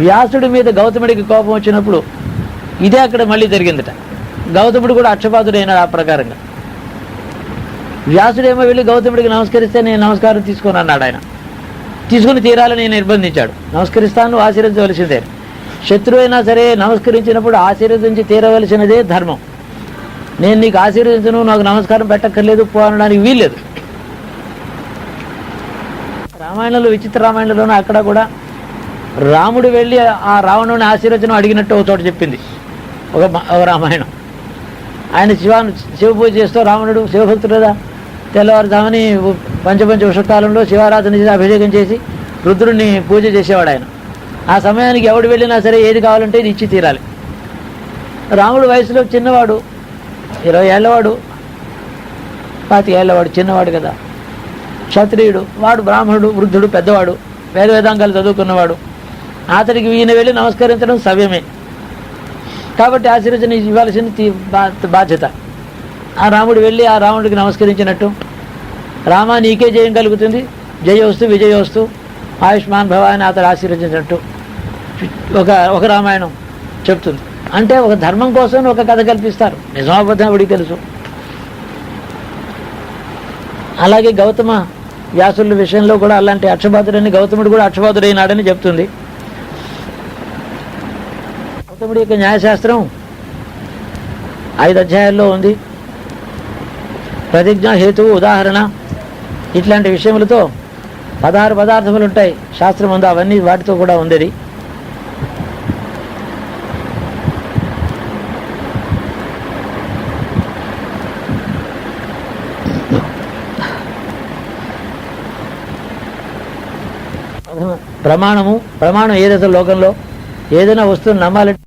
వ్యాసుడి మీద గౌతముడికి కోపం వచ్చినప్పుడు ఇదే అక్కడ మళ్ళీ జరిగిందట. గౌతముడు కూడా అక్షపాదుడైనాడు ఆ ప్రకారంగా. వ్యాసుడేమో వెళ్ళి గౌతముడికి నమస్కరిస్తే నేను నమస్కారం తీసుకొని అన్నాడు. ఆయన తీసుకుని తీరాలని నిర్బంధించాడు. నమస్కరిస్తాను, ఆశీర్వదించవలసిందే. శత్రువు అయినా సరే నమస్కరించినప్పుడు ఆశీర్వదించి తీరవలసినదే ధర్మం. నేను నీకు ఆశీర్వదించను, నాకు నమస్కారం పెట్టక్కర్లేదు పో అనడానికి వీల్లేదు. రామాయణంలో, విచిత్ర రామాయణంలోనూ అక్కడ కూడా రాముడు వెళ్ళి ఆ రావణుని ఆశీర్వచనం అడిగినట్టు ఒక చోట చెప్పింది ఒక రామాయణం. ఆయన శివ పూజ చేస్తూ, రావణుడు శివభక్తుడు కదా, తెల్లవారుజామని పంచపంచ ఉషకాలంలో శివారాధన చేసి అభిషేకం చేసి రుద్రుడిని పూజ చేసేవాడు ఆయన. ఆ సమయానికి ఎవడు వెళ్ళినా సరే ఏది కావాలంటే ఇది ఇచ్చి తీరాలి. రాముడు వయసులో చిన్నవాడు, 20 ఏళ్ళవాడు, 25 ఏళ్ళవాడు, చిన్నవాడు కదా, క్షత్రియుడు, వాడు బ్రాహ్మణుడు, వృద్ధుడు, పెద్దవాడు, వేదాంగాలు చదువుకున్నవాడు. అతడికి ఈయన వెళ్ళి నమస్కరించడం సవ్యమే. కాబట్టి ఆశీర్వచన ఇవ్వాల్సిన బాధ్యత. ఆ రాముడు వెళ్ళి ఆ రావణుడికి నమస్కరించినట్టు, రామ నీకే జయం కలుగుతుంది, జయోస్తు విజయోస్తు ఆయుష్మాన్ భవ అని అతడు ఆశీర్వదించినట్టు ఒక రామాయణం చెప్తుంది. అంటే ఒక ధర్మం కోసం ఒక కథ కల్పిస్తారు, నిజాబద్ధం ఎవడికి తెలుసు. అలాగే గౌతమ వ్యాసుల విషయంలో కూడా అలాంటి అక్షబాధుడని, గౌతముడు కూడా అక్షబాధుడైనాడని చెప్తుంది. గౌతముడి యొక్క న్యాయశాస్త్రం 5 అధ్యాయాల్లో ఉంది. ప్రతిజ్ఞ, హేతువు, ఉదాహరణ ఇట్లాంటి విషయములతో 16 పదార్థములు ఉంటాయి శాస్త్రం ఉందో, అవన్నీ వాటితో కూడా ఉంది. ప్రమాణం ఏదైతే లోకంలో ఏదైనా వస్తువుని నమ్మాలంటే